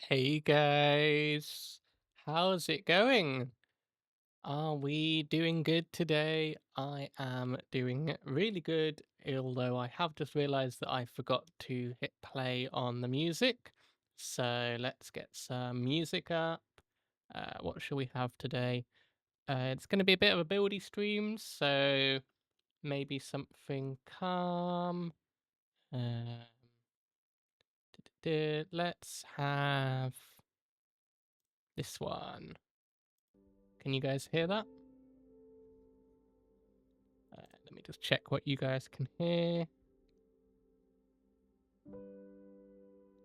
Hey guys, how's it going? Are we doing good today? I am doing really good, although I have just realized that I forgot to hit play on the music. So let's get some music up. What shall we have today? It's going to be a bit of a buildy stream, so maybe something calm. Uh, let's have this one. Can you guys hear that? Let me just check what you guys can hear.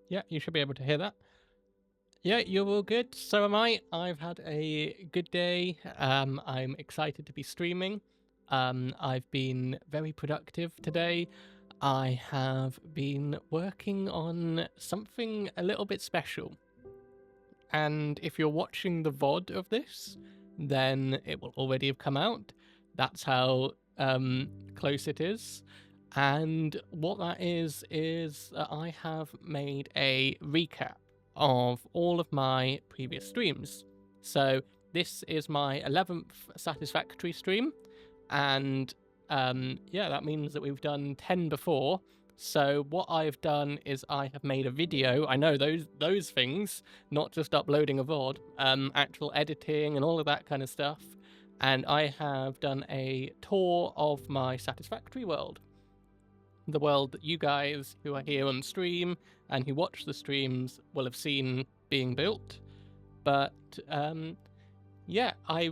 Yeah, you should be able to hear that. Yeah, you're all good. So am I. I've had a good day. I'm excited to be streaming. I've been very productive today. I have been working on something a little bit special. And if you're watching the VOD of this, then it will already have come out. That's how close it is. And what that is that I have made a recap of all of my previous streams. So this is my 11th Satisfactory stream, and yeah, that means that we've done 10 before. So what I've done is I have made a video. I know those things, not just uploading a VOD, actual editing and all of that kind of stuff. And I have done a tour of my Satisfactory world, the world that you guys who are here on stream and who watch the streams will have seen being built. But yeah, I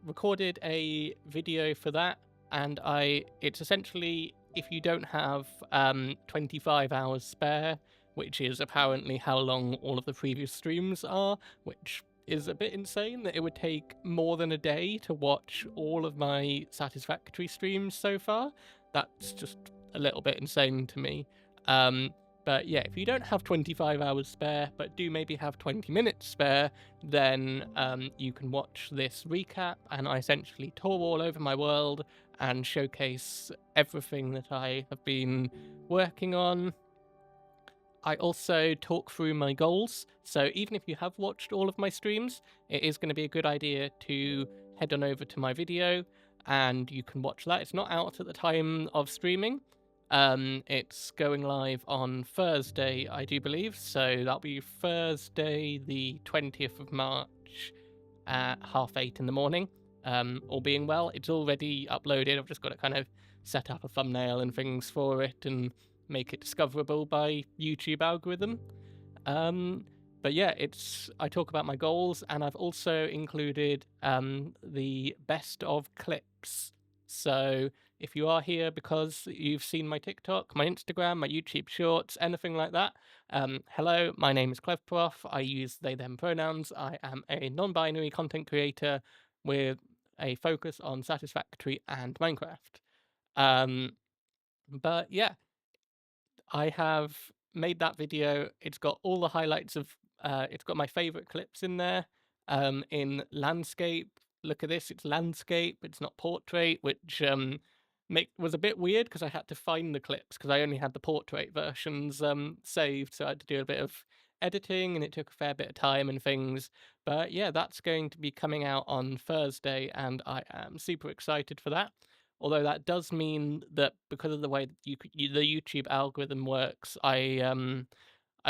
recorded a video for that, and it's essentially if you don't have 25 hours spare, which is apparently how long all of the previous streams are, which is a bit insane that it would take more than a day to watch all of my Satisfactory streams so far. That's just a little bit insane to me. But yeah, if you don't have 25 hours spare, but do maybe have 20 minutes spare, then you can watch this recap, and I essentially tour all over my world and showcase everything that I have been working on. I also talk through my goals, so even if you have watched all of my streams, it is going to be a good idea to head on over to my video and you can watch that. It's not out at the time of streaming. It's going live on Thursday, I do believe, so that'll be Thursday the 20th of March at 8:30 in the morning. All being well, it's already uploaded. I've just got to kind of set up a thumbnail and things for it and make it discoverable by YouTube algorithm. But yeah, I talk about my goals, and I've also included the best of clips. So if you are here because you've seen my TikTok, my Instagram, my YouTube Shorts, anything like that, hello, my name is Clevprof. I use they them pronouns. I am a non-binary content creator with a focus on Satisfactory and Minecraft. But yeah, I have made that video. It's got all the highlights of. It's got my favorite clips in there. In landscape. Look at this. It's landscape. It's not portrait, which was a bit weird because I had to find the clips because I only had the portrait versions saved, so I had to do a bit of editing, and it took a fair bit of time and things. But yeah, that's going to be coming out on Thursday, and I am super excited for that. Although that does mean that because of the way that the YouTube algorithm works, I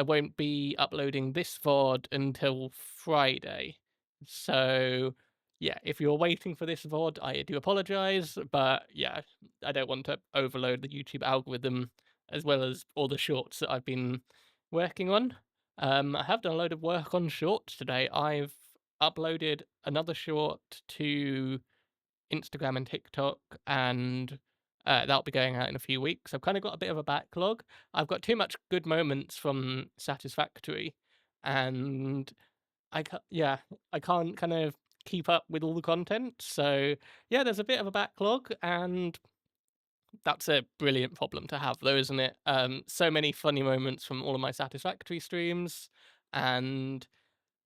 won't be uploading this VOD until Friday. So yeah, if you're waiting for this VOD, I do apologize, but yeah, I don't want to overload the YouTube algorithm as well as all the shorts that I've been working on. I have done a load of work on shorts today. I've uploaded another short to Instagram and TikTok, and that'll be going out in a few weeks. I've kind of got a bit of a backlog. I've got too much good moments from Satisfactory, and yeah, I can't kind of keep up with all the content. So yeah, there's a bit of a backlog, and that's a brilliant problem to have, though, isn't it? So many funny moments from all of my Satisfactory streams, and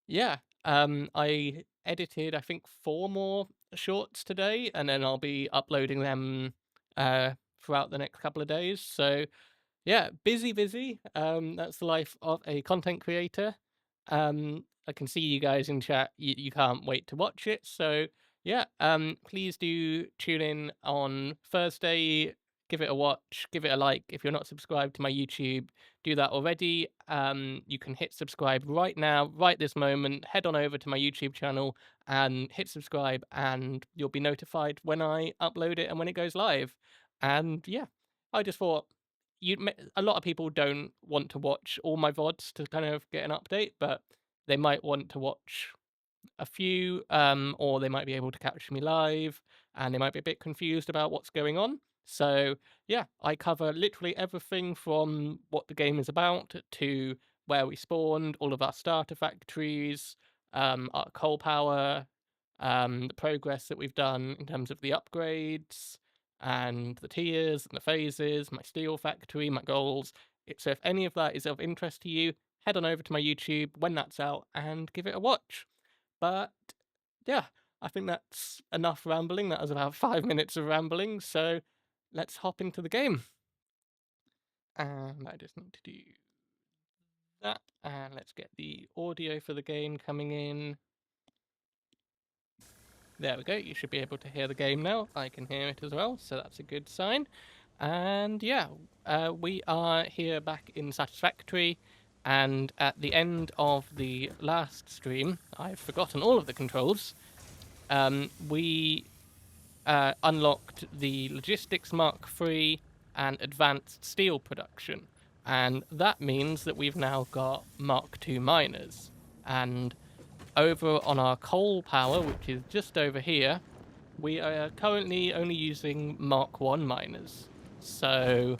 yeah, I edited, I think, 4 more shorts today, and then I'll be uploading them, throughout the next couple of days. So, yeah, busy, busy. That's the life of a content creator. I can see you guys in chat. You can't wait to watch it. So yeah, please do tune in on Thursday. Give it a watch. Give it a like. If you're not subscribed to my YouTube, do that already. You can hit subscribe right now, right this moment. Head on over to my YouTube channel and hit subscribe, and you'll be notified when I upload it and when it goes live. And yeah, I just thought a lot of people don't want to watch all my VODs to kind of get an update, but they might want to watch a few, or they might be able to catch me live, and they might be a bit confused about what's going on. So yeah, I cover literally everything from what the game is about to where we spawned, all of our starter factories, our coal power, the progress that we've done in terms of the upgrades and the tiers and the phases, my steel factory, my goals. So if any of that is of interest to you, head on over to my YouTube when that's out and give it a watch. But yeah, I think that's enough rambling. That was about 5 minutes of rambling. So let's hop into the game. And I just need to do that. And let's get the audio for the game coming in. There we go. You should be able to hear the game now. I can hear it as well, so that's a good sign. And yeah, we are here back in Satisfactory. And at the end of the last stream, I've forgotten all of the controls. We unlocked the Logistics Mark III and Advanced Steel Production. And that means that we've now got Mark II miners. And over on our coal power, which is just over here, we are currently only using Mark 1 miners. So,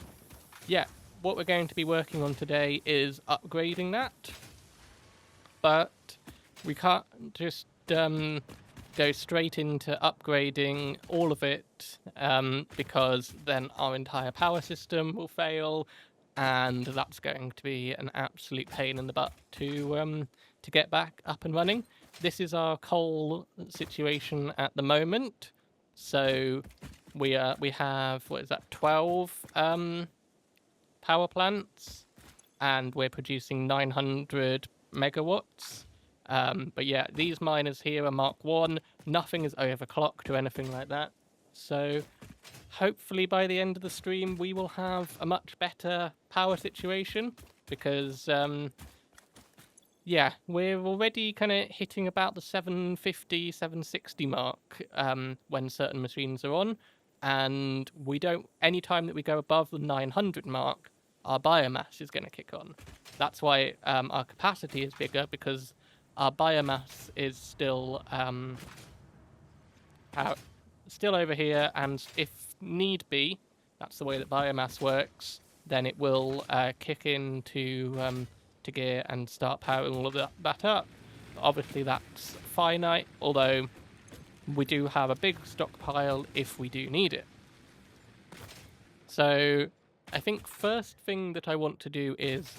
yeah, what we're going to be working on today is upgrading that. But we can't just go straight into upgrading all of it, because then our entire power system will fail, and that's going to be an absolute pain in the butt to get back up and running. This is our coal situation at the moment. So we have, what is that, 12 power plants, and we're producing 900 megawatts. But yeah, these miners here are Mark 1. Nothing is overclocked or anything like that. So hopefully by the end of the stream we will have a much better power situation, because yeah, we're already kind of hitting about the 750, 760 mark when certain machines are on, and we don't, anytime that we go above the 900 mark, our biomass is going to kick on. That's why our capacity is bigger, because our biomass is still still over here, and if need be, that's the way that biomass works, then it will kick into to gear and start powering all of that up. Obviously that's finite, although we do have a big stockpile if we do need it. So I think first thing that I want to do is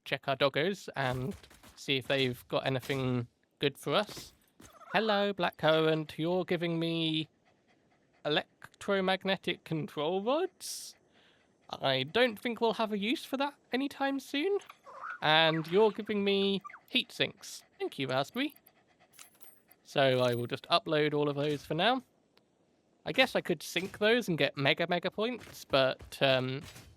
check our doggos and see if they've got anything good for us. Hello, Black Current, you're giving me electromagnetic control rods? I don't think we'll have a use for that anytime soon. And you're giving me heat sinks. Thank you, Raspberry. So I will just upload all of those for now. I guess I could sync those and get mega points, but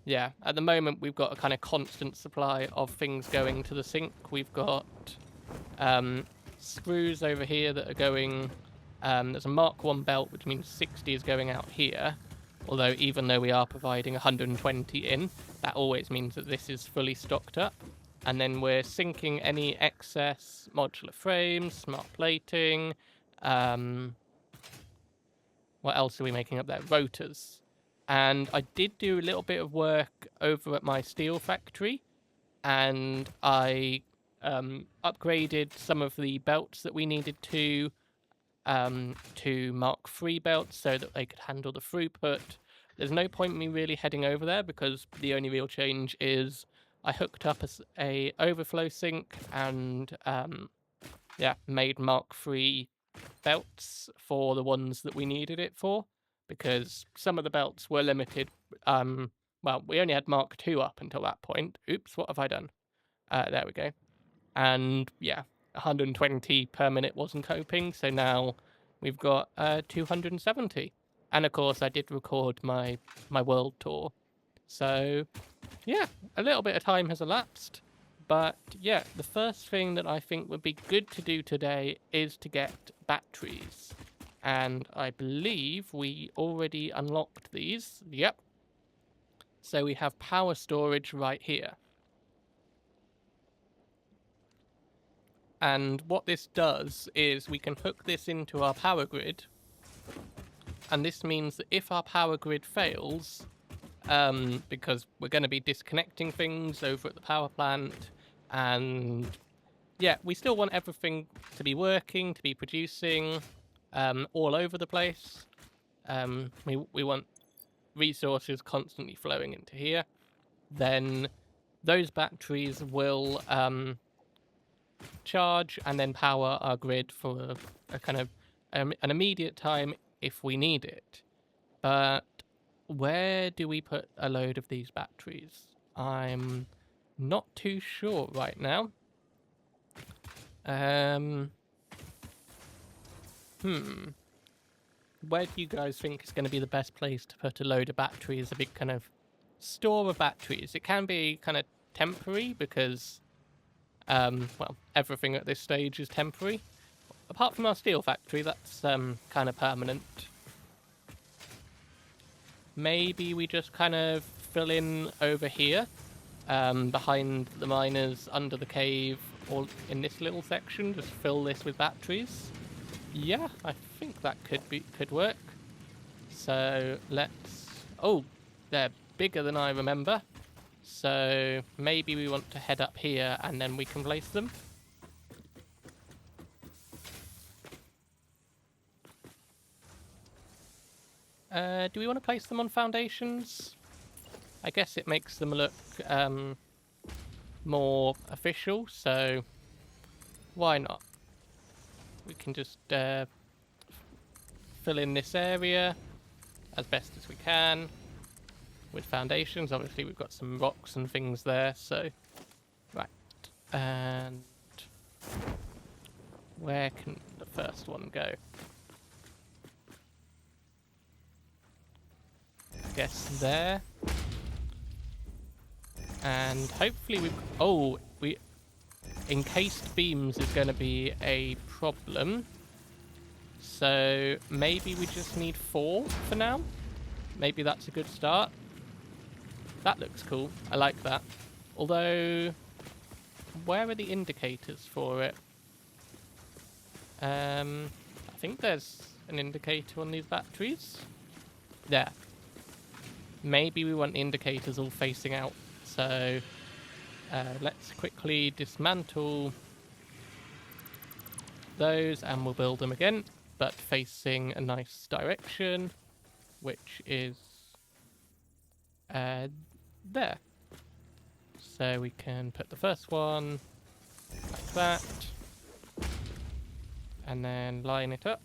yeah, at the moment we've got a kind of constant supply of things going to the sink. We've got screws over here that are going, there's a Mark 1 belt, which means 60 is going out here. Although even though we are providing 120 in, that always means that this is fully stocked up. And then we're syncing any excess modular frames, smart plating, what else are we making up there? Rotors. And I did do a little bit of work over at my steel factory, and I upgraded some of the belts that we needed to Mark III belts so that they could handle the throughput. There's no point in me really heading over there, because the only real change is I hooked up a overflow sink and yeah, made Mark III belts for the ones that we needed it for, because some of the belts were limited. Well, we only had Mark II up until that point. Oops, what have I done? There we go. and yeah, 120 per minute wasn't coping, so now we've got 270. And of course, I did record my world tour, so yeah, a little bit of time has elapsed. But yeah, the first thing that I think would be good to do today is to get batteries. And I believe we already unlocked these. Yep. So we have power storage right here. And what this does is we can hook this into our power grid. And this means that if our power grid fails, because we're going to be disconnecting things over at the power plant, and yeah, we still want everything to be working, to be producing, all over the place. We want resources constantly flowing into here. Then those batteries will charge and then power our grid for a kind of an immediate time if we need it. But where do we put a load of these batteries? I'm not too sure right now. Where do you guys think is going to be the best place to put a load of batteries, a big kind of store of batteries? It can be kind of temporary because, well, everything at this stage is temporary. Apart from our steel factory, that's kind of permanent. Maybe we just kind of fill in over here, behind the miners, under the cave, or in this little section, just fill this with batteries. Yeah, I think that could work. So let's... Oh, they're bigger than I remember. So maybe we want to head up here and then we can place them. Do we want to place them on foundations? I guess it makes them look more official, so why not? We can just fill in this area as best as we can with foundations. Obviously we've got some rocks and things there, so right. And where can the first one go? I guess there. And hopefully encased beams is going to be a problem. So maybe we just need 4 for now. Maybe that's a good start. That looks cool. I like that. Although, where are the indicators for it? I think there's an indicator on these batteries. There. Maybe we want indicators all facing out. So let's quickly dismantle those and we'll build them again, but facing a nice direction, which is there. So we can put the first one like that, and then line it up.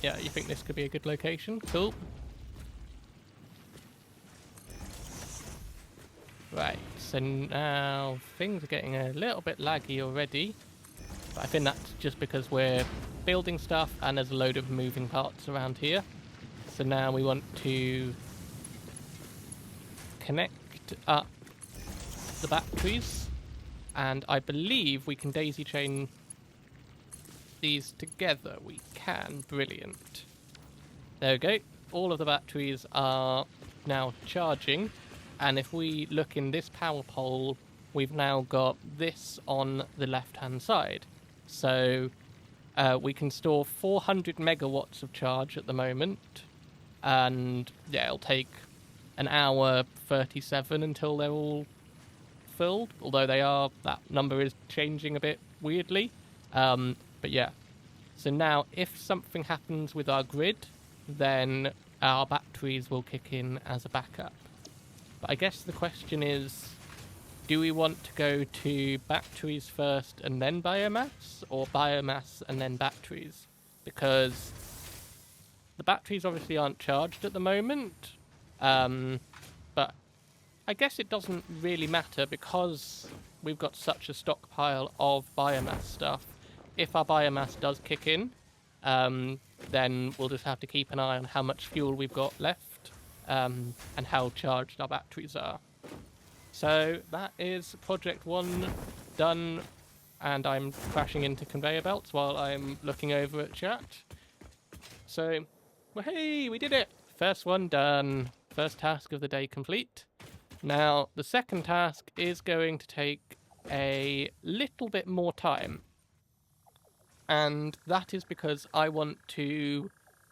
Yeah, you think this could be a good location? Cool. Right, so now things are getting a little bit laggy already. But I think that's just because we're building stuff and there's a load of moving parts around here. So now we want to connect up the batteries. And I believe we can daisy chain these together. We can. Brilliant. There we go. All of the batteries are now charging. And if we look in this power pole, we've now got this on the left-hand side. So we can store 400 megawatts of charge at the moment. And yeah, it'll take an hour 37 until they're all filled. Although that number is changing a bit weirdly. But yeah. So now if something happens with our grid, then our batteries will kick in as a backup. But I guess the question is, do we want to go to batteries first and then biomass, or biomass and then batteries? Because the batteries obviously aren't charged at the moment, but I guess it doesn't really matter because we've got such a stockpile of biomass stuff. If our biomass does kick in, then we'll just have to keep an eye on how much fuel we've got left, and how charged our batteries are. So that is project 1 done, and I'm crashing into conveyor belts while I'm looking over at chat. So, well, hey, we did it! First one done. First task of the day complete. Now, the second task is going to take a little bit more time. And that is because I want to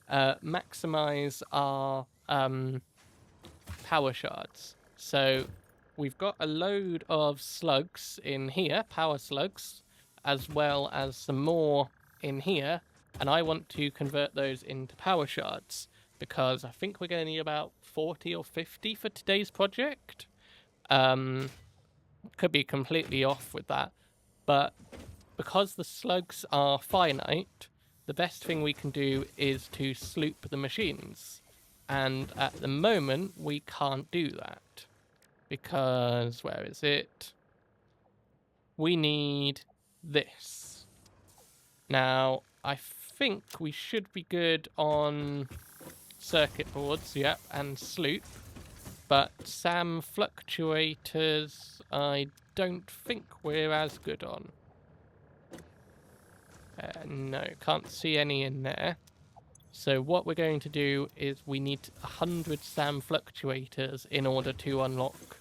maximize our power shards. So we've got a load of slugs in here, power slugs, as well as some more in here. And I want to convert those into power shards because I think we're going to need about 40 or 50 for today's project. Could be completely off with that. But because the slugs are finite, the best thing we can do is to sloop the machines. And at the moment, we can't do that. Because, where is it? We need this. Now, I think we should be good on circuit boards, yep, and sloop. But SAM fluctuators, I don't think we're as good on. No, can't see any in there. So what we're going to do is we need 100 SAM fluctuators in order to unlock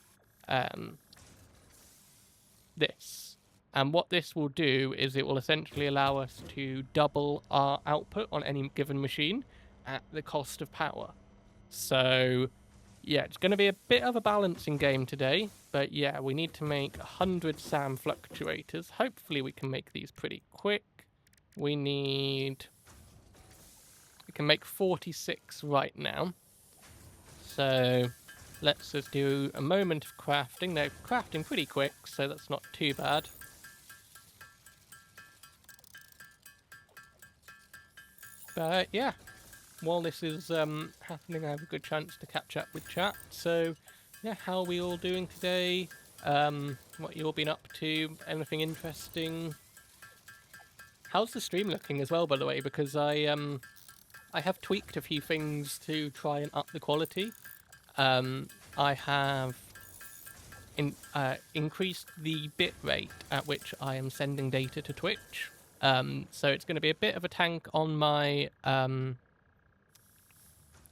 this. And what this will do is it will essentially allow us to double our output on any given machine at the cost of power. So yeah, it's going to be a bit of a balancing game today, but yeah, we need to make 100 SAM fluctuators. Hopefully we can make these pretty quick. We can make 46 right now. So let's just do a moment of crafting. They're crafting pretty quick, so that's not too bad. But yeah, while this is happening, I have a good chance to catch up with chat. So yeah, how are we all doing today? What you all been up to? Anything interesting? How's the stream looking as well, by the way? Because I have tweaked a few things to try and up the quality. I have increased the bit rate at which I am sending data to Twitch. So it's going to be a bit of a tank on my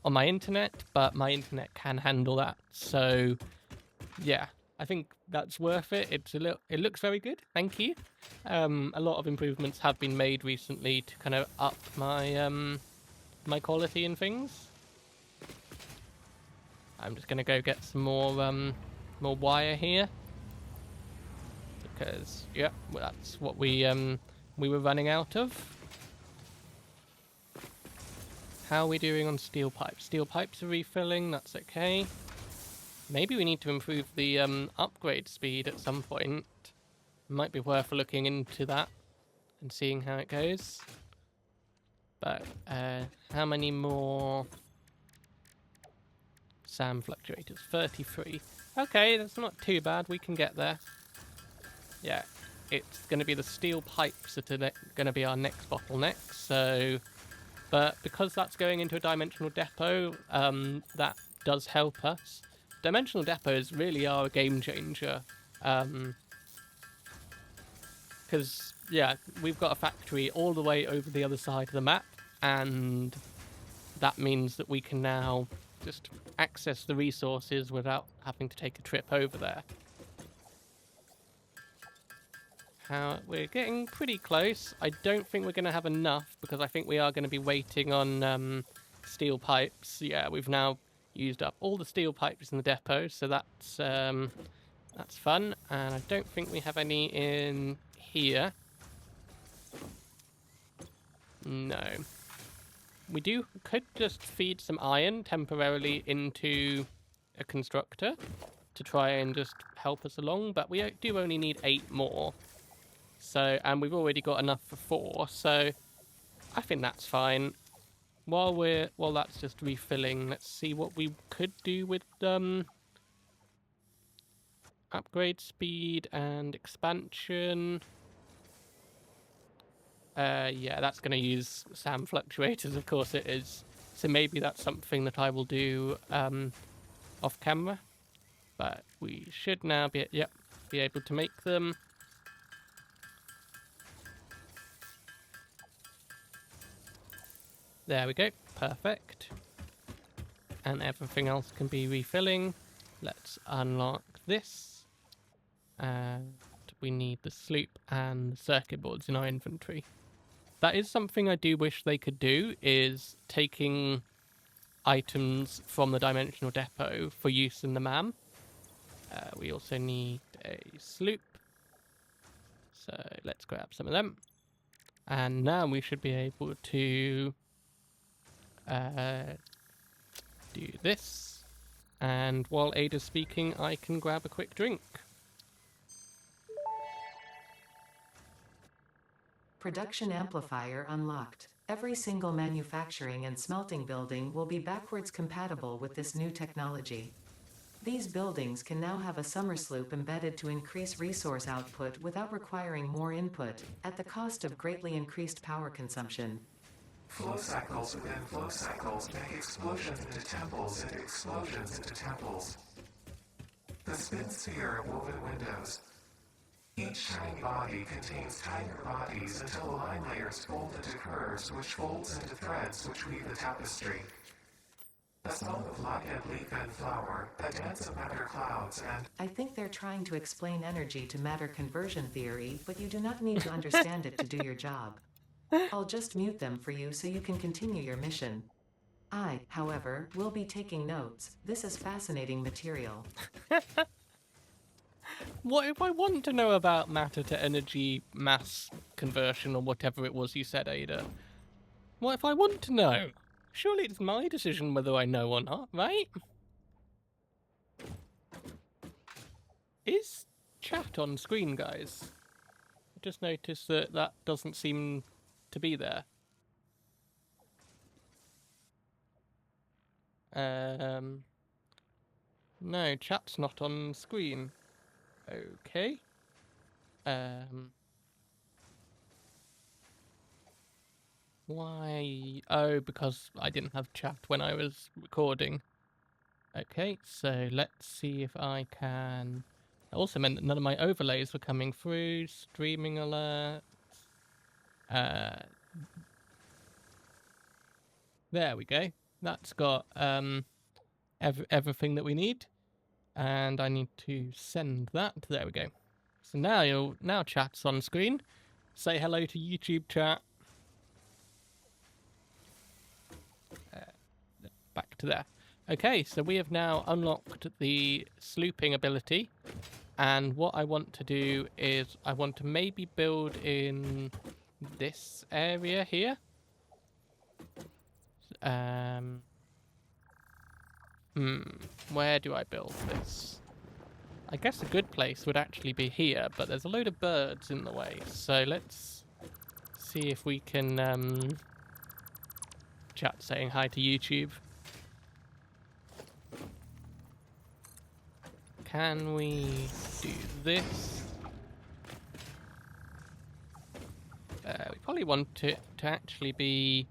internet, but my internet can handle that. So yeah, I think that's worth it. It looks very good. Thank you. A lot of improvements have been made recently to kind of up my my quality and things. I'm just gonna go get some more wire here because yeah, well, that's what we were running out of. How are we doing on steel pipes? Steel pipes are refilling. That's okay. Maybe we need to improve the upgrade speed at some point. Might be worth looking into that and seeing how it goes. But how many more SAM fluctuators? 33. Okay, that's not too bad. We can get there. Yeah, it's going to be the steel pipes that are going to be our next bottleneck. So, but because that's going into a dimensional depot, that does help us. Dimensional depots really are a game changer. Because, yeah, we've got a factory all the way over the other side of the map, and that means that we can now just access the resources without having to take a trip over there. We're getting pretty close. I don't think we're going to have enough, because I think we are going to be waiting on steel pipes. Yeah, we've now used up all the steel pipes in the depot, so that's fun. And I don't think we have any in here. No. We could just feed some iron temporarily into a constructor to try and just help us along, but we do only need 8 more. So, and we've already got enough for 4, so I think that's fine. While that's just refilling, let's see what we could do with upgrade speed and expansion. Yeah, that's going to use SAM fluctuators, of course it is. So maybe that's something that I will do off camera. But we should now be able to make them. There we go, perfect. And everything else can be refilling. Let's unlock this. And we need the sloop and the circuit boards in our inventory. That is something I do wish they could do, is taking items from the dimensional depot for use in the MAM. We also need a sloop. So let's grab some of them. And now we should be able to do this. And while Ada's speaking, I can grab a quick drink. Production amplifier unlocked. Every single manufacturing and smelting building will be backwards compatible with this new technology. These buildings can now have a summer sloop embedded to increase resource output without requiring more input, at the cost of greatly increased power consumption. Flow cycles within flow cycles make explosions into temples into explosions into temples. The spin sphere of woven windows. Each tiny body contains tinier bodies until the line layers fold into curves which folds into threads which weave the tapestry. A song of light and leaf and flower, a dance of matter clouds and... I think they're trying to explain energy to matter conversion theory, but you do not need to understand it to do your job. I'll just mute them for you so you can continue your mission. I, however, will be taking notes. This is fascinating material. What if I want to know about matter to energy mass conversion or whatever it was you said, Ada? What if I want to know? Surely it's my decision whether I know or not, right? Is chat on screen, guys? I just noticed that that doesn't seem to be there. No, chat's not on screen. Okay. Why? Oh, because I didn't have chat when I was recording. Okay, so let's see if I can... It also meant that none of my overlays were coming through. Streaming alerts. There we go. That's got everything that we need. And I need to send that. There we go. So now chat's on screen. Say hello to YouTube chat. Back to there. Okay, so we have now unlocked the slooping ability. And what I want to do is I want to maybe build in this area here. Where do I build this? I guess a good place would actually be here, but there's a load of birds in the way. So let's see if we can chat saying hi to YouTube. Can we do this? We probably want it to actually be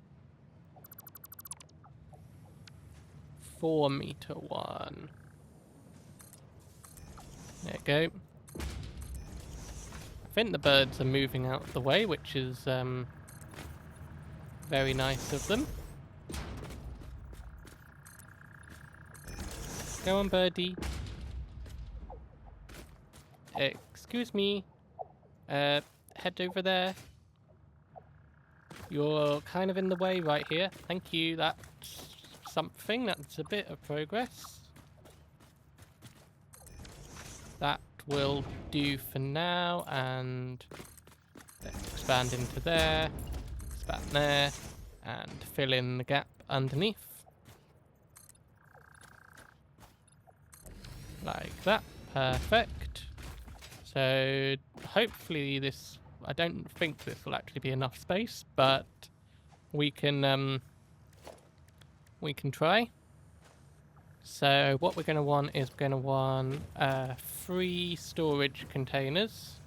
4 meter one. There you go. I think the birds are moving out of the way, which is very nice of them. Go on, birdie. Excuse me. Head over there. You're kind of in the way right here. Thank you. That's something. That's a bit of progress. That will do for now. And let's expand into there. Expand there. And fill in the gap underneath. Like that. Perfect. So hopefully this... I don't think this will actually be enough space, but we can try. So what we're going to want is we're going to want 3 storage containers.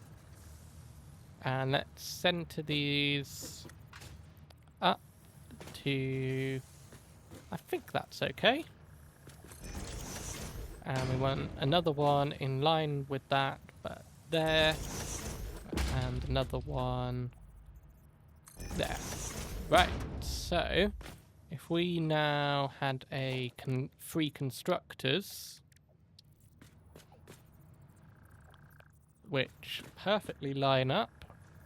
And let's center these up to... I think that's okay. And we want another one in line with that, but there. And another one there. Right, so if we now had a 3 constructors, which perfectly line up,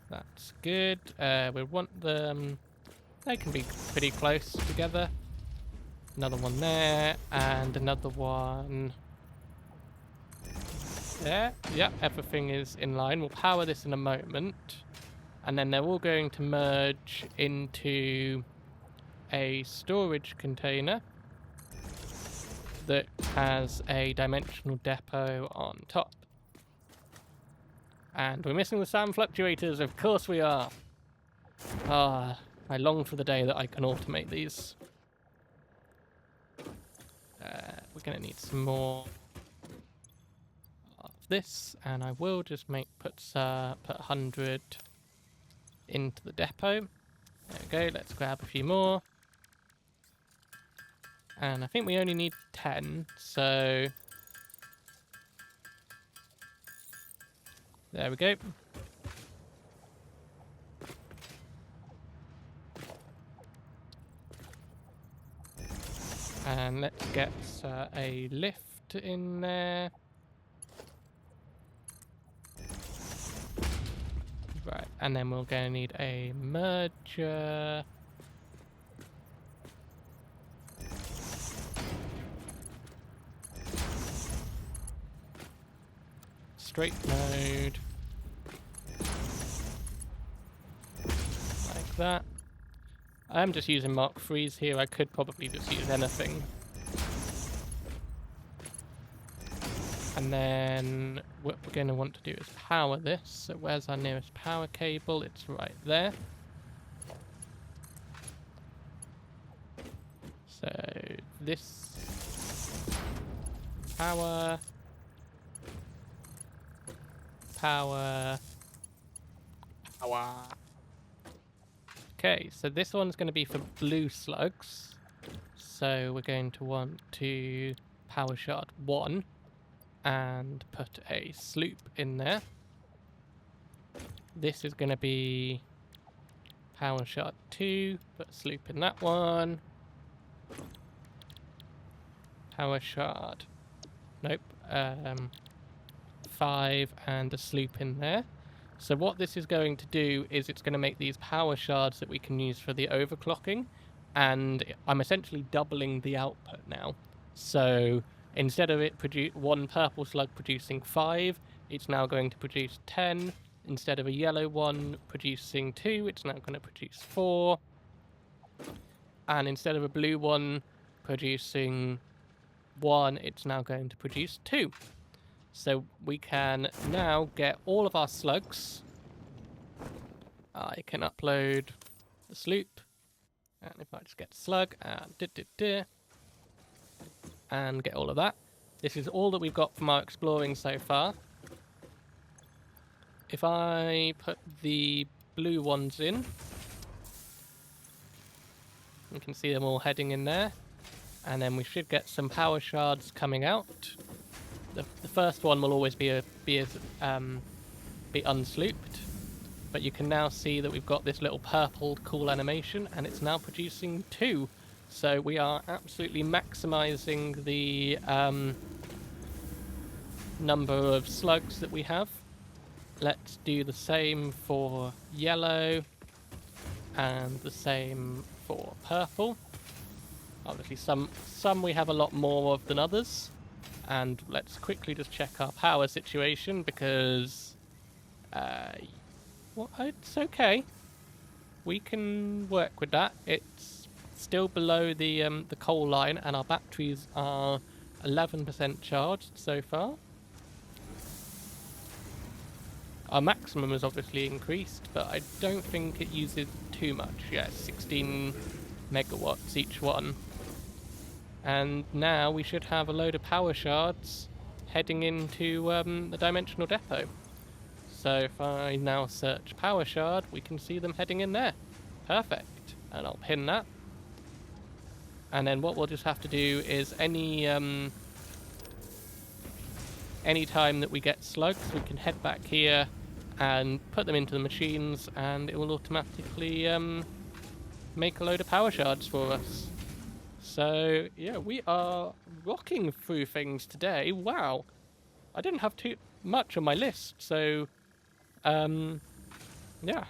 that's good. We want them, they can be pretty close together. Another one there, and another one there. Yep, everything is in line. We'll power this in a moment. And then they're all going to merge into a storage container that has a dimensional depot on top. And we're missing the sound fluctuators, of course we are. Ah, I long for the day that I can automate these. We're going to need some more of this, and I will just put 100 into the depot. There we go, let's grab a few more. And I think we only need 10, so... There we go. And let's get a lift in there. Right, and then we're going to need a merger. Straight node. Like that. I'm just using Mark IIIs here, I could probably just use anything. And then what we're going to want to do is power this. So where's our nearest power cable? It's right there. So this power, power, power. Okay, so this one's going to be for blue slugs. So we're going to want to power shard 1 and put a sloop in there. This is going to be power shard 2, put a sloop in that one. Power shard, nope, 5 and a sloop in there. So what this is going to do is it's going to make these power shards that we can use for the overclocking, and I'm essentially doubling the output now. So instead of it one purple slug producing 5, it's now going to produce 10. Instead of a yellow one producing 2, it's now going to produce 4. And instead of a blue one producing 1, it's now going to produce 2. So we can now get all of our slugs. I can upload the sloop. And if I just get slug and get all of that. This is all that we've got from our exploring so far. If I put the blue ones in, you can see them all heading in there. And then we should get some power shards coming out. The first one will always be unslooped, but you can now see that we've got this little purple cool animation, and it's now producing 2. So we are absolutely maximizing the number of slugs that we have. Let's do the same for yellow and the same for purple. Obviously some we have a lot more of than others. And let's quickly just check our power situation, because well, it's okay. We can work with that. It's still below the coal line, and our batteries are 11% charged so far. Our maximum has obviously increased, but I don't think it uses too much. Yeah, 16 megawatts each one. And now we should have a load of power shards heading into the dimensional depot. So if I now search power shard, we can see them heading in there. Perfect. And I'll pin that. And then what we'll just have to do is any time that we get slugs, we can head back here and put them into the machines, and it will automatically make a load of power shards for us. So yeah, we are rocking through things today. Wow, I didn't have too much on my list, so yeah.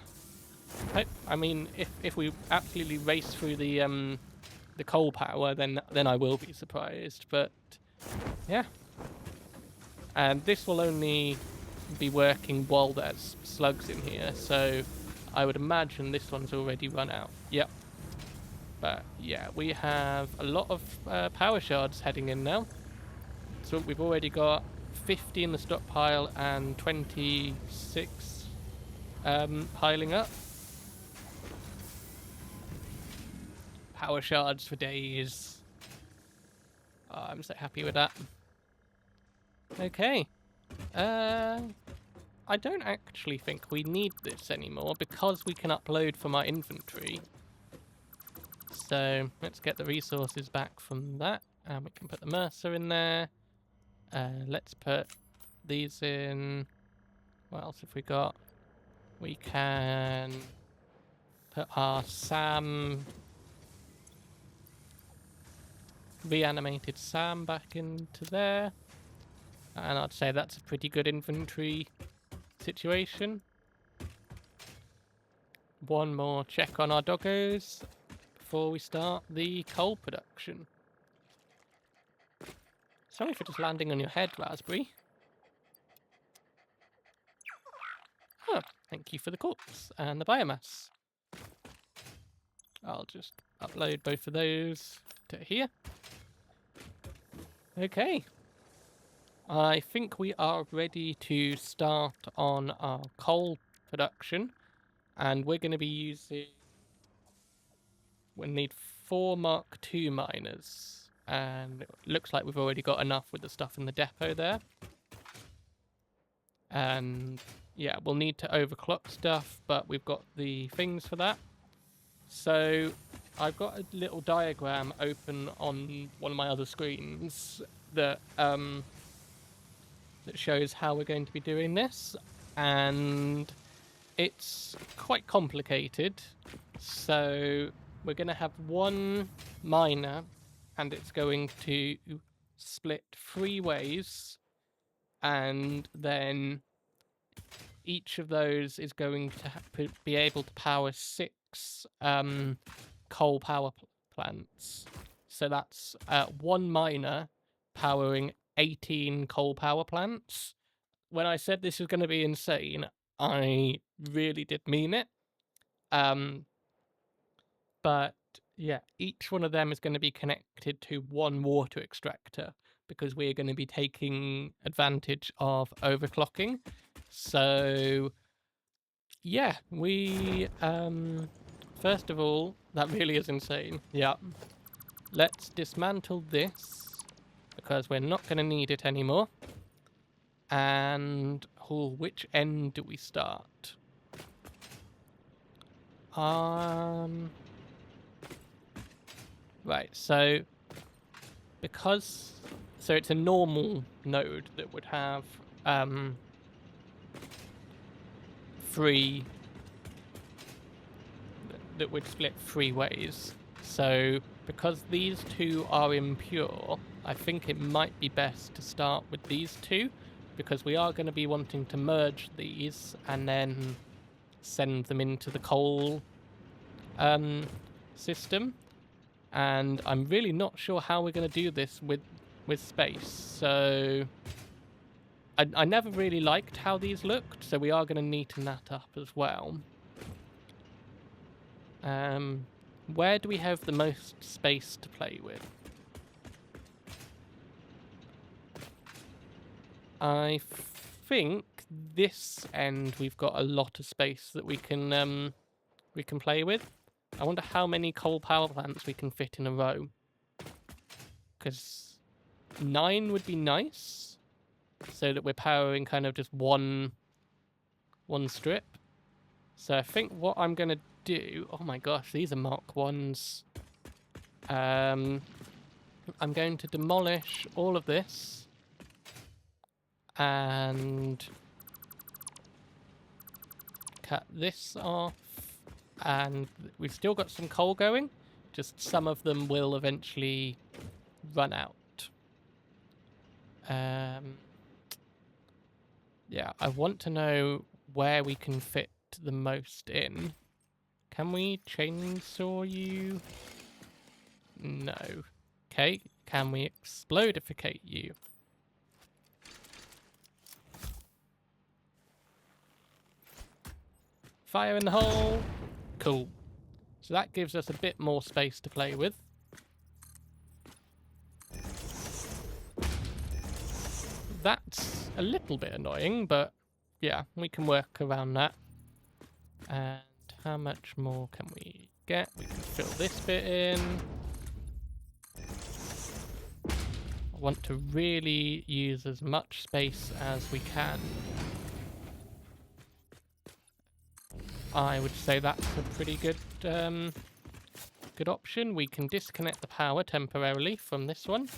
I mean, if we absolutely race through the coal power, then I will be surprised. But yeah, and this will only be working while there's slugs in here, so I would imagine this one's already run out. Yep. But yeah, we have a lot of power shards heading in now. So we've already got 50 in the stockpile and 26 piling up. Power shards for days. Oh, I'm so happy with that. Okay. I don't actually think we need this anymore because we can upload from our inventory. So let's get the resources back from that, and we can put the Mercer in there. Let's put these in. What else have we got? We can put our SAM, reanimated SAM, back into there. And I'd say that's a pretty good inventory situation. One more check on our doggos before we start the coal production. Sorry for just landing on your head, Raspberry. Oh, thank you for the quartz and the biomass. I'll just upload both of those to here. Okay. I think we are ready to start on our coal production. And we're going to be using... We'll need 4 Mark II miners. And it looks like we've already got enough with the stuff in the depot there. And yeah, we'll need to overclock stuff, but we've got the things for that. So I've got a little diagram open on one of my other screens that that shows how we're going to be doing this, and it's quite complicated. So we're going to have one miner, and it's going to split 3 ways, and then each of those is going to be able to power 6 coal power plants. So that's 1 miner powering 18 coal power plants. When I said this was going to be insane, I really did mean it. But yeah, each one of them is going to be connected to 1 water extractor, because we're going to be taking advantage of overclocking. So yeah, we first of all, that really is insane. Yeah. Let's dismantle this, because we're not going to need it anymore. And which end do we start? Right, so it's a normal node that would have 3 that would split 3 ways. So because these 2 are impure, I think it might be best to start with these 2, because we are going to be wanting to merge these and then send them into the coal system. And I'm really not sure how we're going to do this with space. So I never really liked how these looked, so we are going to neaten that up as well. Where do we have the most space to play with? I think this end we've got a lot of space that we can play with. I wonder how many coal power plants we can fit in a row. because 9 would be nice, so that we're powering kind of just one strip. So I think what I'm going to do... Oh my gosh, these are Mark 1s. I'm going to demolish all of this and cut this off, and we've still got some coal going, just some of them will eventually run out. Yeah, I want to know where we can fit the most in. Can we chainsaw you? No. Okay, can we explodificate you? Fire in the hole. Cool. So that gives us a bit more space to play with. That's a little bit annoying, but yeah, we can work around that. And how much more can we get? We can fill this bit in. I want to really use as much space as we can. I would say that's a pretty good good option. We can disconnect the power temporarily from this one.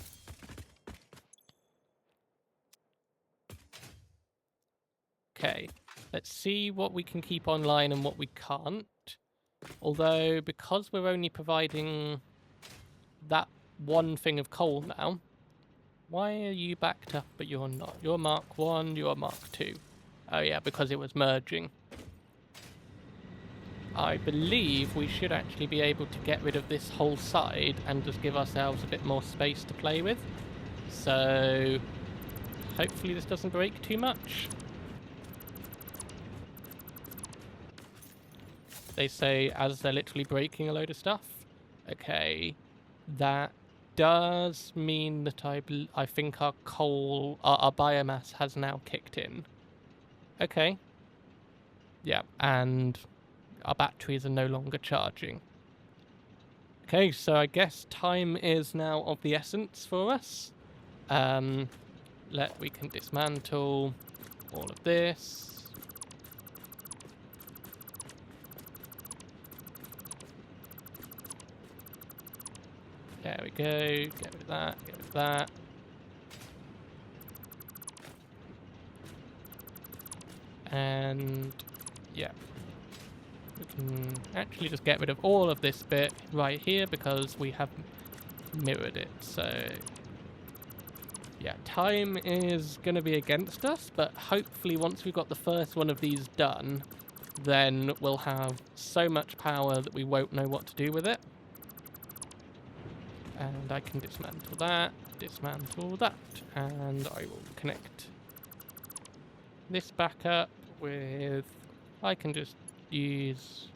Okay, let's see what we can keep online and what we can't. Although, because we're only providing that one thing of coal now, why are you backed up but you're not? You're Mark 1, you're Mark 2. Oh yeah, because it was merging. I believe we should actually be able to get rid of this whole side and just give ourselves a bit more space to play with. So, hopefully this doesn't break too much. They say as they're literally breaking a load of stuff. Okay, that does mean that I think our coal, our biomass has now kicked in. Okay. Yeah, and our batteries are no longer charging. Okay, so I guess time is now of the essence for us. We can dismantle all of this. There we go, get rid of that, get rid of that. And yeah, we can actually just get rid of all of this bit right here because we have mirrored it. So yeah, time is going to be against us, but hopefully once we've got the first one of these done, then we'll have so much power that we won't know what to do with it. And I can dismantle that, and I will connect this back up with... I can just use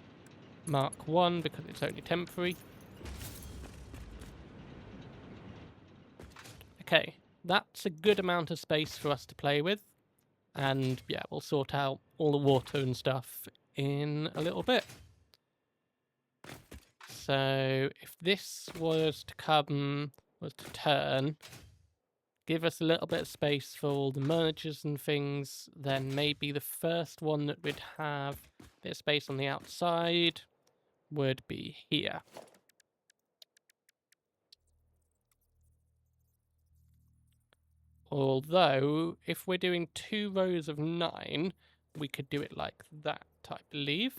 Mark 1 because it's only temporary. Okay, that's a good amount of space for us to play with. And yeah, we'll sort out all the water and stuff in a little bit. So if this was to turn, give us a little bit of space for all the mergers and things, then maybe the first one that would have a bit of space on the outside would be here. Although, if we're doing 2 rows of 9, we could do it like that, I believe.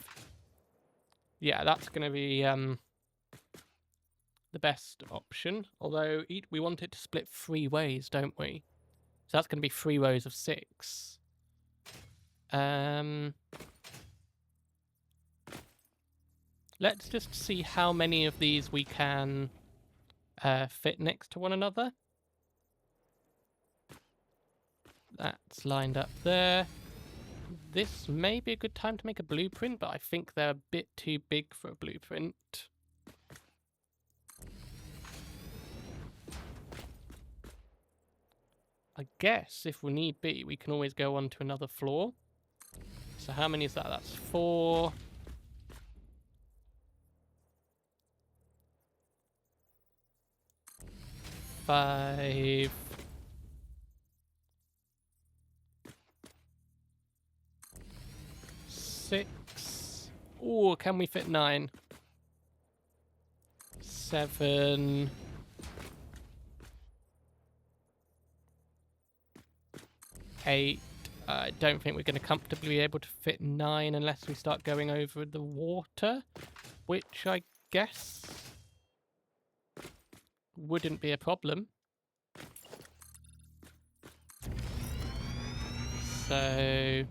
Yeah, that's going to be the best option. Although, we want it to split 3 ways, don't we? So that's going to be 3 rows of 6. Let's just see how many of these we can fit next to one another. That's lined up there. This may be a good time to make a blueprint, but I think they're a bit too big for a blueprint. I guess if we need be, we can always go on to another floor. So how many is that? That's 4. 5. 6. Oh, can we fit 9? 7. 8. I don't think we're going to comfortably be able to fit 9 unless we start going over the water, which I guess wouldn't be a problem. So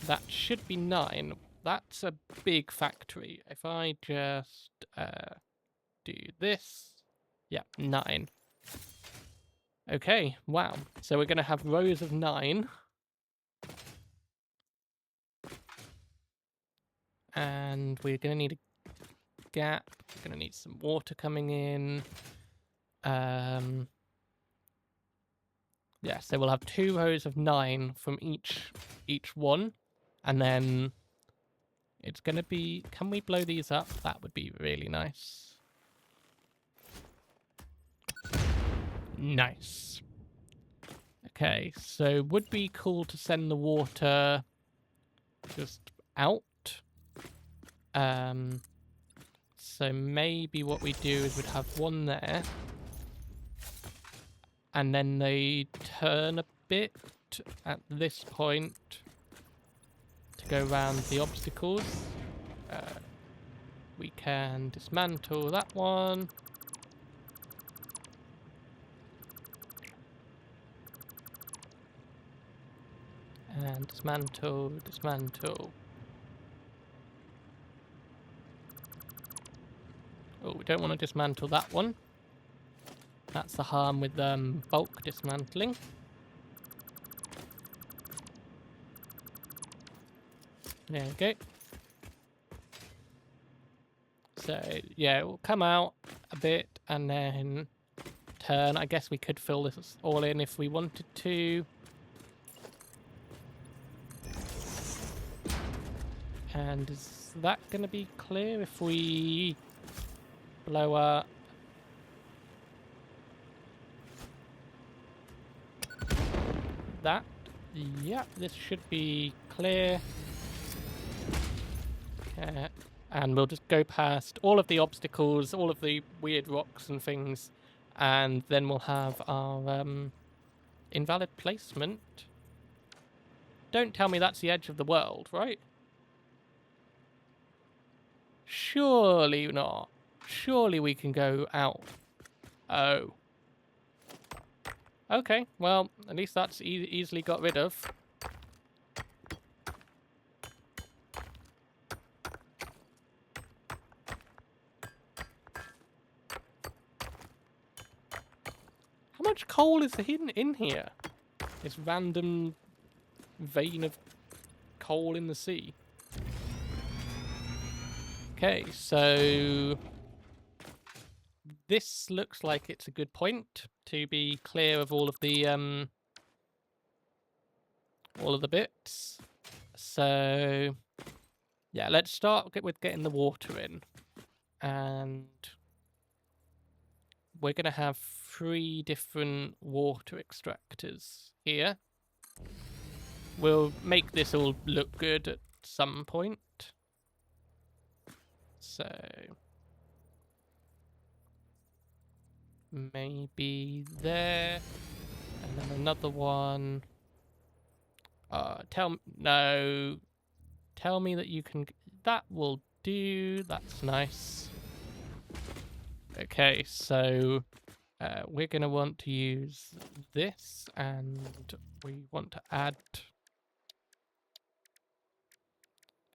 that should be 9. That's a big factory. If I just do this, yeah, 9. Okay, wow. So we're going to have rows of 9. And we're going to need a gap. We're going to need some water coming in. Yeah, so we'll have 2 rows of 9 from each one. And then it's going to be... Can we blow these up? That would be really nice. Nice. Okay, so would be cool to send the water just out. So maybe what we do is we'd have one there. And then they turn a bit at this point to go around the obstacles. We can dismantle that one. And dismantle, dismantle. Oh, we don't want to dismantle that one. That's the harm with bulk dismantling. There we go. So, yeah, it will come out a bit and then turn. I guess we could fill this all in if we wanted to. And is that going to be clear if we blow up? That? Yeah, this should be clear. Okay. And we'll just go past all of the obstacles, all of the weird rocks and things, and then we'll have our invalid placement. Don't tell me that's the edge of the world, right? Surely not. Surely we can go out. Oh. Okay, well, at least that's easily got rid of. How much coal is hidden in here? This random vein of coal in the sea. Okay, so this looks like it's a good point to be clear of all of the bits. So yeah, let's start with getting the water in, and we're gonna have 3 different water extractors here. We'll make this all look good at some point. So maybe there, and then another one. Tell me that you can. That will do. That's nice. Okay, so we're gonna want to use this, and we want to add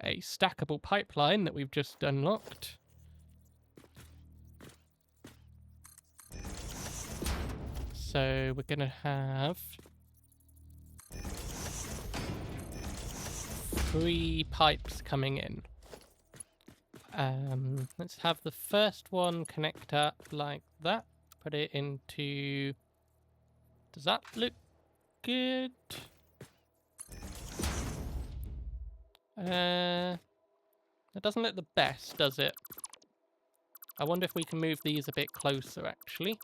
a stackable pipeline that we've just unlocked. So we're going to have 3 pipes coming in. Let's have the first one connect up like that. Put it into... Does that look good? It doesn't look the best, does it? I wonder if we can move these a bit closer, actually.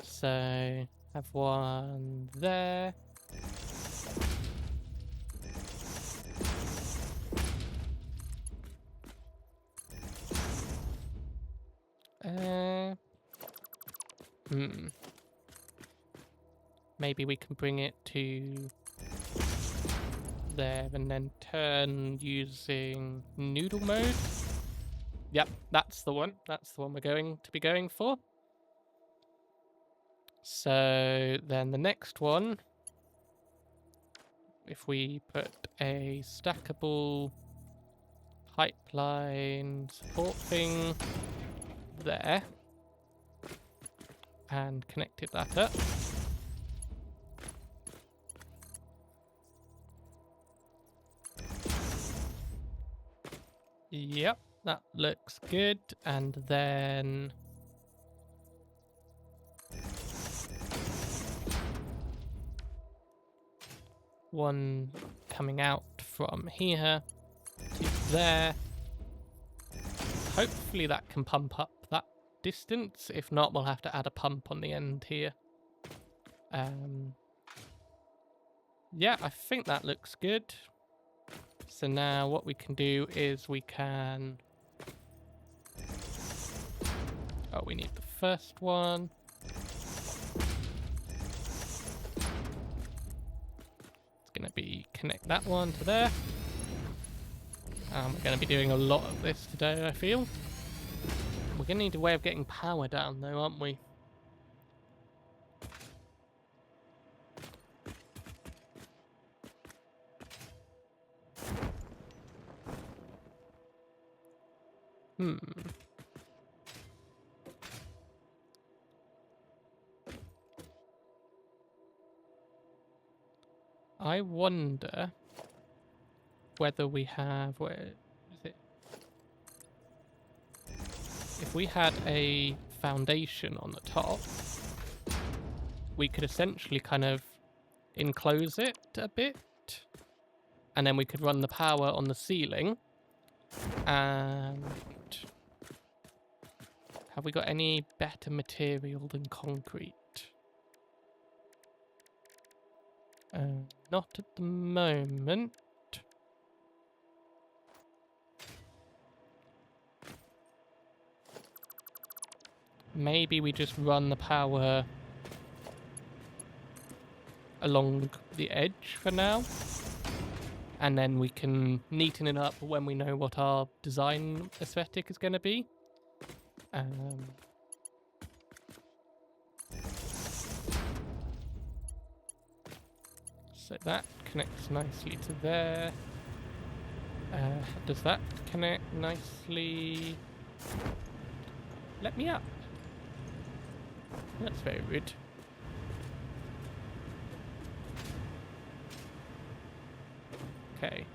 So, have one there. Maybe we can bring it to there and then turn using noodle mode. Yep, that's the one. That's the one we're going to be going for. So then the next one, if we put a stackable pipeline support thing there and connected that up. Yep, that looks good. And then one coming out from here to there. Hopefully that can pump up that distance. If not, we'll have to add a pump on the end here. Yeah, I think that looks good. So now what we can do is we can... Oh, we need the first one. It's going to be connect that one to there. We're going to be doing a lot of this today, I feel. We're going to need a way of getting power down though, aren't we? I wonder whether we have... Where is it? If we had a foundation on the top, we could essentially kind of enclose it a bit, and then we could run the power on the ceiling. And have we got any better material than concrete? Not at the moment. Maybe we just run the power along the edge for now. And then we can neaten it up when we know what our design aesthetic is going to be. So that connects nicely to there. Does that connect nicely? Let me up. That's very rude. Okay.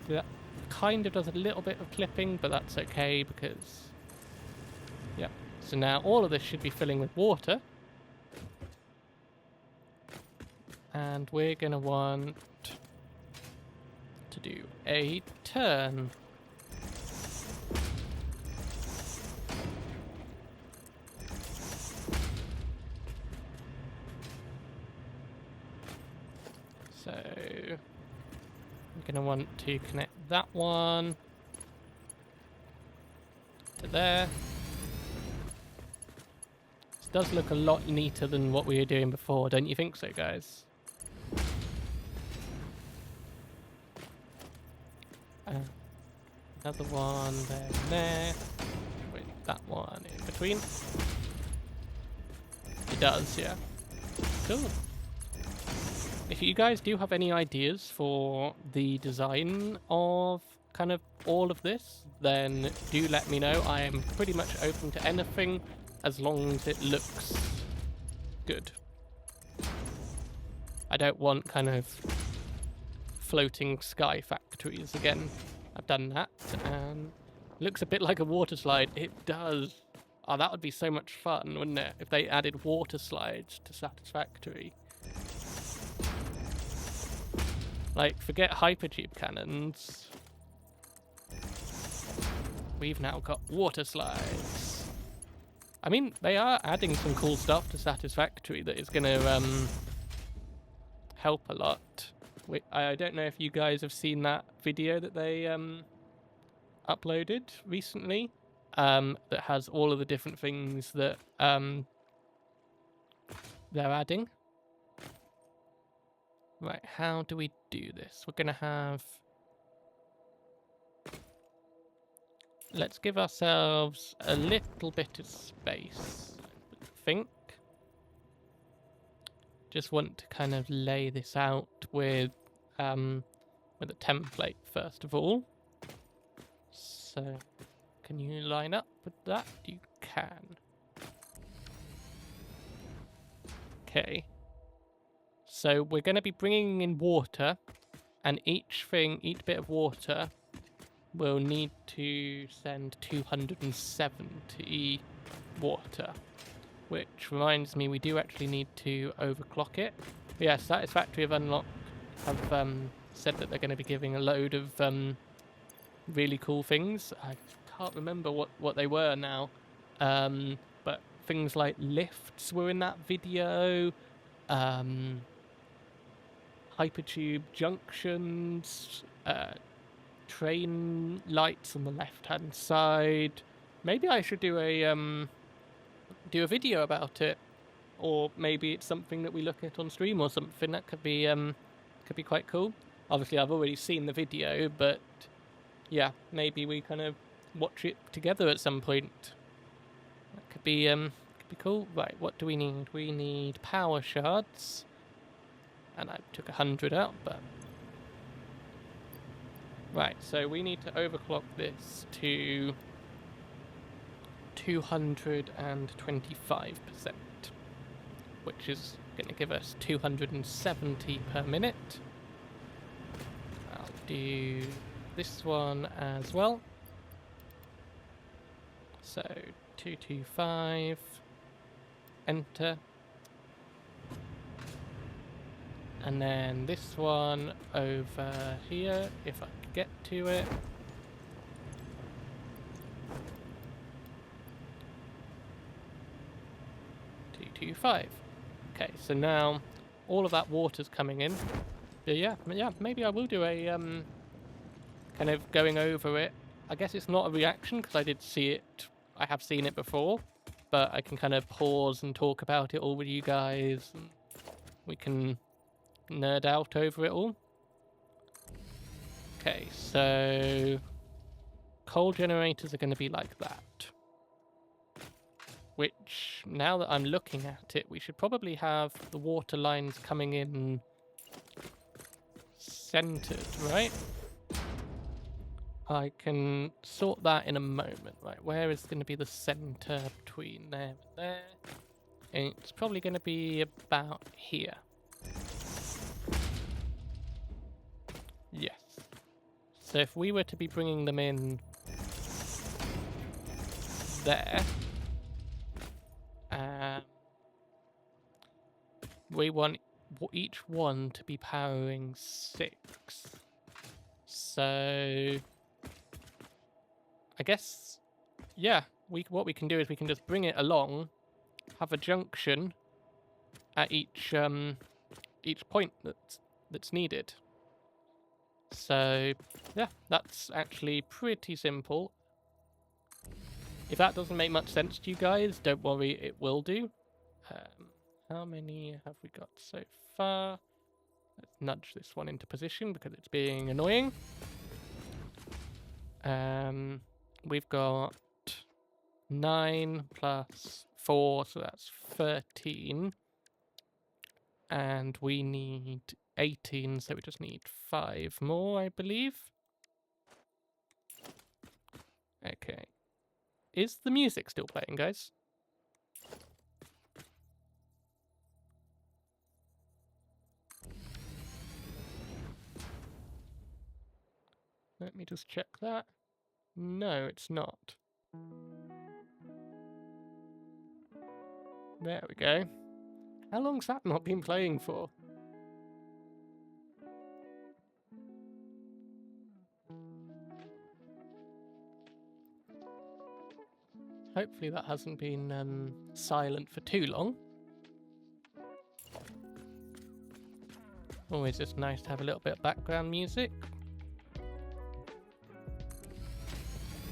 That kind of does a little bit of clipping, but that's okay because... Yep. So now all of this should be filling with water. And we're going to want to do a turn. So we're going to want to connect that one to there. This does look a lot neater than what we were doing before, don't you think so, guys? Another one there and there, with that one in between. It does, yeah. Cool. If you guys do have any ideas for the design of kind of all of this, then do let me know. I am pretty much open to anything as long as it looks good. I don't want kind of floating sky factories again. I've done that, and it looks a bit like a water slide. It does. Oh, that would be so much fun, wouldn't it? If they added water slides to Satisfactory. Like, forget hypertube cannons. we've now got water slides. I mean, they are adding some cool stuff to Satisfactory that is going to help a lot. I don't know if you guys have seen that video that they uploaded recently that has all of the different things that they're adding. Right, how do we do this? We're going to have... Let's give ourselves a little bit of space, I think. Just want to kind of lay this out with a template first of all. So, can you line up with that? You can. Okay. So we're going to be bringing in water, and each bit of water will need to send 270 water. Which reminds me, we do actually need to overclock it. But yeah, Satisfactory have said that they're going to be giving a load of really cool things. I can't remember what they were now. But things like lifts were in that video. Hypertube junctions. Train lights on the left-hand side. Maybe I should do a video about it, or maybe it's something that we look at on stream or something. That could be quite cool. Obviously, I've already seen the video, but yeah, maybe we kind of watch it together at some point. That could be cool. Right, what do we need? We need power shards, and I took 100 out, but right. So we need to overclock this to 225%, which is going to give us 270 per minute. I'll do this one as well. So 225, enter. And then this one over here, if I can get to it. Okay, so now all of that water's coming in. But yeah, maybe I will do a kind of going over it. I guess it's not a reaction because I did see it. I have seen it before, but I can kind of pause and talk about it all with you guys. And we can nerd out over it all. Okay, so coal generators are going to be like that. Which, now that I'm looking at it, we should probably have the water lines coming in centered, right? I can sort that in a moment. Right, where is going to be the center between there and there? And it's probably going to be about here. Yes. So if we were to be bringing them in there, we want each one to be powering 6. So I guess, yeah, what we can do is we can just bring it along, have a junction at each point that's needed. So yeah, that's actually pretty simple. If that doesn't make much sense to you guys, don't worry, it will do. How many have we got so far? Let's nudge this one into position because it's being annoying. We've got 9 plus 4, so that's 13. And we need 18, so we just need 5 more, I believe. Okay. Is the music still playing, guys? Let me just check that. No, it's not. There we go. How long's that not been playing for? Hopefully that hasn't been silent for too long. Always just nice to have a little bit of background music.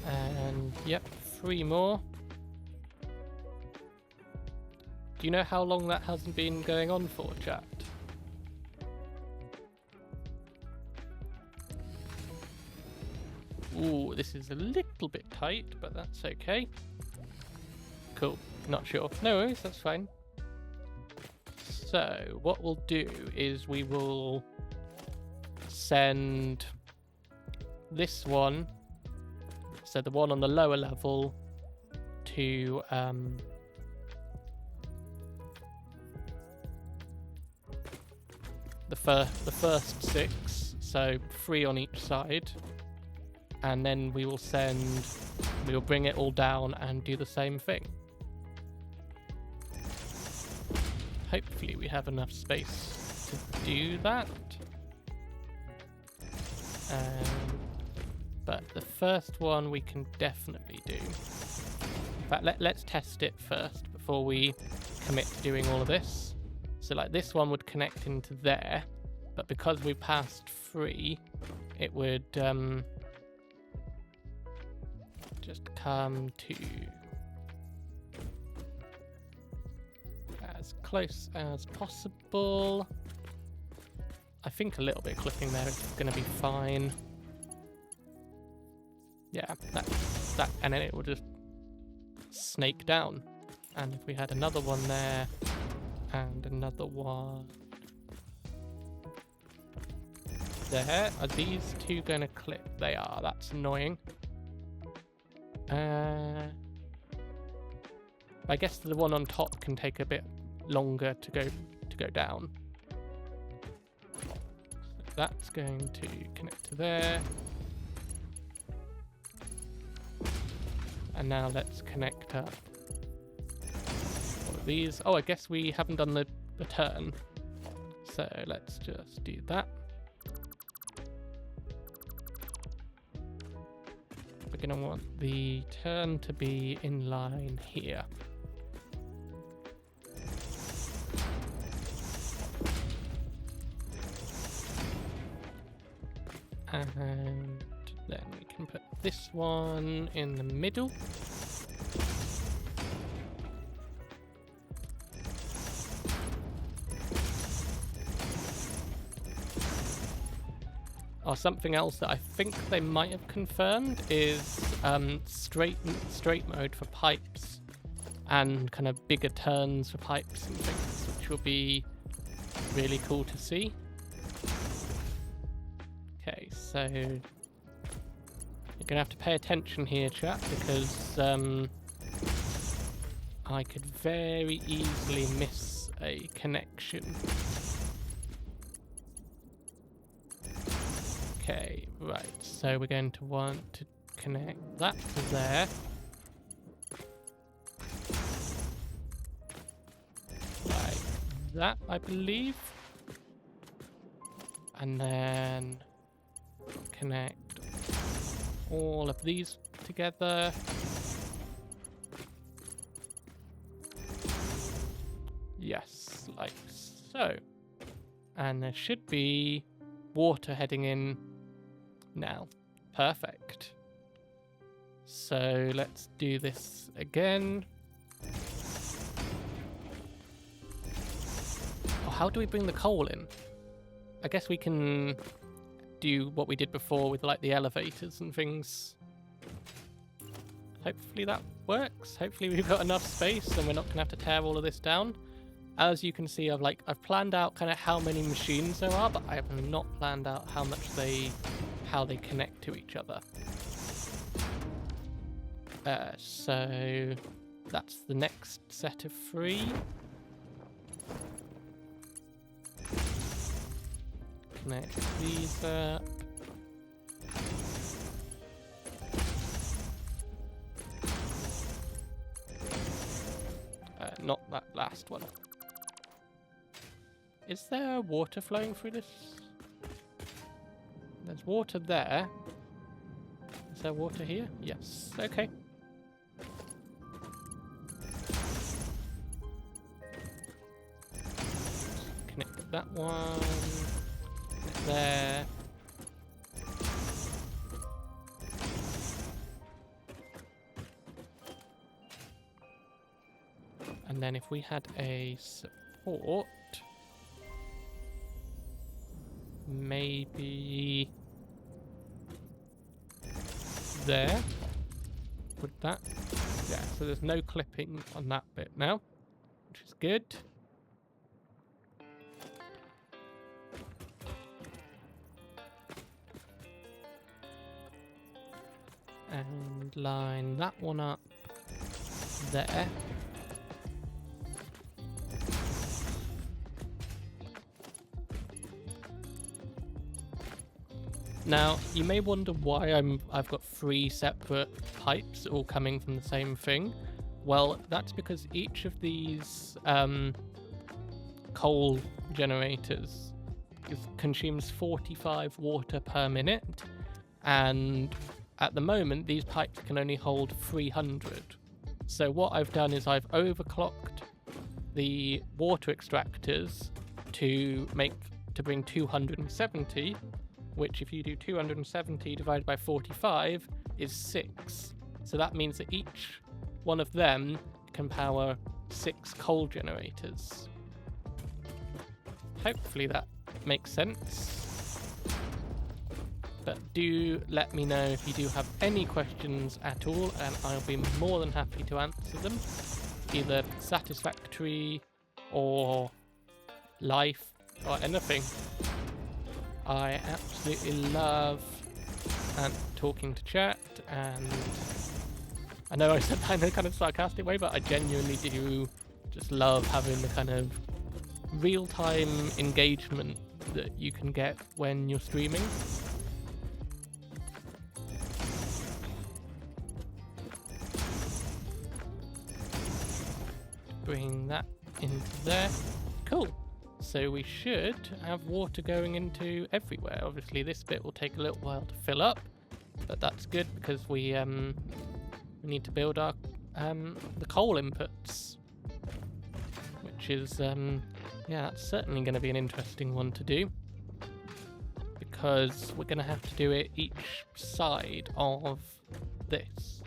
And yep, 3 more. Do you know how long that hasn't been going on for, chat? Ooh, this is a little bit tight, but that's okay. Cool, not sure. No worries, that's fine. So, what we'll do is we will send this one, so the one on the lower level, to the first 6, so 3 on each side. And then we will bring it all down and do the same thing. Hopefully we have enough space to do that. But the first one we can definitely do. In fact, let's test it first before we commit to doing all of this. So like this one would connect into there, but because we passed 3, it would just come to as close as possible. I think a little bit of clipping there is going to be fine. Yeah, that, and then it will just snake down. And if we had another one there, and another one there, are these 2 going to clip? They are. That's annoying. I guess the one on top can take a bit longer to go down. So that's going to connect to there. And now let's connect up all of these. Oh, I guess we haven't done the turn. So let's just do that. We're going to want the turn to be in line here. And then we can put this one in the middle. Or something else that I think they might have confirmed is straight mode for pipes and kind of bigger turns for pipes and things, which will be really cool to see. Okay, so you're gonna have to pay attention here, chat, because I could very easily miss a connection. Okay, right, so we're going to want to connect that to there. Like that, I believe. And then connect all of these together. Yes, like so. And there should be water heading in now. Perfect. So let's do this again. Oh, how do we bring the coal in? I guess we can do what we did before with like the elevators and things. Hopefully that works. Hopefully we've got enough space and we're not gonna have to tear all of this down. As you can see, I've planned out kind of how many machines there are, but I have not planned out how they connect to each other. So that's the next set of 3. Connect these up. Not that last one. Is there water flowing through this? There's water there. Is there water here? Yes. Okay. that one there. And then if we had a support, maybe there. Put that. Yeah, so there's no clipping on that bit now, which is good. And line that one up there. Now, you may wonder why I've got 3 separate pipes all coming from the same thing. Well, that's because each of these coal generators consumes 45 water per minute, and at the moment these pipes can only hold 300. So what I've done is I've overclocked the water extractors to bring 270, which if you do 270 divided by 45 is 6. So that means that each one of them can power 6 coal generators. Hopefully that makes sense. But do let me know if you do have any questions at all, and I'll be more than happy to answer them. Either Satisfactory or life or anything. I absolutely love talking to chat, and I know I said that in a kind of sarcastic way, but I genuinely do just love having the kind of real-time engagement that you can get when you're streaming. Bring that into there. Cool. So we should have water going into everywhere. Obviously this bit will take a little while to fill up, but that's good because we need to build our the coal inputs, which is yeah, that's certainly going to be an interesting one to do, because we're going to have to do it each side of this.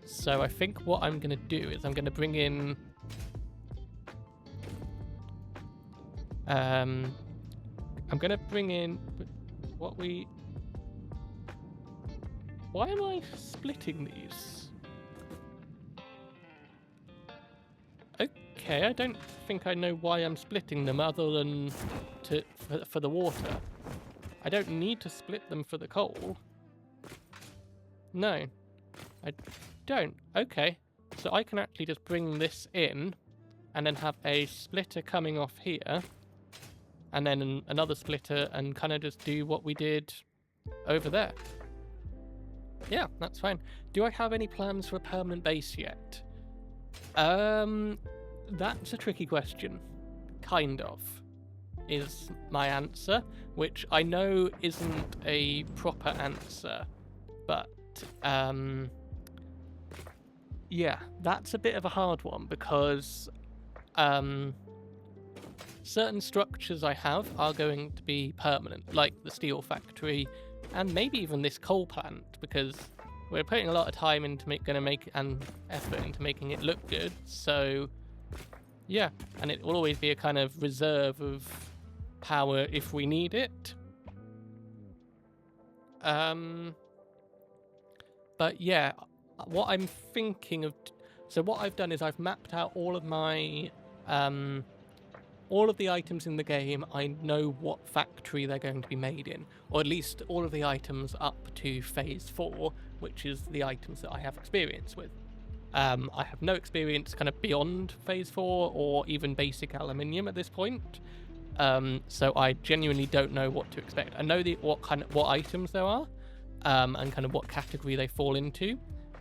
So I think what I'm going to do is I'm going to bring in I'm going to bring in why am I splitting these? Okay, I don't think I know why I'm splitting them other than for the water. I don't need to split them for the coal. No, I don't. Okay, so I can actually just bring this in and then have a splitter coming off here, and then another splitter, and kind of just do what we did over there. Yeah, that's fine. Do I have any plans for a permanent base yet? That's a tricky question. Kind of, is my answer, which I know isn't a proper answer, but yeah, that's a bit of a hard one, because certain structures I have are going to be permanent, like the steel factory, and maybe even this coal plant, because we're putting a lot of time into effort into making it look good. So yeah, and it will always be a kind of reserve of power if we need it. But yeah, what I'm thinking of, so what I've done is I've mapped out all of my all of the items in the game. I know what factory they're going to be made in, or at least all of the items up to phase 4, which is the items that I have experience with. I have no experience kind of beyond phase 4 or even basic aluminium at this point, so I genuinely don't know what to expect. I know what items there are, and kind of what category they fall into,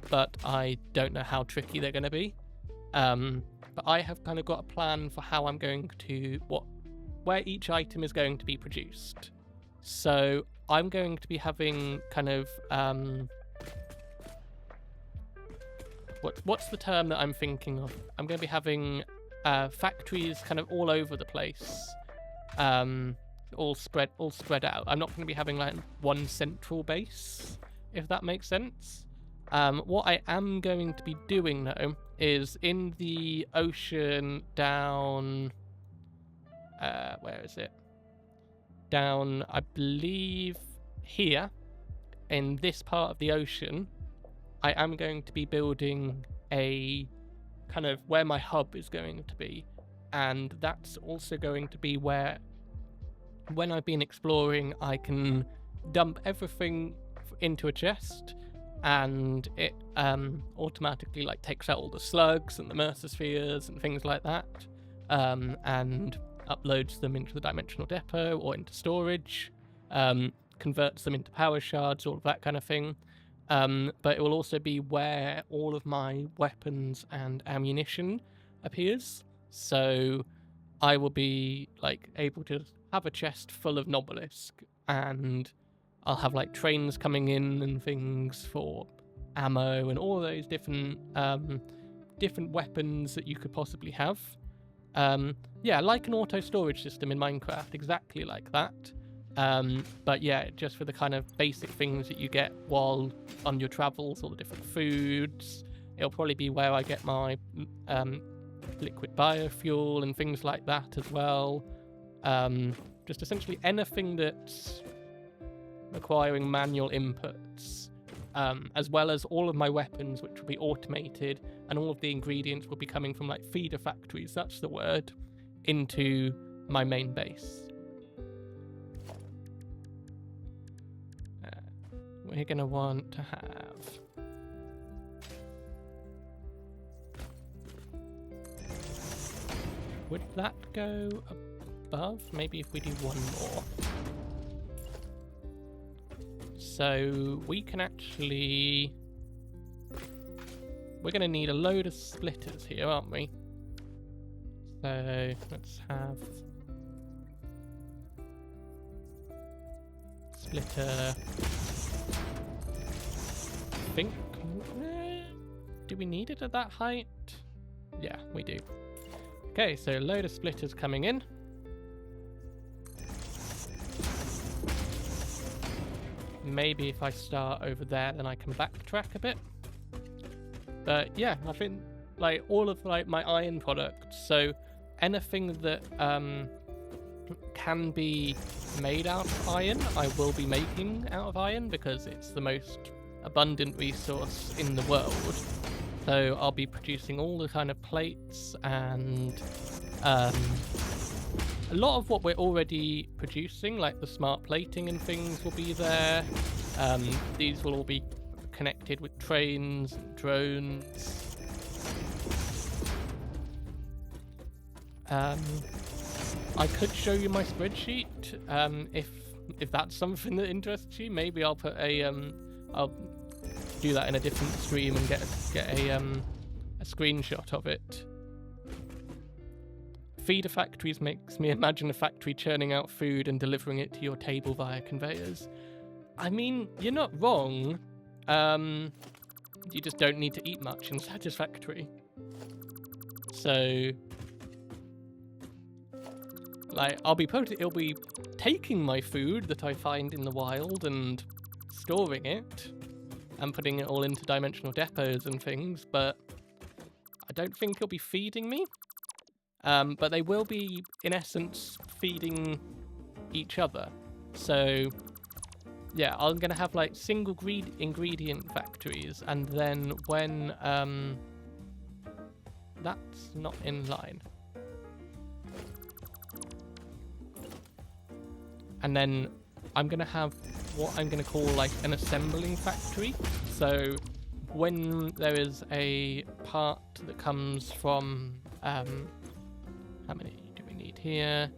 but I don't know how tricky they're going to be. But I have kind of got a plan for how I'm going to where each item is going to be produced. So I'm going to be having kind of what's the term that I'm thinking of? I'm going to be having factories kind of all over the place, all spread out. I'm not going to be having like one central base, if that makes sense. What I am going to be doing though is in the ocean down, where is it? Down, I believe here, in this part of the ocean, I am going to be building a kind of where my hub is going to be, and that's also going to be where, when I've been exploring, I can dump everything into a chest, and it automatically like takes out all the slugs and the mercerspheres and things like that, and uploads them into the dimensional depot or into storage, converts them into power shards, all of that kind of thing. But it will also be where all of my weapons and ammunition appears. So I will be like able to have a chest full of Nobelisk, and I'll have like trains coming in and things for ammo and all those different weapons that you could possibly have. Yeah, like an auto storage system in Minecraft, exactly like that. But yeah, just for the kind of basic things that you get while on your travels, all the different foods. It'll probably be where I get my liquid biofuel and things like that as well. Just essentially anything that's requiring manual inputs, as well as all of my weapons, which will be automated, and all of the ingredients will be coming from like feeder factories, that's the word, into my main base. We're going to want to have would that go above? Maybe if we do one more. So we can actually, we're going to need a load of splitters here, aren't we? So let's have splitter. I think, do we need it at that height? Yeah, we do. Okay, so a load of splitters coming in. Maybe if I start over there, then I can backtrack a bit. But yeah, I think like all of like my iron products, so anything that can be made out of iron, I will be making out of iron because it's the most abundant resource in the world. So I'll be producing all the kind of plates and a lot of what we're already producing, like the smart plating and things, will be there. These will all be connected with trains and drones. I could show you my spreadsheet if that's something that interests you. Maybe I'll put I'll do that in a different stream and get a screenshot of it. Feeder factories makes me imagine a factory churning out food and delivering it to your table via conveyors. I mean, you're not wrong. You just don't need to eat much in Satisfactory. So, like, it'll be taking my food that I find in the wild and storing it and putting it all into dimensional depots and things, but I don't think it'll be feeding me. But they will be, in essence, feeding each other. So, yeah, I'm going to have, like, single ingredient factories, and then when, that's not in line. And then I'm going to have what I'm going to call, like, an assembling factory. So, when there is a part that comes from, how many do we need here?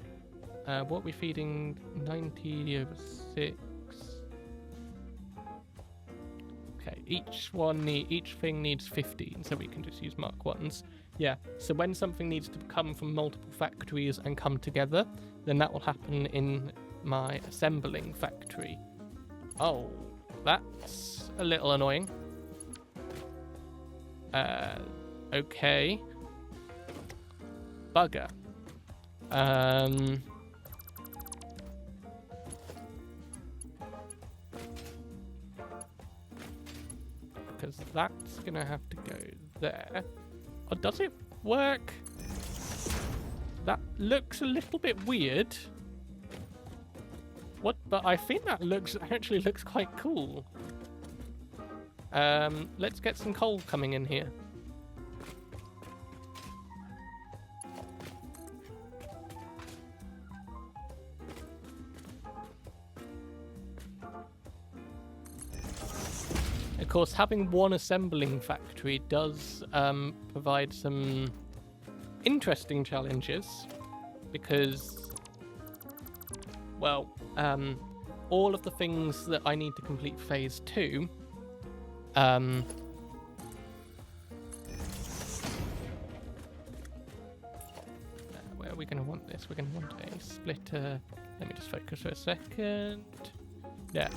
What are we feeding? 90 over 6. Okay, each thing needs 15, so we can just use Mark 1s. Yeah, so when something needs to come from multiple factories and come together, then that will happen in my assembling factory. Oh, that's a little annoying. Okay. Bugger. because that's going to have to go there. Or does it work? That looks a little bit weird. What? But I think that actually looks quite cool. Let's get some coal coming in here. Of course, having one assembling factory does provide some interesting challenges because, well, all of the things that I need to complete phase 2 where are we going to want this? We're going to want a splitter. Let me just focus for a second. Yeah,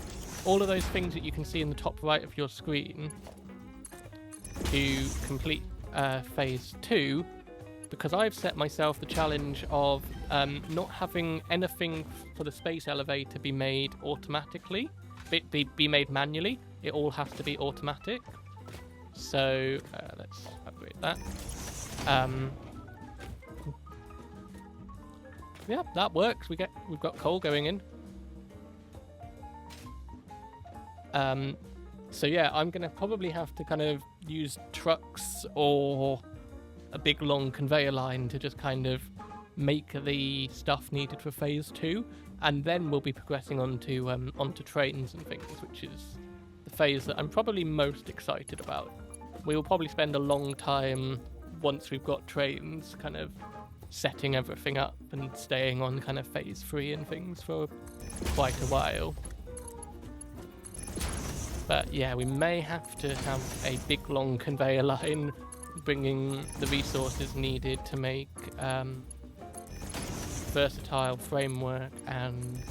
all of those things that you can see in the top right of your screen to complete phase 2, because I've set myself the challenge of not having anything for the space elevator be made automatically, be made manually. It all has to be automatic. So let's upgrade that. Yeah, that works. We've got coal going in. So yeah, I'm gonna probably have to kind of use trucks or a big long conveyor line to just kind of make the stuff needed for phase 2, and then we'll be progressing onto trains and things, which is the phase that I'm probably most excited about. We will probably spend a long time once we've got trains kind of setting everything up and staying on kind of phase 3 and things for quite a while. But yeah, we may have to have a big long conveyor line bringing the resources needed to make versatile framework and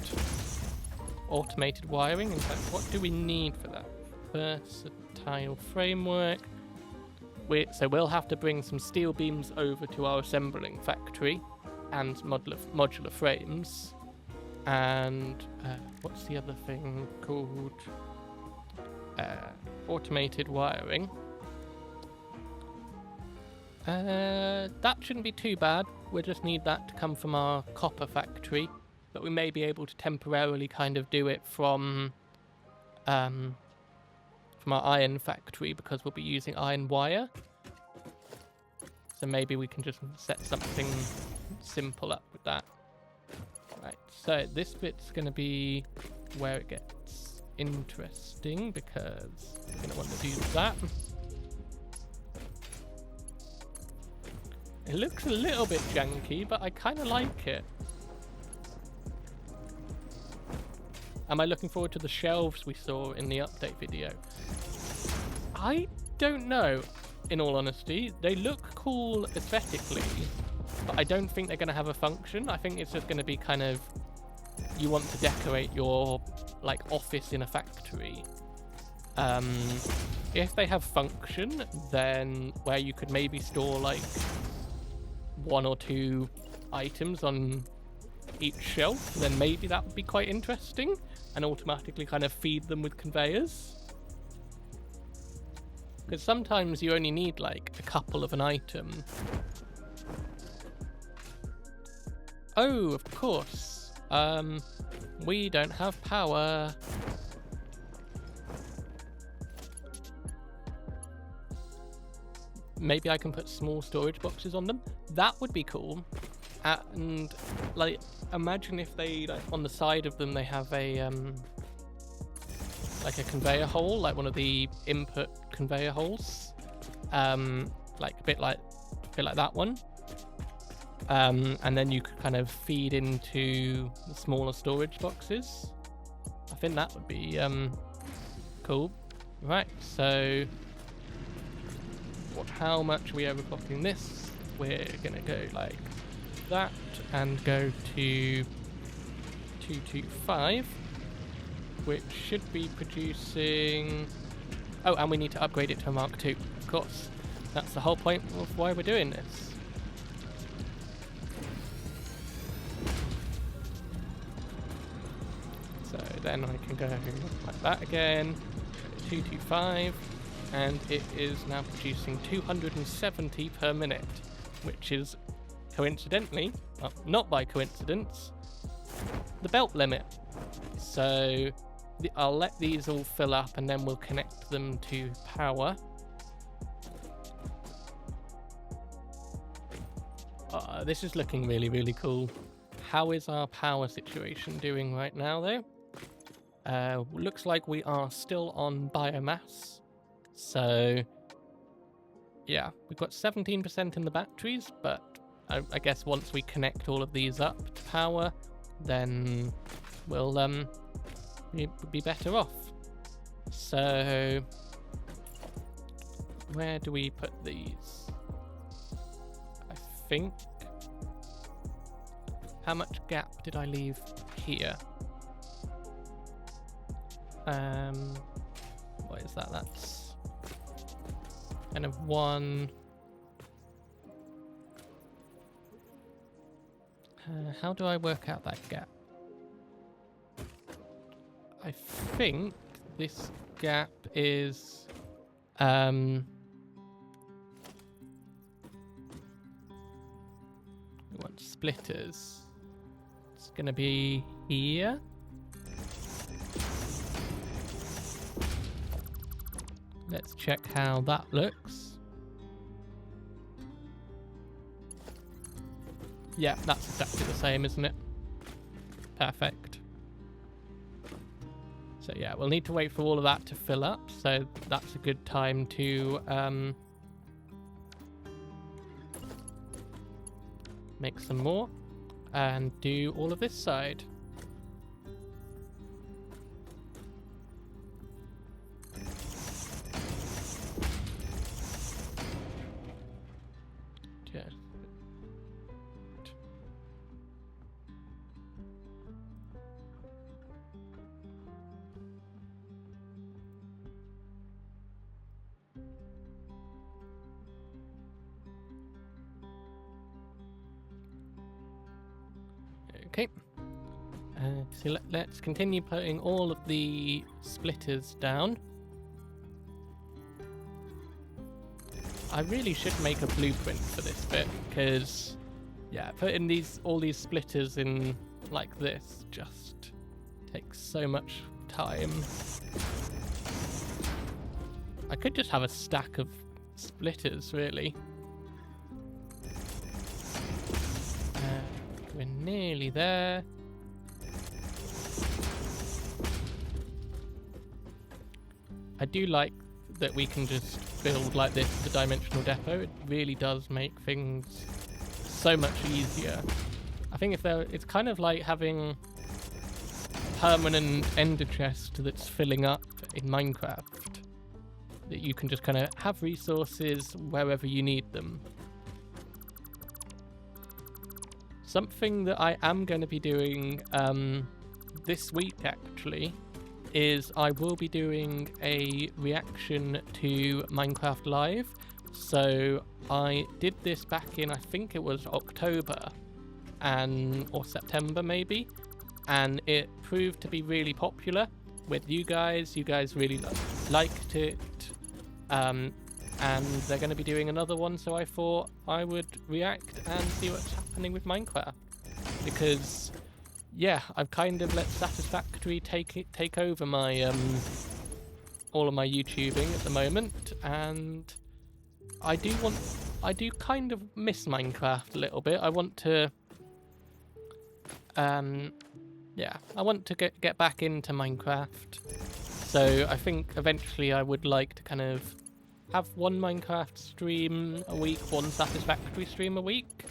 automated wiring. In fact, what do we need for that? Versatile framework. So we'll have to bring some steel beams over to our assembling factory and modular frames. And what's the other thing called? Automated wiring. That shouldn't be too bad. We'll just need that to come from our copper factory, but we may be able to temporarily kind of do it from our iron factory because we'll be using iron wire. So maybe we can just set something simple up with that. Right, so this bit's going to be where it gets interesting because we're going to want to do that. It looks a little bit janky, but I kind of like it. Am I looking forward to the shelves we saw in the update video? I don't know, in all honesty. They look cool aesthetically, but I don't think they're going to have a function. I think it's just going to be kind of, you want to decorate your like office in a factory. If they have function, then where you could maybe store like 1 or 2 items on each shelf, then maybe that would be quite interesting, and automatically kind of feed them with conveyors. Because sometimes you only need like a couple of an item. Oh, of course. We don't have power. Maybe I can put small storage boxes on them. That would be cool. And like, imagine if they, like, on the side of them they have a like a conveyor hole, like one of the input conveyor holes, like a bit like that one. And then you could kind of feed into the smaller storage boxes. I think that would be cool. Right, so how much are we overclocking this? We're gonna go like that and go to 225, which should be producing. Oh, and we need to upgrade it to a Mark II, of course. That's the whole point of why we're doing this. So then I can go like that again, 225, and it is now producing 270 per minute, which is coincidentally, well, not by coincidence, the belt limit. So I'll let these all fill up and then we'll connect them to power. This is looking really, really cool. How is our power situation doing right now, though? Looks like we are still on biomass. So, yeah, we've got 17% in the batteries, but I guess once we connect all of these up to power, then we'll be better off. So, where do we put these? I think... How much gap did I leave here? What is that? That's kind of one. How do I work out that gap? I think this gap is we want splitters. It's gonna be here. Let's check how that looks. Yeah, that's exactly the same, isn't it? Perfect. So yeah, we'll need to wait for all of that to fill up, so that's a good time to make some more and do all of this side. Okay, so let's continue putting all of the splitters down. I really should make a blueprint for this bit, because yeah, putting all these splitters in like this just takes so much time. I could just have a stack of splitters, really. We're nearly there. I do like that we can just build like this the dimensional depot. It really does make things so much easier. I think it's kind of like having a permanent ender chest that's filling up in Minecraft, that you can just kind of have resources wherever you need them. Something that I am going to be doing this week, actually, is I will be doing a reaction to Minecraft Live. So I did this back in, I think it was October or September maybe, and it proved to be really popular with you guys. You guys really liked it, and they're going to be doing another one, so I thought I would react and see what's happening with Minecraft, because yeah, I've kind of let Satisfactory take over my all of my YouTubing at the moment, and I do kind of miss Minecraft a little bit. I want to I want to get back into Minecraft. So I think eventually I would like to kind of have one Minecraft stream a week, one Satisfactory stream a week.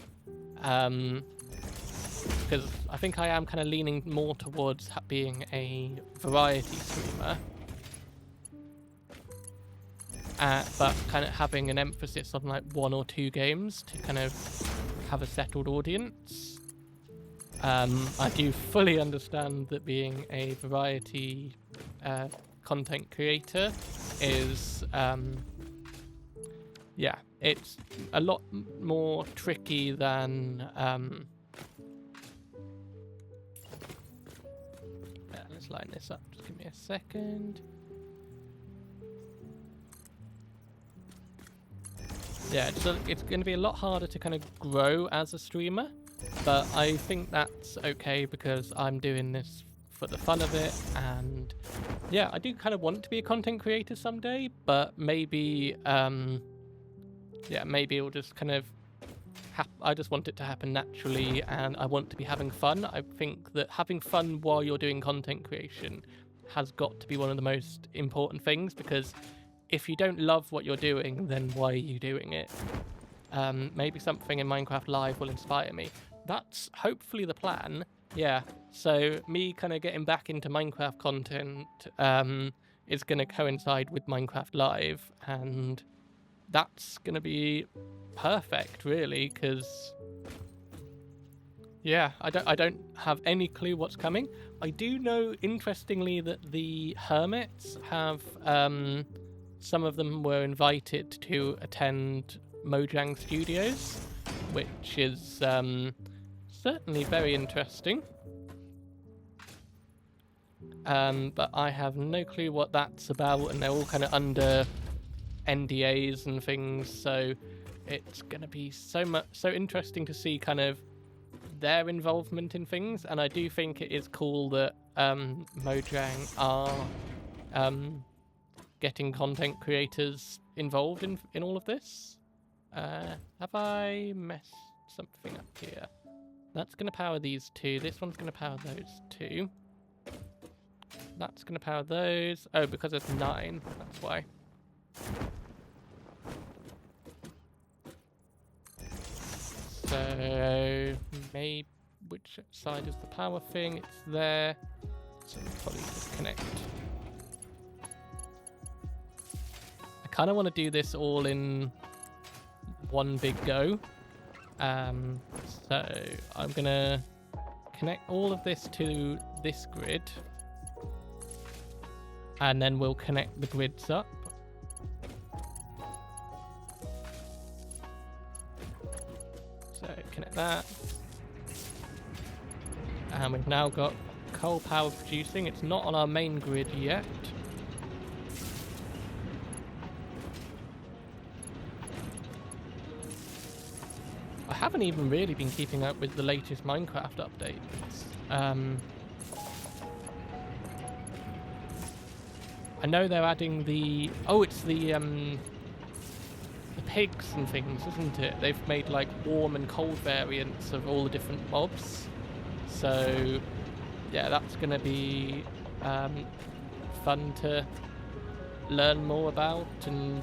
Because I think I am kind of leaning more towards being a variety streamer. But kind of having an emphasis on like 1 or 2 games to kind of have a settled audience. I do fully understand that being a variety content creator is yeah, it's a lot more tricky than let's line this up, just give me a second. yeah, it's going to be a lot harder to kind of grow as a streamer, but I think that's okay because I'm doing this for the fun of it, and yeah, I do kind of want to be a content creator someday, but maybe, yeah, maybe it'll just kind of I just want it to happen naturally, and I want to be having fun. I think that having fun while you're doing content creation has got to be one of the most important things, because if you don't love what you're doing, then why are you doing it? Maybe something in Minecraft Live will inspire me. That's hopefully the plan. Yeah, so me kind of getting back into Minecraft content is going to coincide with Minecraft Live, and that's going to be perfect, really, because yeah, I don't have any clue what's coming. I do know, interestingly, that the hermits have some of them were invited to attend Mojang Studios, which is certainly very interesting. But I have no clue what that's about, and they're all kind of under NDAs and things, so it's going to be so interesting to see kind of their involvement in things. And I do think it is cool that Mojang are getting content creators involved in all of this. Have I messed something up here? That's going to power these two. This one's going to power those two. That's going to power those. Oh, because it's 9. That's why. So, maybe which side is the power thing? It's there. So we'll probably just connect. I kind of want to do this all in one big go. So I'm going to connect all of this to this grid. And then we'll connect the grids up. So connect that. And we've now got coal power producing. It's not on our main grid yet. I haven't even really been keeping up with the latest Minecraft updates. I know they're adding the... Oh, it's the pigs and things, isn't it? They've made like warm and cold variants of all the different mobs. So, yeah, that's going to be fun to learn more about. And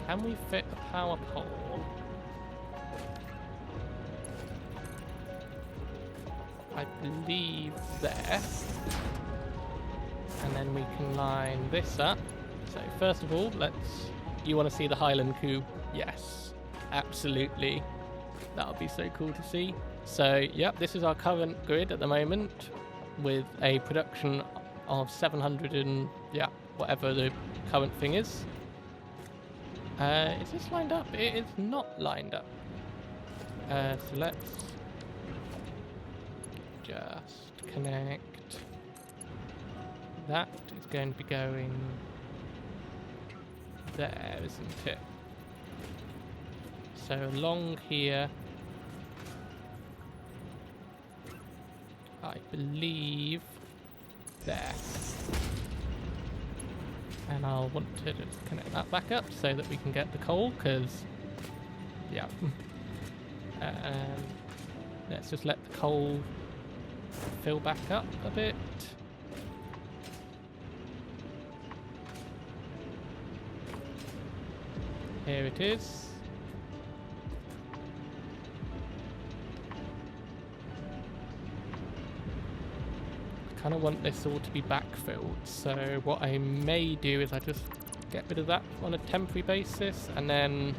can we fit a power pole? I believe there. And then we can line this up. So first of all, you want to see the Highland coup? Yes, absolutely. That would be so cool to see. So, yep, this is our current grid at the moment with a production of 700 and, yeah, whatever the current thing is. Is this lined up? It is not lined up. So let's just connect. That is going to be going there, isn't it? So along here, I believe there. And I'll want to just connect that back up so that we can get the coal, because, yeah. Let's just let the coal fill back up a bit. Here it is. I kind of want this all to be backfilled, so what I may do is I just get rid of that on a temporary basis, and then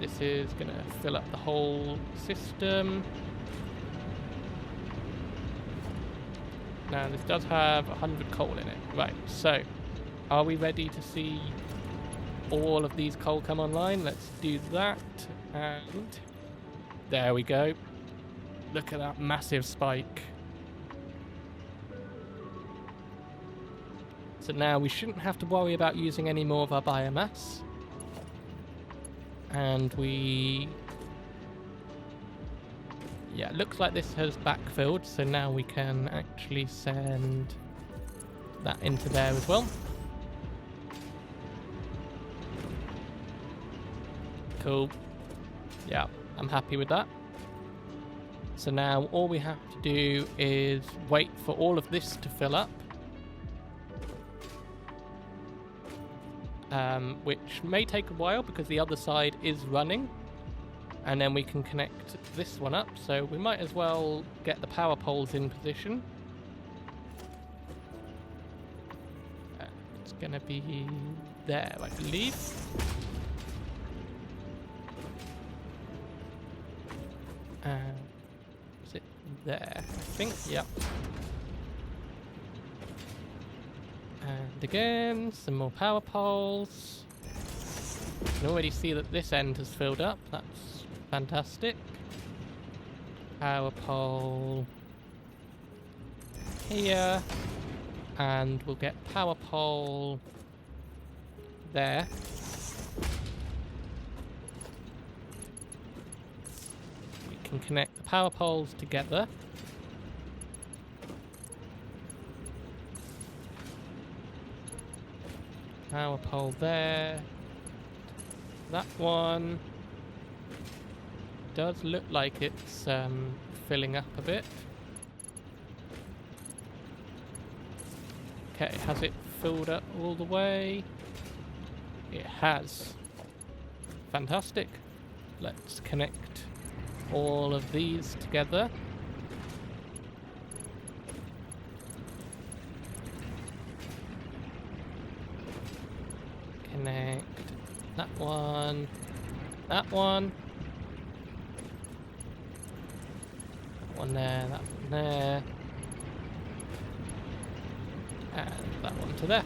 this is going to fill up the whole system. Now this does have 100 coal in it. Right, so are we ready to see all of these coal come online? Let's do that, and there we go. Look at that massive spike. So now we shouldn't have to worry about using any more of our biomass. And yeah, it looks like this has backfilled, so now we can actually send that into there as well. Cool. Yeah, I'm happy with that. So now all we have to do is wait for all of this to fill up. Which may take a while because the other side is running. And then we can connect this one up. So we might as well get the power poles in position. It's going to be there, I believe. Is it there? I think, yep. And again, some more power poles. You can already see that this end has filled up. That's fantastic. Power pole here. And we'll get power pole there. We can connect the power poles together. Power pole there. That one does look like it's filling up a bit. Okay, has it filled up all the way? It has. Fantastic. Let's connect all of these together. Connect that one, that one there, that one there, and that one to there.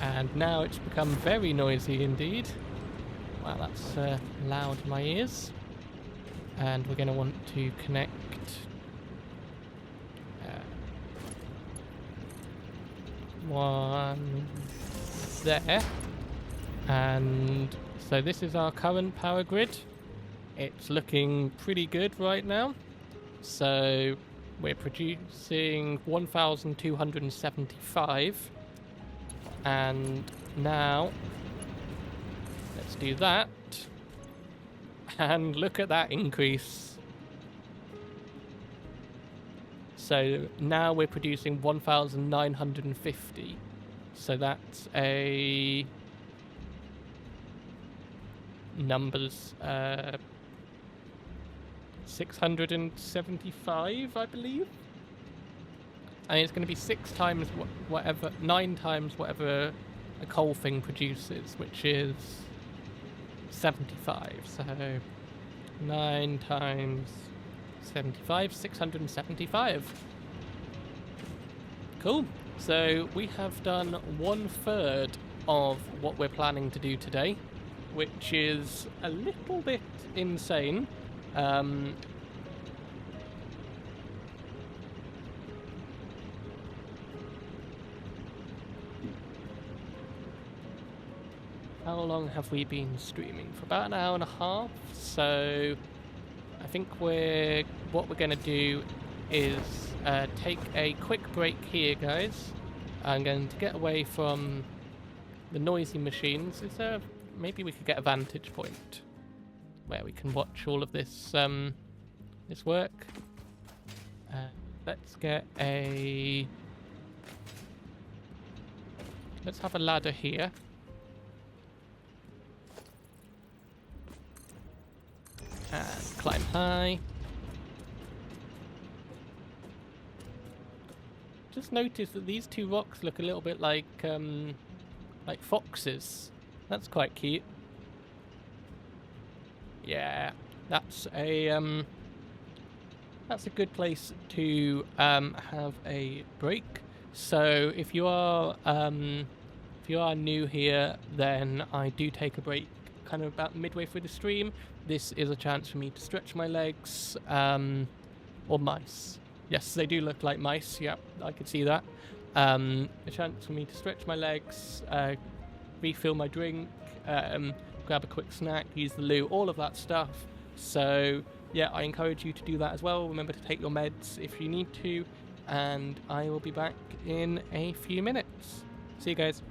And now it's become very noisy indeed. Wow, that's loud in my ears. And we're going to want to connect one there. And so this is our current power grid. It's looking pretty good right now. So we're producing 1,275. And now let's do that. And look at that increase. So now we're producing 1,950. So that's a numbers 675, I believe. And it's going to be 9 times whatever a coal thing produces, which is 75. So 9 times 75, 675. Cool. So we have done 1/3 of what we're planning to do today, which is a little bit insane. How long have we been streaming? For about an hour and a half. So I think what we're going to do is take a quick break here, guys. I'm going to get away from the noisy machines. Maybe we could get a vantage point where we can watch all of this this work. Let's have a ladder here. And climb high. Just noticed that these two rocks look a little bit like foxes. That's quite cute. Yeah, that's a good place to have a break. So if you are new here, then I do take a break kind of about midway through the stream. This is a chance for me to stretch my legs, or mice. Yes, they do look like mice. Yep, I could see that. A chance for me to stretch my legs, refill my drink, grab a quick snack, use the loo, all of that stuff. So yeah, I encourage you to do that as well. Remember to take your meds if you need to, and I will be back in a few minutes. See you guys.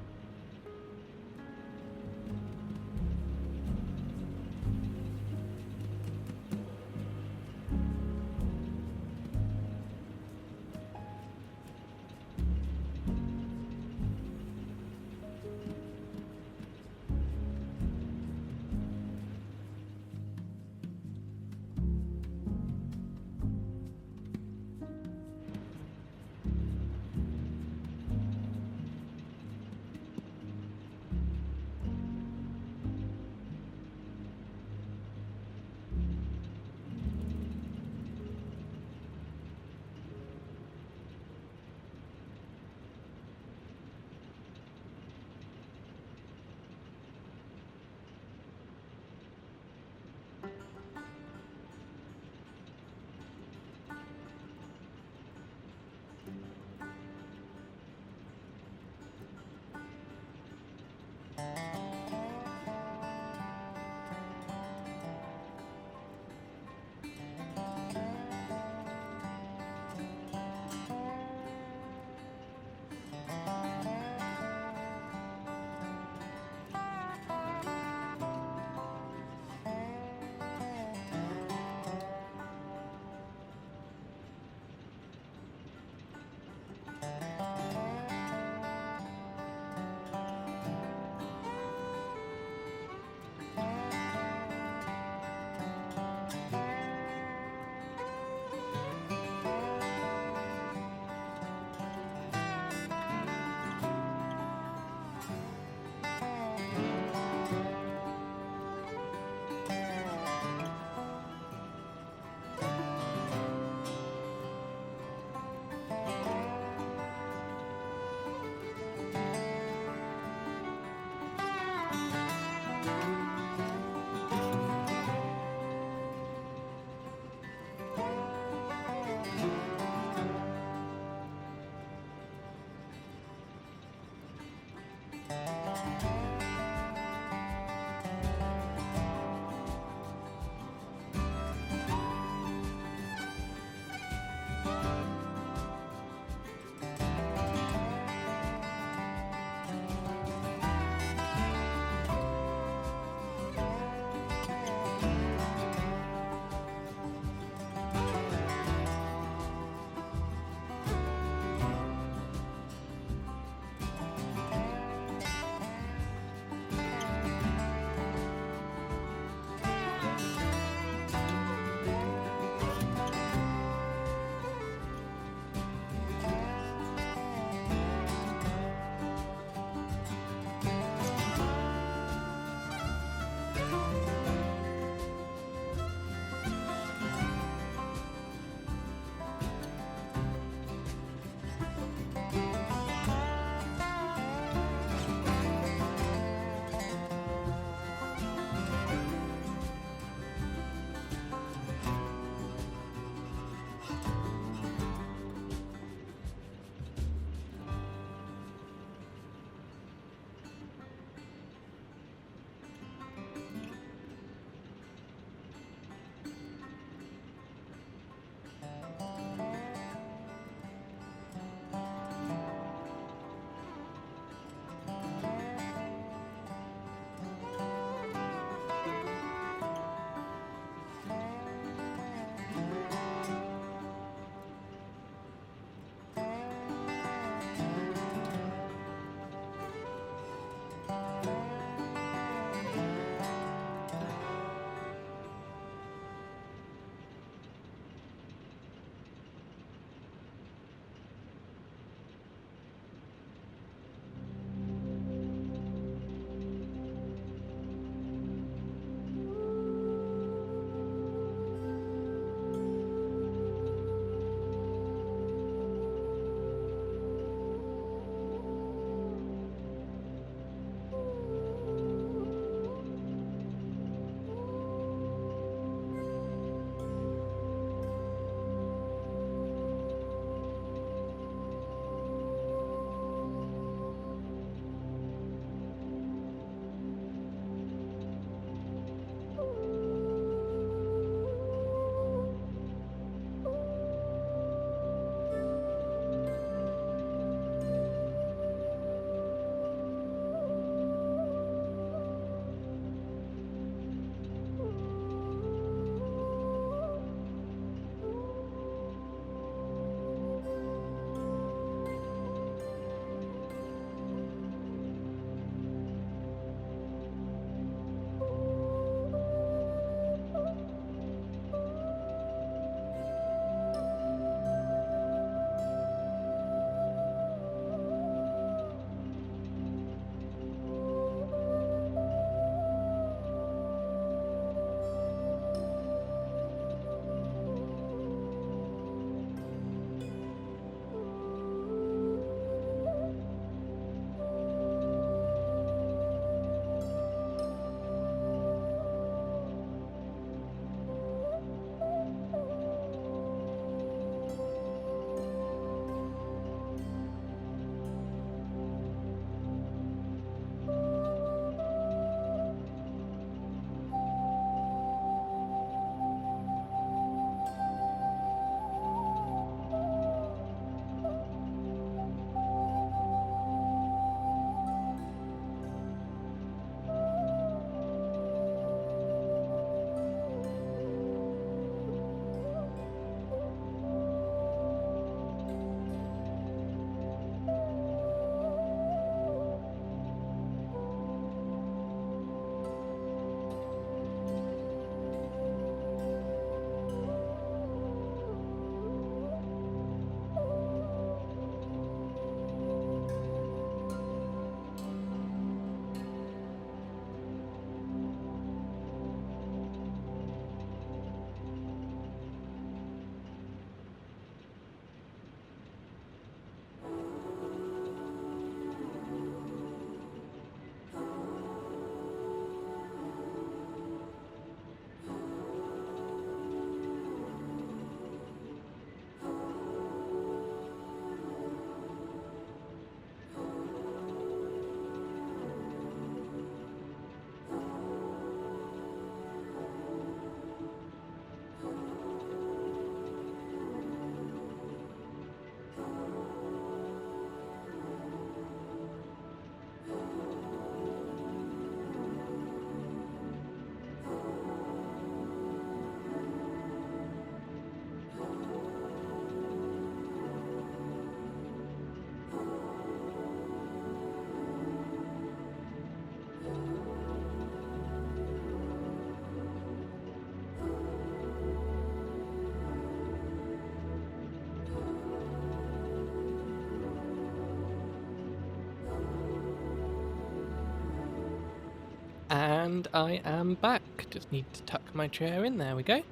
And I am back. Just need to tuck my chair in. There we go.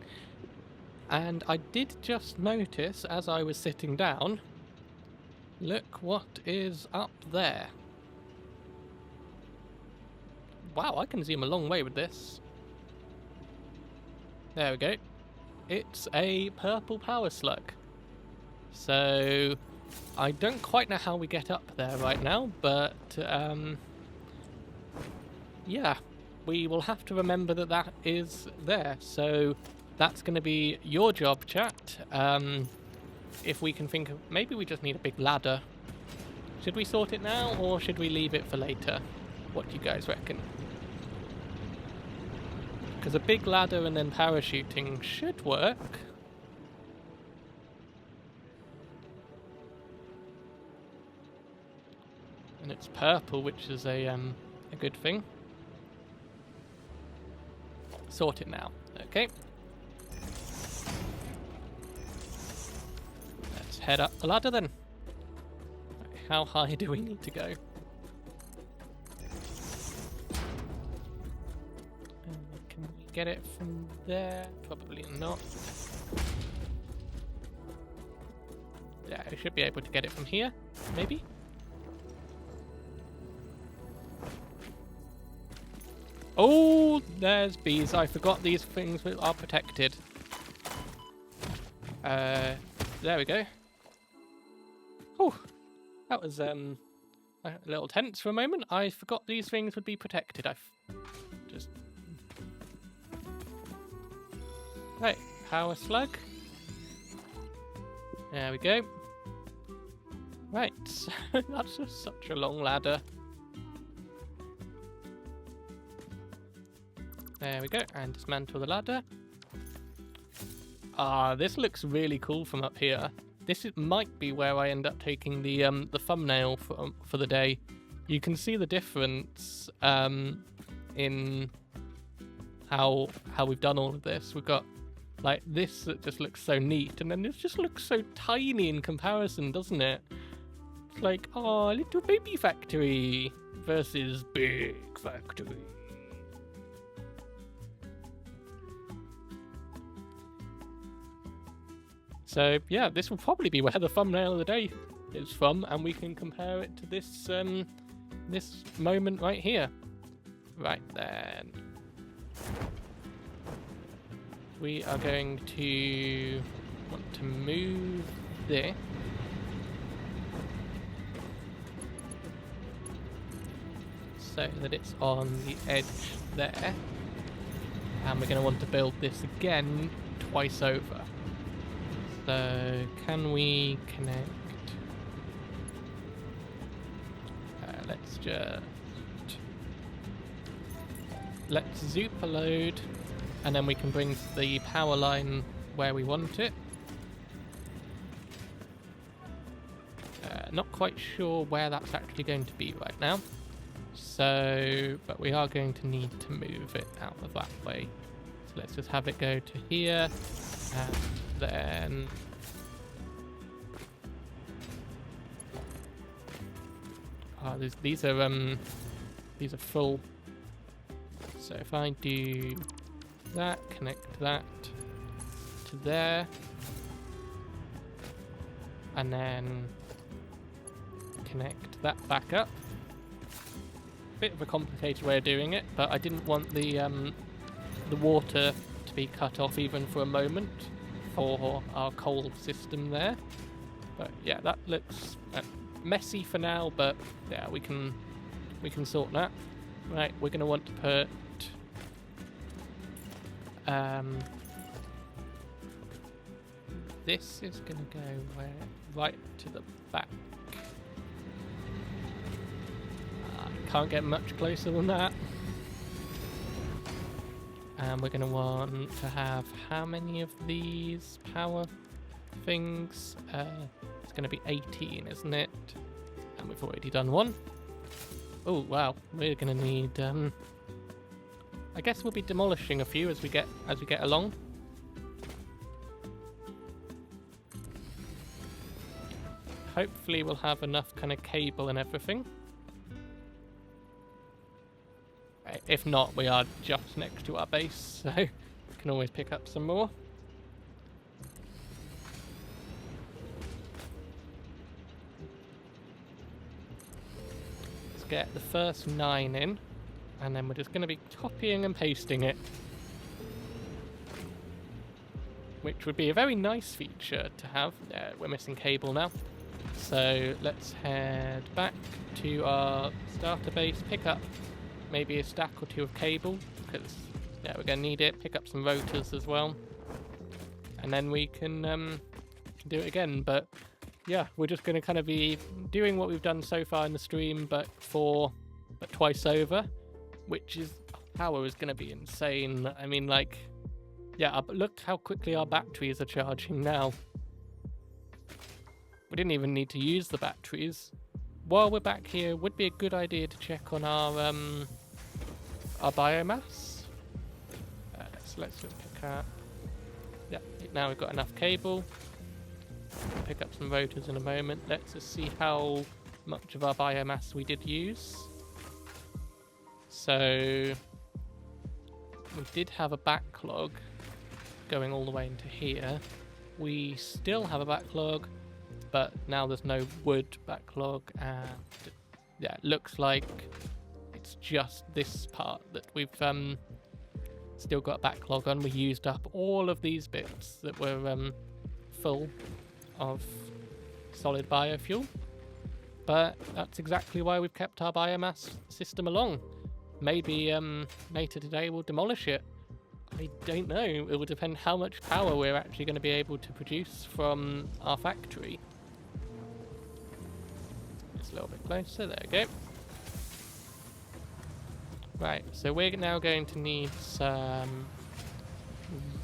And I did just notice as I was sitting down, look what is up there. Wow, I can zoom a long way with this. There we go. It's a purple power slug. So I don't quite know how we get up there right now, but yeah, we will have to remember that that is there. So that's going to be your job, chat. If we can think of... Maybe we just need a big ladder. Should we sort it now, or should we leave it for later? What do you guys reckon? Because a big ladder and then parachuting should work. And it's purple, which is a good thing. Sort it now. Okay. Let's head up the ladder then. How high do we need to go? Can we get it from there? Probably not. Yeah, we should be able to get it from here, maybe? Oh, there's bees. I forgot these things are protected. There we go. Oh, that was a little tense for a moment. I forgot these things would be protected. Just... Right, power slug. There we go. Right, that's just such a long ladder. There we go, and dismantle the ladder. Ah, this looks really cool from up here. Might be where I end up taking the thumbnail for the day. You can see the difference in how we've done all of this. We've got like this that just looks so neat, and then this just looks so tiny in comparison, doesn't it? It's like, oh, little baby factory versus big factory. So yeah, this will probably be where the thumbnail of the day is from, and we can compare it to this this moment right here. Right then, we are going to want to move this so that it's on the edge there, and we're going to want to build this again twice over. So, can we connect? Let's zoop a load, and then we can bring the power line where we want it. Not quite sure where that's actually going to be right now. So, but we are going to need to move it out of that way. So let's just have it go to here, and then these are full. So if I do that, connect that to there, and then connect that back up. Bit of a complicated way of doing it, but I didn't want the water to be cut off even for a moment for our coal system there. But yeah, that looks messy for now, but yeah, we can sort that. Right, we're going to want to put this is going to go right to the back. Can't get much closer than that. And we're going to want to have how many of these power things? It's going to be 18, isn't it? And we've already done one. Oh wow, we're going to need. I guess we'll be demolishing a few as we get along. Hopefully, we'll have enough kind of cable and everything. If not, we are just next to our base, so we can always pick up some more. Let's get the first 9 in, and then we're just going to be copying and pasting it. Which would be a very nice feature to have. Yeah, we're missing cable now. So let's head back to our starter base, pick up maybe a stack or 2 of cable, because yeah, we're going to need it. Pick up some rotors as well. And then we can do it again. But yeah, we're just going to kind of be doing what we've done so far in the stream, but twice over, which is, power is going to be insane. I mean, like, yeah, look how quickly our batteries are charging now. We didn't even need to use the batteries. While we're back here, it would be a good idea to check on our biomass. So let's just pick up. Yeah, now we've got enough cable. Pick up some rotors in a moment. Let's just see how much of our biomass we did use. So we did have a backlog going all the way into here. We still have a backlog, but now there's no wood backlog, and yeah, it looks like it's just this part that we've still got a backlog on. We used up all of these bits that were full of solid biofuel, but that's exactly why we've kept our biomass system along. Maybe later today we'll demolish it. I don't know. It will depend how much power we're actually going to be able to produce from our factory. It's a little bit closer. There we go. Right, so we're now going to need some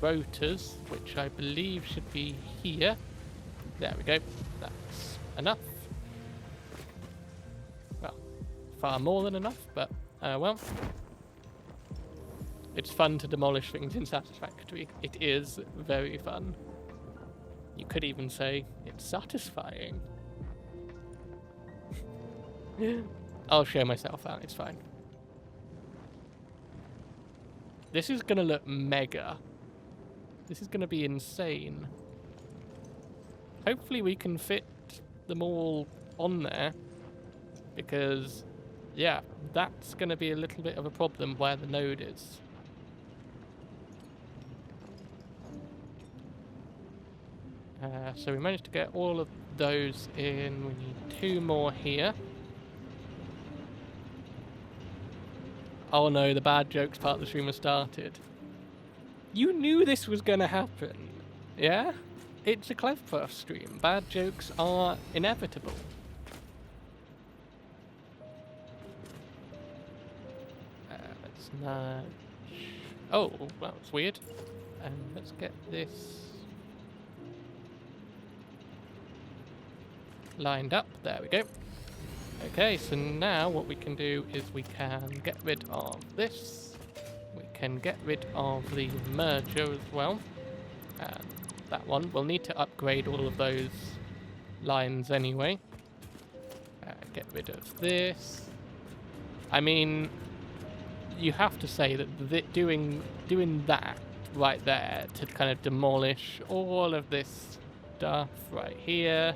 rotors, which I believe should be here. There we go. That's enough. Well, far more than enough, but well. It's fun to demolish things in Satisfactory. It is very fun. You could even say it's satisfying. I'll show myself out, it's fine. This is gonna look mega. This is gonna be insane. Hopefully we can fit them all on there, because yeah, that's gonna be a little bit of a problem where the node is. So we managed to get all of those in. We need 2 more here. Oh no, the bad jokes part of the stream has started. You knew this was going to happen, yeah? It's a Clevprof stream. Bad jokes are inevitable. Let's nudge. Oh, well, that's weird. Let's get this lined up. There we go. Okay, so now what we can do is we can get rid of this. We can get rid of the merger as well. And that one. We'll need to upgrade all of those lines anyway. Get rid of this. I mean, you have to say that doing that right there to kind of demolish all of this stuff right here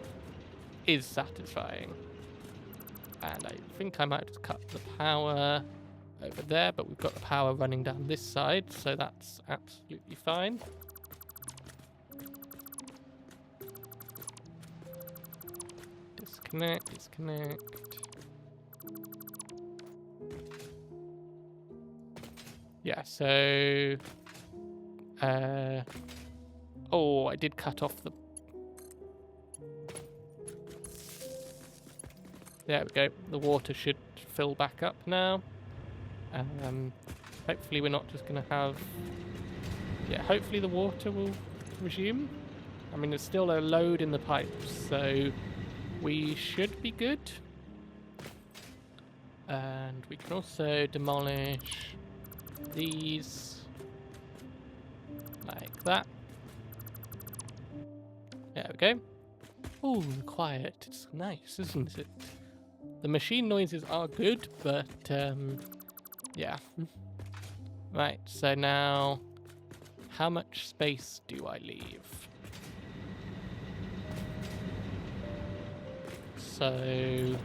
is satisfying. And I think I might just cut the power over there, but we've got the power running down this side, so that's absolutely fine. Disconnect, disconnect. Yeah, so oh, I did cut off the. There we go. The water should fill back up now. Hopefully we're not just going to have. Yeah, hopefully the water will resume. I mean, there's still a load in the pipes, so we should be good. And we can also demolish these like that. There we go. Oh, quiet. It's nice, isn't it? The machine noises are good, but yeah, Right, so now how much space do I leave? So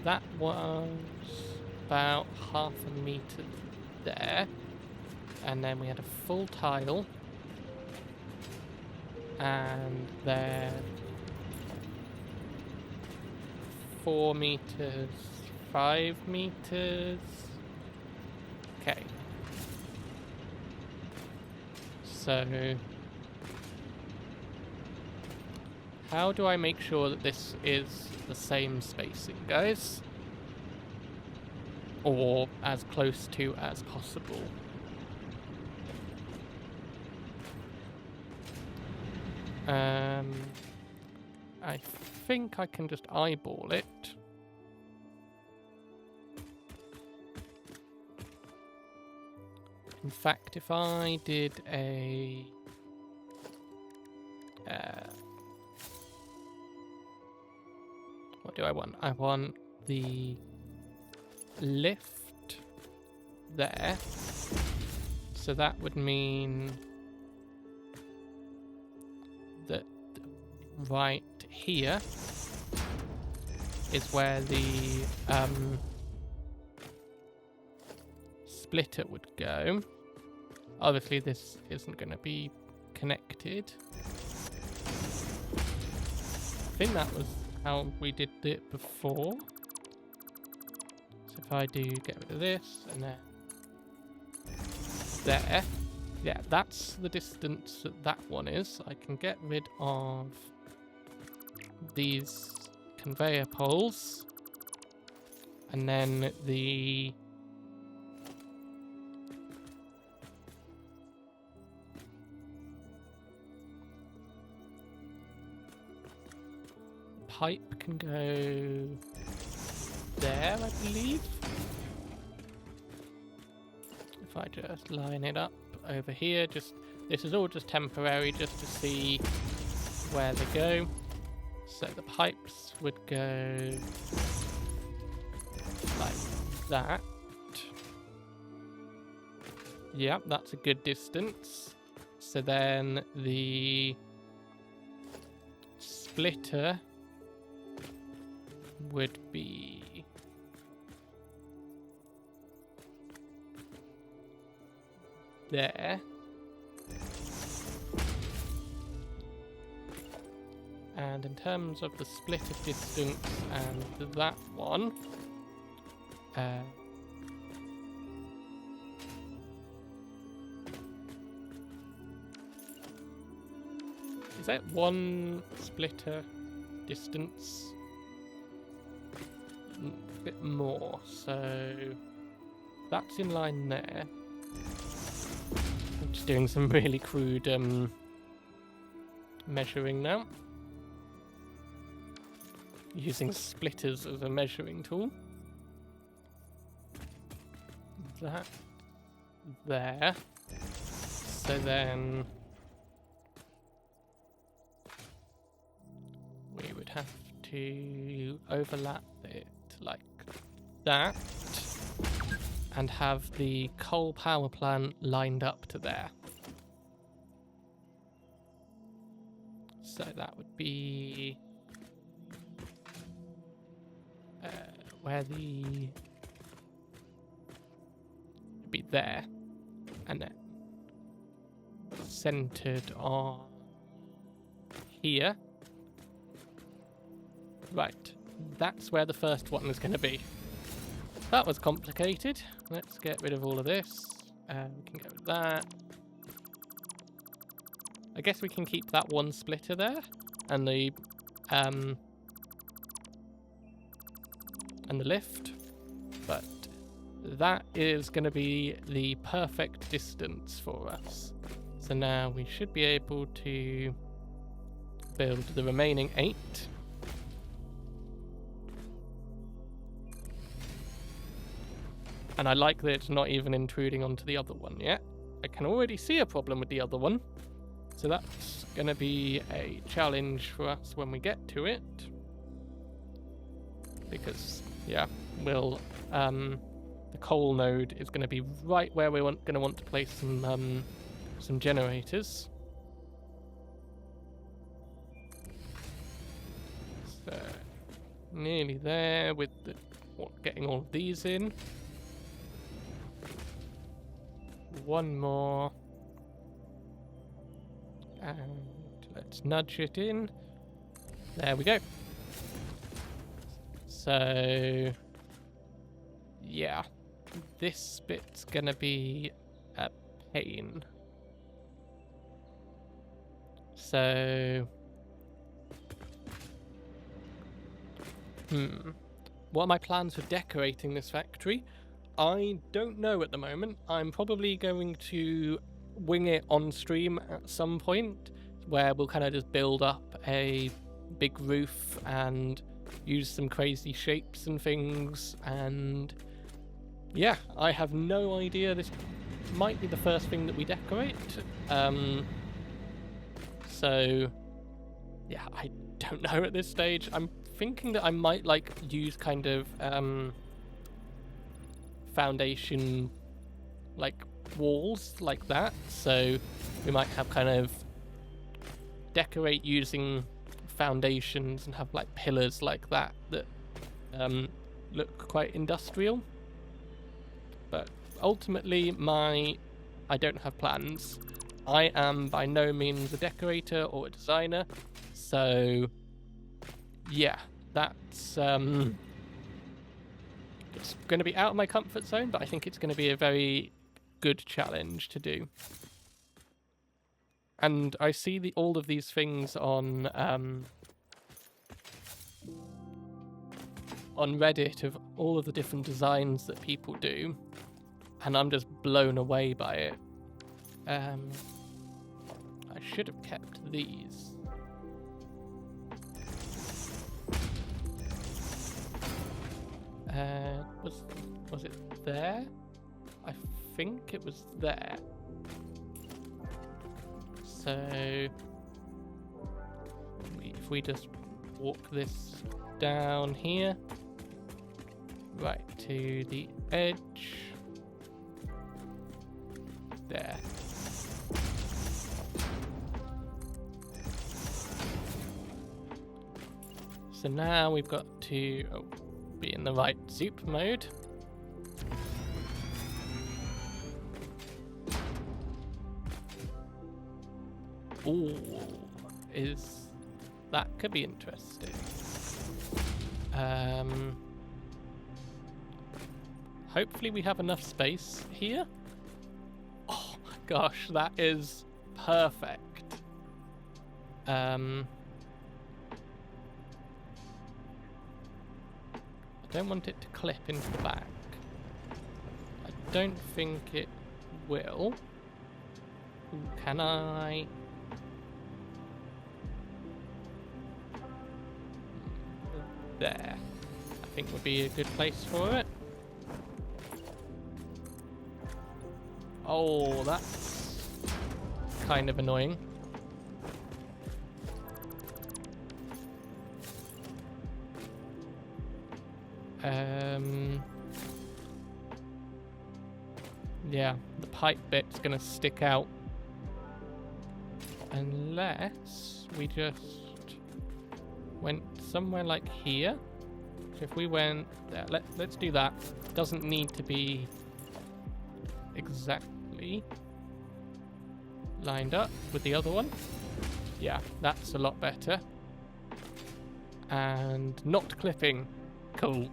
that was about half a meter there. And then we had a full tile. And then 4 meters, 5 meters. Okay. So how do I make sure that this is the same spacing, guys? Or as close to as possible? I think I can just eyeball it. In fact, if I did a... what do I want? I want the lift there. So that would mean that right here is where the splitter would go. Obviously this isn't going to be connected. I think that was how we did it before. So if I do get rid of this and then there, yeah, that's the distance that that one is. I can get rid of these conveyor poles and then the pipe can go there, I believe. If I just line it up over here, just this is all just temporary, just to see where they go. So the pipes would go like that. Yep, that's a good distance. So then the splitter would be there. And in terms of the splitter distance and that one, is that one splitter distance? A bit more, so that's in line there. I'm just doing some really crude measuring now, using splitters as a measuring tool. That there. So then we would have to overlap it like that and have the coal power plant lined up to there. So that would be where the it'd be there, and then centered on here. Right, that's where the first one is going to be. That was complicated. Let's get rid of all of this. We can get rid of that. I guess we can keep that one splitter there, and the lift, but that is going to be the perfect distance for us. So now we should be able to build the remaining 8. And I like that it's not even intruding onto the other one yet. I can already see a problem with the other one. So that's going to be a challenge for us when we get to it. Because, yeah, we'll the coal node is going to be right where we're going to want to place some generators. So nearly there with getting all of these in. One more. And let's nudge it in. There we go. So yeah, this bit's gonna be a pain. So what are my plans for decorating this factory? I don't know at the moment. I'm probably going to wing it on stream at some point, where we'll kind of just build up a big roof and use some crazy shapes and things. And yeah, I have no idea. This might be the first thing that we decorate. So yeah, I don't know at this stage. I'm thinking that I might like use kind of foundation like walls like that. So we might have kind of decorate using foundations and have like pillars like that look quite industrial. But ultimately I don't have plans. I am by no means a decorator or a designer, so yeah, that's it's going to be out of my comfort zone, but I think it's going to be a very good challenge to do. And I see all of these things on Reddit of all of the different designs that people do, and I'm just blown away by it. I should have kept these. Was it there? I think it was there. So if we just walk this down here, right to the edge, there. So now we've got to be in the right zoop mode. Ooh, that could be interesting. Hopefully we have enough space here. Oh my gosh, that is perfect. I don't want it to clip into the back. I don't think it will. Ooh, can I? There. I think would be a good place for it. Oh, that's kind of annoying. Yeah, the pipe bit's gonna stick out unless we just went somewhere like here. So if we went there, let's do that. Doesn't need to be exactly lined up with the other one. Yeah, that's a lot better. And not clipping. Cool.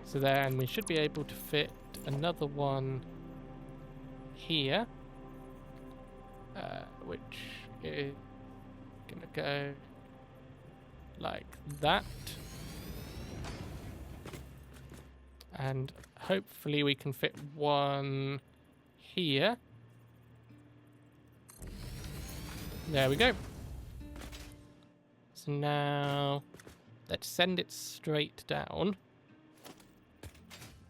So then we should be able to fit another one here, which is gonna go like that, and hopefully we can fit one here. There we go. So now let's send it straight down.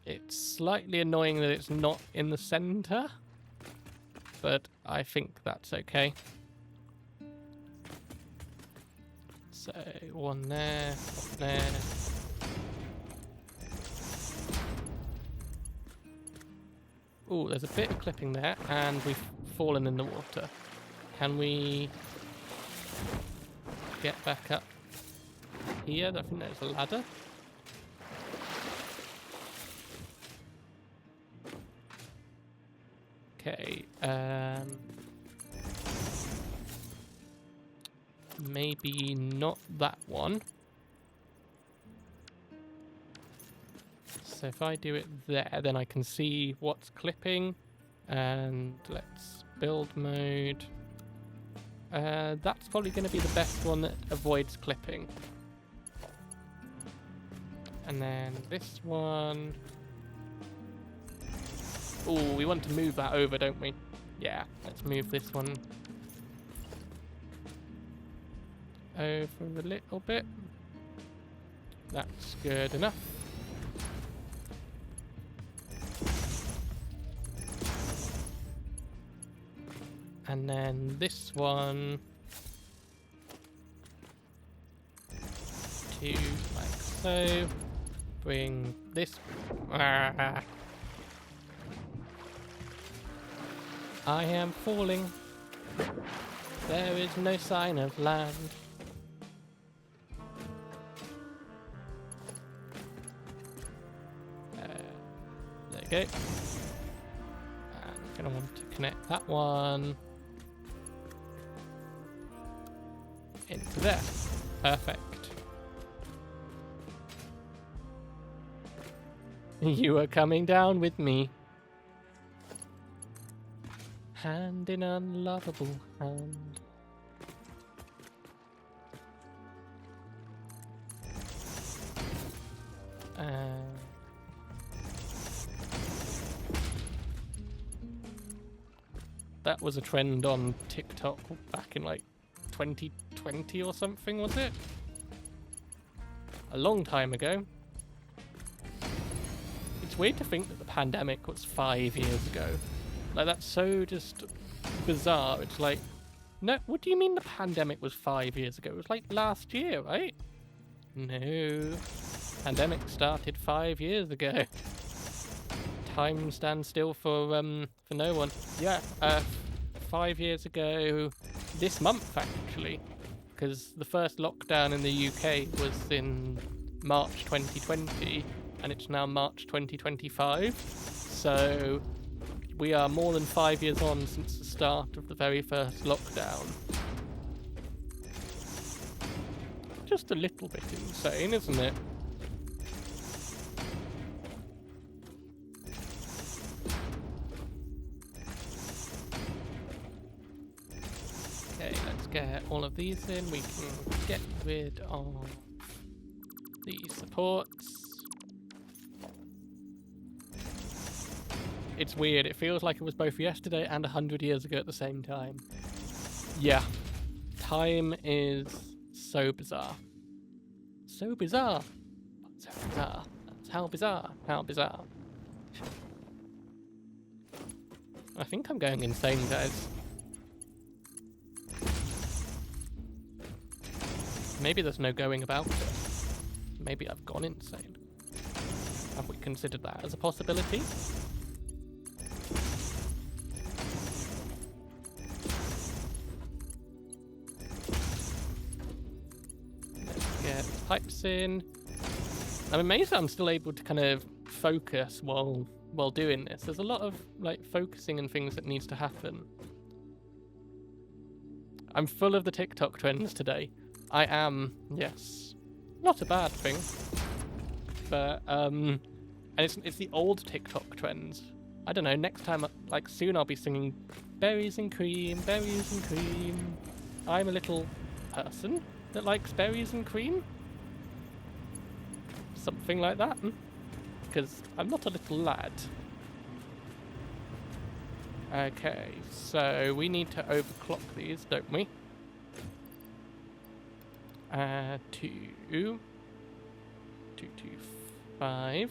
It's slightly annoying that it's not in the center, but I think that's okay. So one there, one there. Oh, there's a bit of clipping there, and we've fallen in the water. Can we get back up here? I think there's a ladder. Okay, maybe not that one. So if I do it there, then I can see what's clipping. And let's build mode. That's probably going to be the best one that avoids clipping. And then this one. Oh, we want to move that over, don't we? Yeah, let's move this one over a little bit. That's good enough. And then this one to like so. Bring this. I am falling. There is no sign of land. There you go. And I'm going to want to connect that one into there. Perfect. You are coming down with me. Hand in unlovable hand. That was a trend on TikTok back in like 2020 or something, was it? A long time ago. It's weird to think that the pandemic was 5 years ago. Like, that's so just bizarre. It's like, no, what do you mean the pandemic was 5 years ago? It was like last year, right? No. Pandemic started 5 years ago. Time stands still for no one. Yeah, 5 years ago this month, actually. Because the first lockdown in the UK was in March 2020, and it's now March 2025. So we are more than 5 years on since the start of the very first lockdown. Just a little bit insane, isn't it? Okay, let's get all of these in. We can get rid of the supports. It's weird. It feels like it was both yesterday and 100 years ago at the same time. Yeah. Time is so bizarre. So bizarre. So bizarre. That's how bizarre. How bizarre. I think I'm going insane, guys. Maybe there's no going about it. Maybe I've gone insane. Have we considered that as a possibility? Pipes in. I'm amazed that I'm still able to kind of focus while doing this. There's a lot of like focusing and things that needs to happen. I'm full of the TikTok trends today. I am, yes. Not a bad thing. But and it's the old TikTok trends. I don't know, next time, like soon I'll be singing berries and cream, berries and cream. I'm a little person that likes berries and cream. Something like that, because I'm not a little lad. Okay, so we need to overclock these, don't we? 225.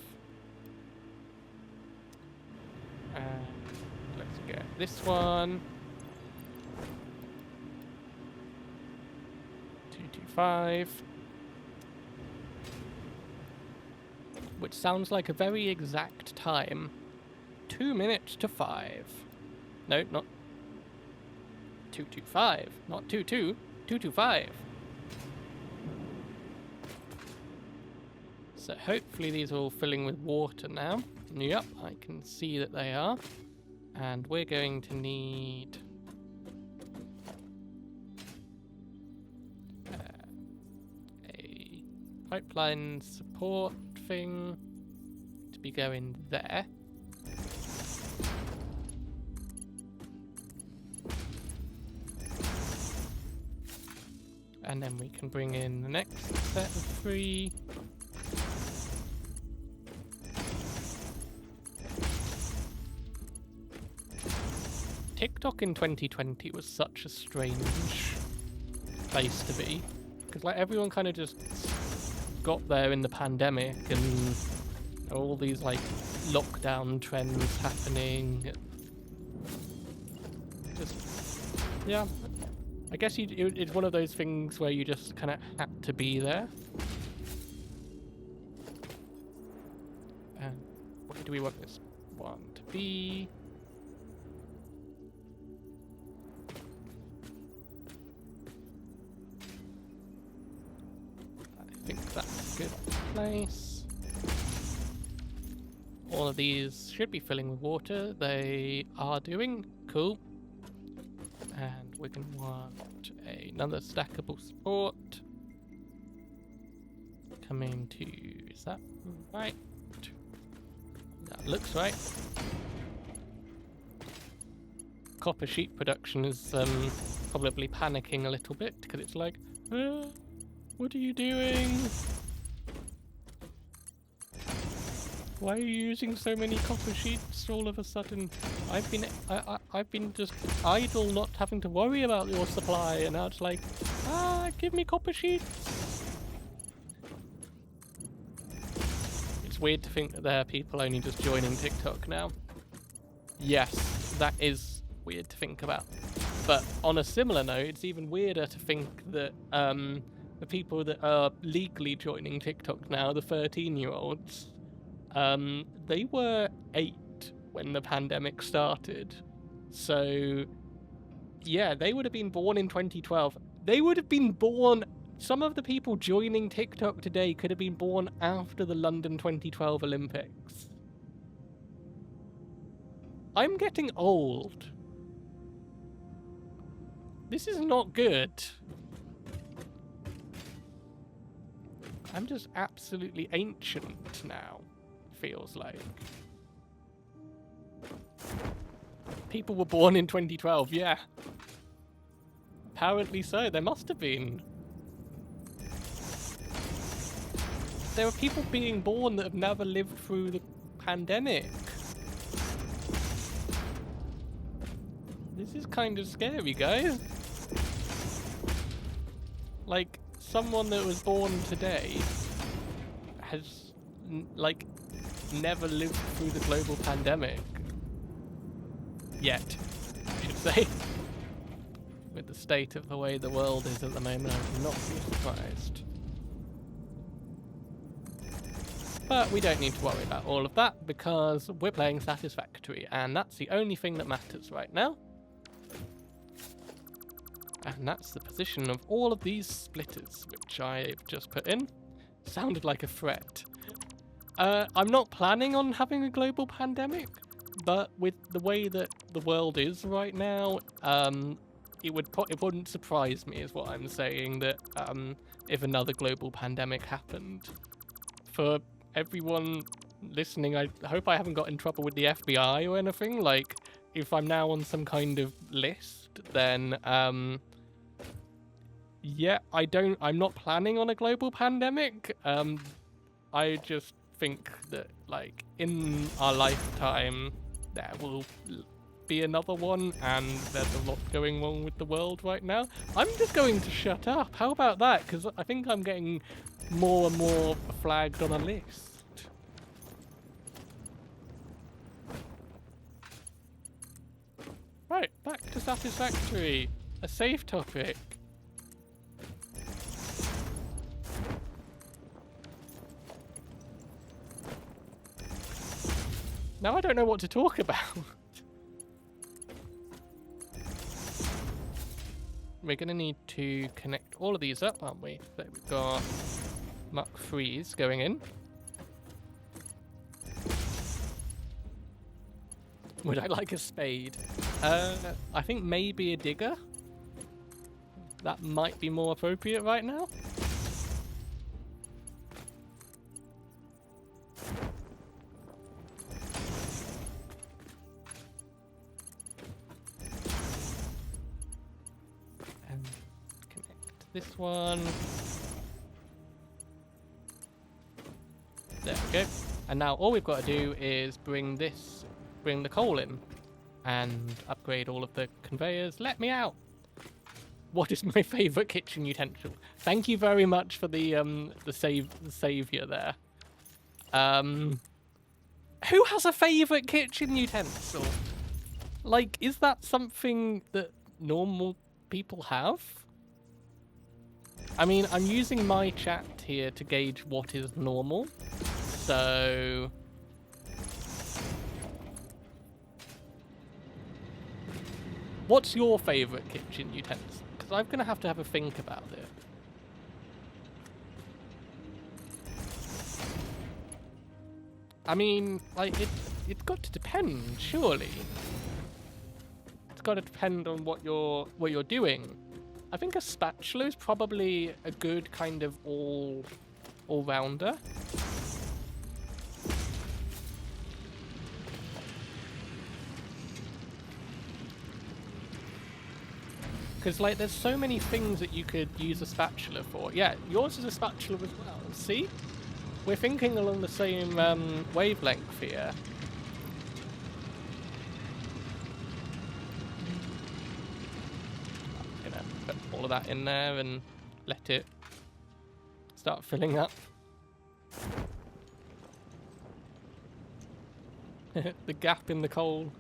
Let's get this one. 225. Which sounds like a very exact time 2 minutes to 5. No, not 225. Not 22. 225. So hopefully these are all filling with water now. Yep, I can see that they are. And we're going to need a pipeline support thing to be going there. And then we can bring in the next set of 3. TikTok in 2020 was such a strange place to be, because like everyone kind of just got there in the pandemic and all these like lockdown trends happening. Just, yeah, I guess it's one of those things where you just kind of had to be there. And where do we want this one to be? I think that's a good place. All of these should be filling with water. They are doing. Cool. And we're going to want another stackable support. Coming to... is that right? That looks right. Copper sheet production is probably panicking a little bit because it's like, what are you doing? Why are you using so many copper sheets all of a sudden? I've been just idle, not having to worry about your supply, and now it's like, give me copper sheets. It's weird to think that there are people only just joining TikTok now. Yes, that is weird to think about. But on a similar note, it's even weirder to think that the people that are legally joining TikTok now, the 13-year-olds, they were 8 when the pandemic started. So, yeah, they would have been born in 2012. They would have been born... some of the people joining TikTok today could have been born after the London 2012 Olympics. I'm getting old. This is not good. I'm just absolutely ancient now, feels like. People were born in 2012, yeah. Apparently so, there must have been. There are people being born that have never lived through the pandemic. This is kind of scary, guys. Like, someone that was born today has, like, never lived through the global pandemic. Yet, I should say. With the state of the way the world is at the moment, I would not be surprised. But we don't need to worry about all of that, because we're playing Satisfactory, and that's the only thing that matters right now. And that's the position of all of these splitters, which I've just put in. Sounded like a threat. I'm not planning on having a global pandemic, but with the way that the world is right now, it wouldn't surprise me, is what I'm saying, that if another global pandemic happened. For everyone listening, I hope I haven't got in trouble with the FBI or anything. Like, if I'm now on some kind of list, then yeah, I'm not planning on a global pandemic. I just think that, like, in our lifetime there will be another one, and there's a lot going on with the world right now. I'm just going to shut up. How about that? Because I think I'm getting more and more flagged on a list. Right, back to Satisfactory. A safe topic. Now I don't know what to talk about. We're going to need to connect all of these up, aren't we? So we've got Mach 3s going in. Would I like a spade? I think maybe a digger. That might be more appropriate right now. Connect this one. There we go. And now all we've got to do is bring the coal in and upgrade all of the conveyors. Let me out. What is my favourite kitchen utensil? Thank you very much for the savior there. Who has a favourite kitchen utensil? Like, is that something that normal people have? I mean, I'm using my chat here to gauge what is normal. So... what's your favourite kitchen utensil? Because I'm going to have a think about it. I mean, like, it's got to depend, surely. It's got to depend on what you're doing. I think a spatula is probably a good kind of all-rounder. Because, like, there's so many things that you could use a spatula for. Yeah, yours is a spatula as well. See? We're thinking along the same wavelength here. I'm gonna put all of that in there and let it start filling up. The gap in the coal.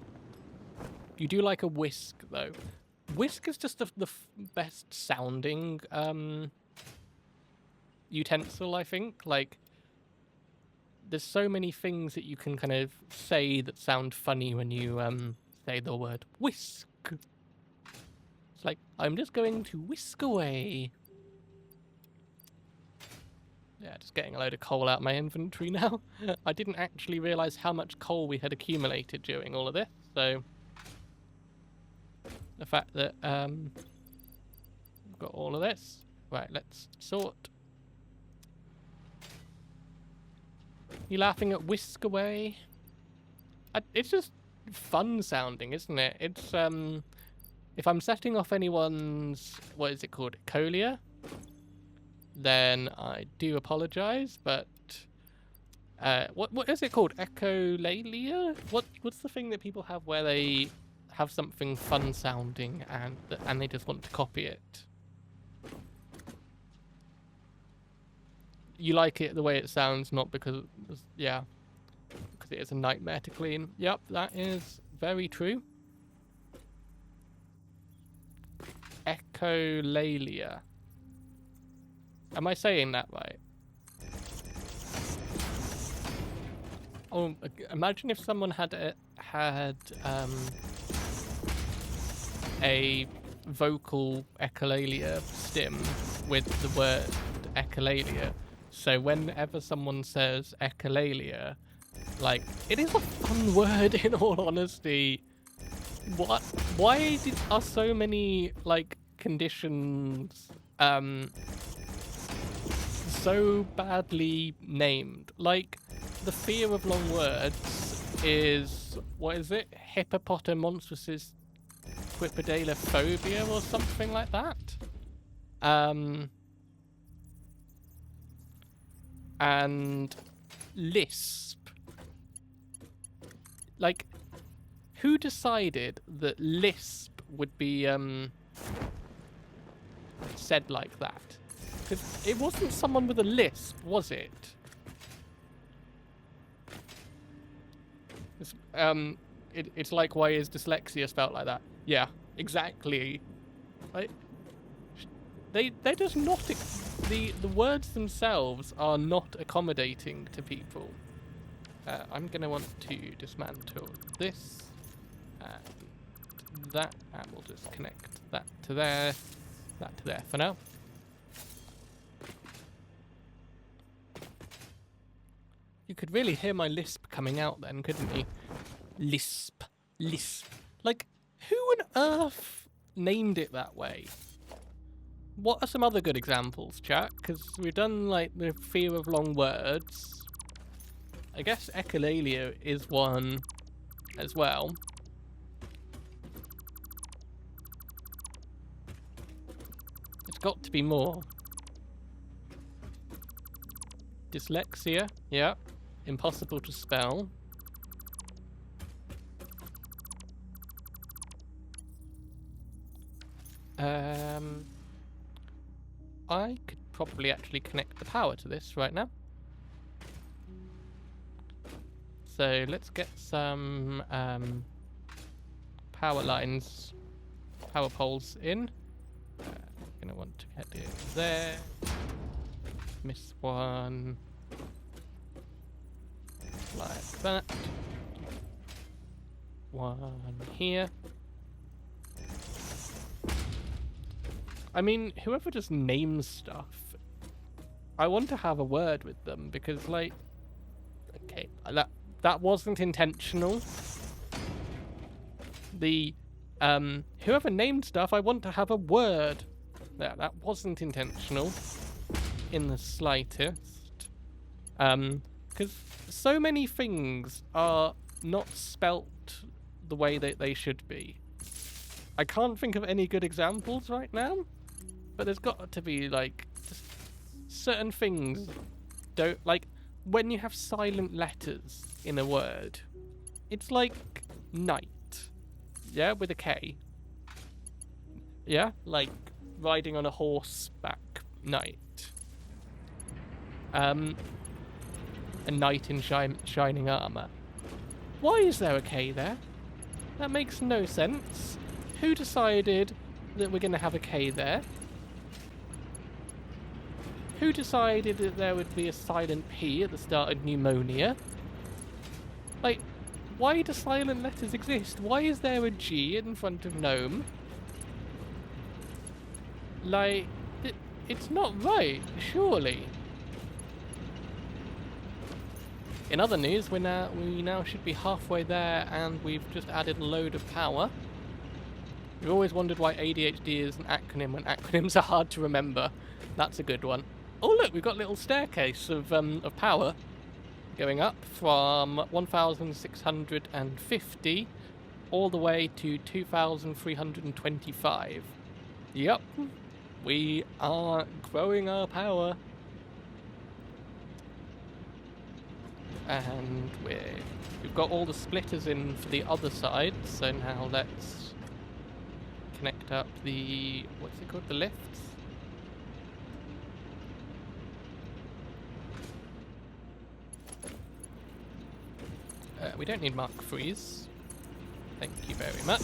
You do like a whisk, though. Whisk is just the best sounding utensil, I think. Like, there's so many things that you can kind of say that sound funny when you say the word whisk. It's like, I'm just going to whisk away. Yeah, just getting a load of coal out my inventory now. I didn't actually realise how much coal we had accumulated during all of this, so... the fact that we've got all of this. Right, let's sort. You laughing at whisk away? It's just fun sounding, isn't it? It's if I'm setting off anyone's, what is it called, echolalia, then I do apologise, but what is it called? Echolalia? What's the thing that people have where they have something fun sounding and they just want to copy it? You like it the way it sounds, not because because it is a nightmare to clean. Yep, that is very true. Echolalia. Am I saying that right? Oh, imagine if someone had a vocal echolalia stim with the word echolalia. So whenever someone says echolalia, like, it is a fun word in all honesty. What? Why are so many, like, conditions so badly named? Like, the fear of long words is, what is it? Hippopotamonstrous quipedalophobia or something like that. And lisp. Like, who decided that lisp would be said like that? Because it wasn't someone with a lisp, was it? It's like, why is dyslexia spelt like that? Yeah, exactly. Like, they're just not... the words themselves are not accommodating to people. I'm going to want to dismantle this and that, and we'll just connect that to there, that to there for now. You could really hear my lisp coming out then, couldn't you? Lisp. Lisp. Like, who on earth named it that way? What are some other good examples, chat? Because we've done, like, the fear of long words. I guess echolalia is one as well. It's got to be more. Dyslexia, yeah. Impossible to spell. I could probably actually connect the power to this right now. So let's get some power lines, power poles in. Gonna want to get it there. Miss one. Like that. One here. I mean, whoever just names stuff, I want to have a word with them because, like, okay, that wasn't intentional. The whoever named stuff, I want to have a word. That wasn't intentional in the slightest. Because so many things are not spelt the way that they should be. I can't think of any good examples right now, but there's got to be, like, just certain things don't, like, when you have silent letters in a word, it's like knight, yeah, with a K, yeah, like riding on a horseback knight, a knight in shining armor. Why is there a K there? That makes no sense. Who decided that we're going to have a K there? Who decided that there would be a silent P at the start of pneumonia? Like, why do silent letters exist? Why is there a G in front of gnome? Like, it's not right, surely. In other news, we now should be halfway there, and we've just added a load of power. We've always wondered why ADHD is an acronym when acronyms are hard to remember. That's a good one. Oh look, we've got a little staircase of power going up from 1,650 all the way to 2,325. Yep, we are growing our power. And we've got all the splitters in for the other side, so now let's connect up the, what's it called, the lifts? We don't need Mark Freeze. Thank you very much.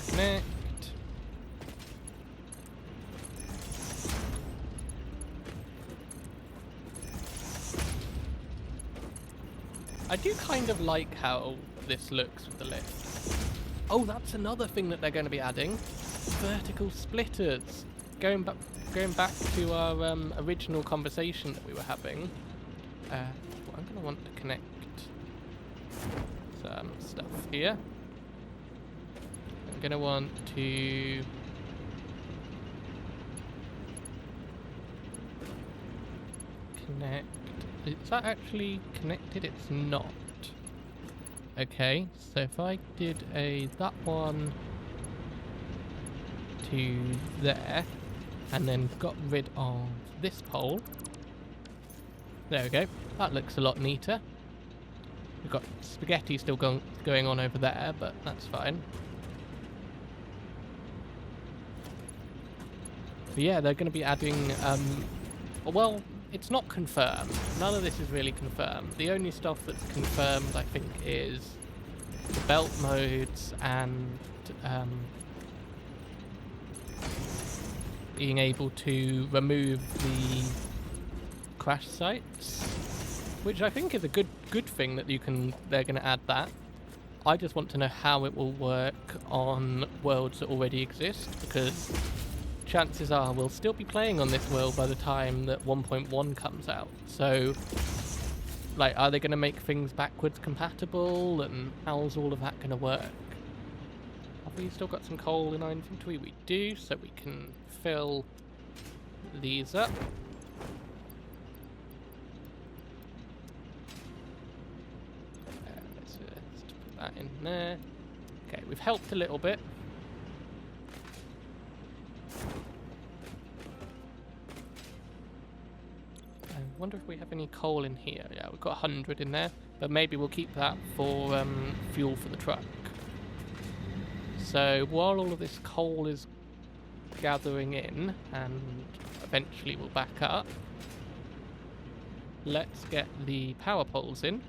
Connect. I do kind of like how this looks with the lift. Oh, that's another thing that they're going to be adding. Vertical splitters. Going back to our original conversation that we were having. I'm going to want to connect some stuff here. I'm going to want to connect. Is that actually connected? It's not. Okay, so if I did that one to there, and then got rid of this pole. There we go. That looks a lot neater. We've got spaghetti still going on over there, but that's fine. But yeah, they're going to be adding... well, it's not confirmed. None of this is really confirmed. The only stuff that's confirmed, I think, is the belt modes and... being able to remove the crash sites, which I think is a good thing that they're going to add that. I just want to know how it will work on worlds that already exist, because chances are we'll still be playing on this world by the time that 1.1 comes out. So, like, are they going to make things backwards compatible, and how's all of that going to work? Have we still got some coal in our inventory? We do, so we can fill these up. Let's put that in there. Okay, we've helped a little bit. I wonder if we have any coal in here. Yeah, we've got 100 in there, but maybe we'll keep that for fuel for the truck. So while all of this coal is gathering in, and eventually will back up, let's get the power poles in.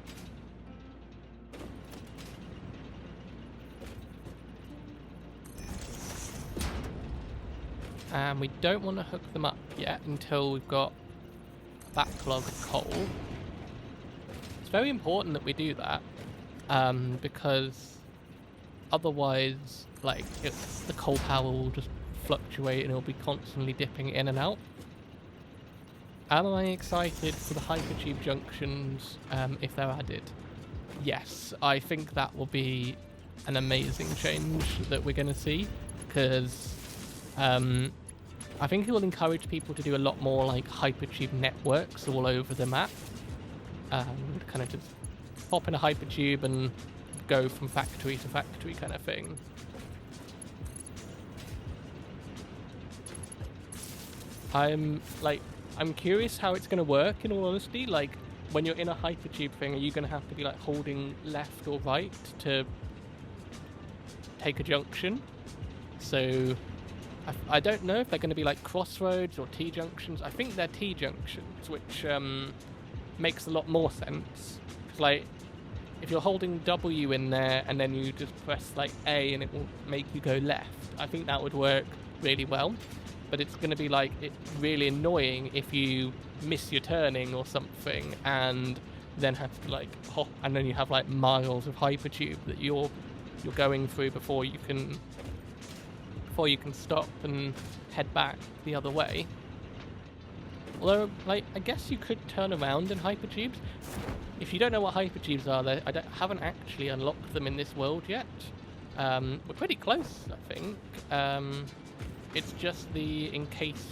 And we don't want to hook them up yet until we've got a backlog of coal. It's very important that we do that, because otherwise, like, the coal power will just fluctuate and it'll be constantly dipping in and out. Am I excited for the hypertube junctions if they're added? Yes, I think that will be an amazing change that we're going to see, because I think it will encourage people to do a lot more like hypertube networks all over the map. Kind of just hop in a hypertube and go from factory to factory kind of thing. I'm curious how it's going to work, in all honesty. Like, when you're in a hypertube thing, are you going to have to be like holding left or right to take a junction? So I don't know if they're going to be like crossroads or T-junctions. I think they're T-junctions, which makes a lot more sense. Because, like, if you're holding W in there and then you just press like A and it will make you go left, I think that would work really well. But it's going to be like really annoying if you miss your turning or something and then have to like hop, and then you have like miles of hypertube that you're going through before you can stop and head back the other way. Although, like, I guess you could turn around in hypertubes. If you don't know what hypertubes are, I haven't actually unlocked them in this world yet. We're pretty close, I think. It's just the encased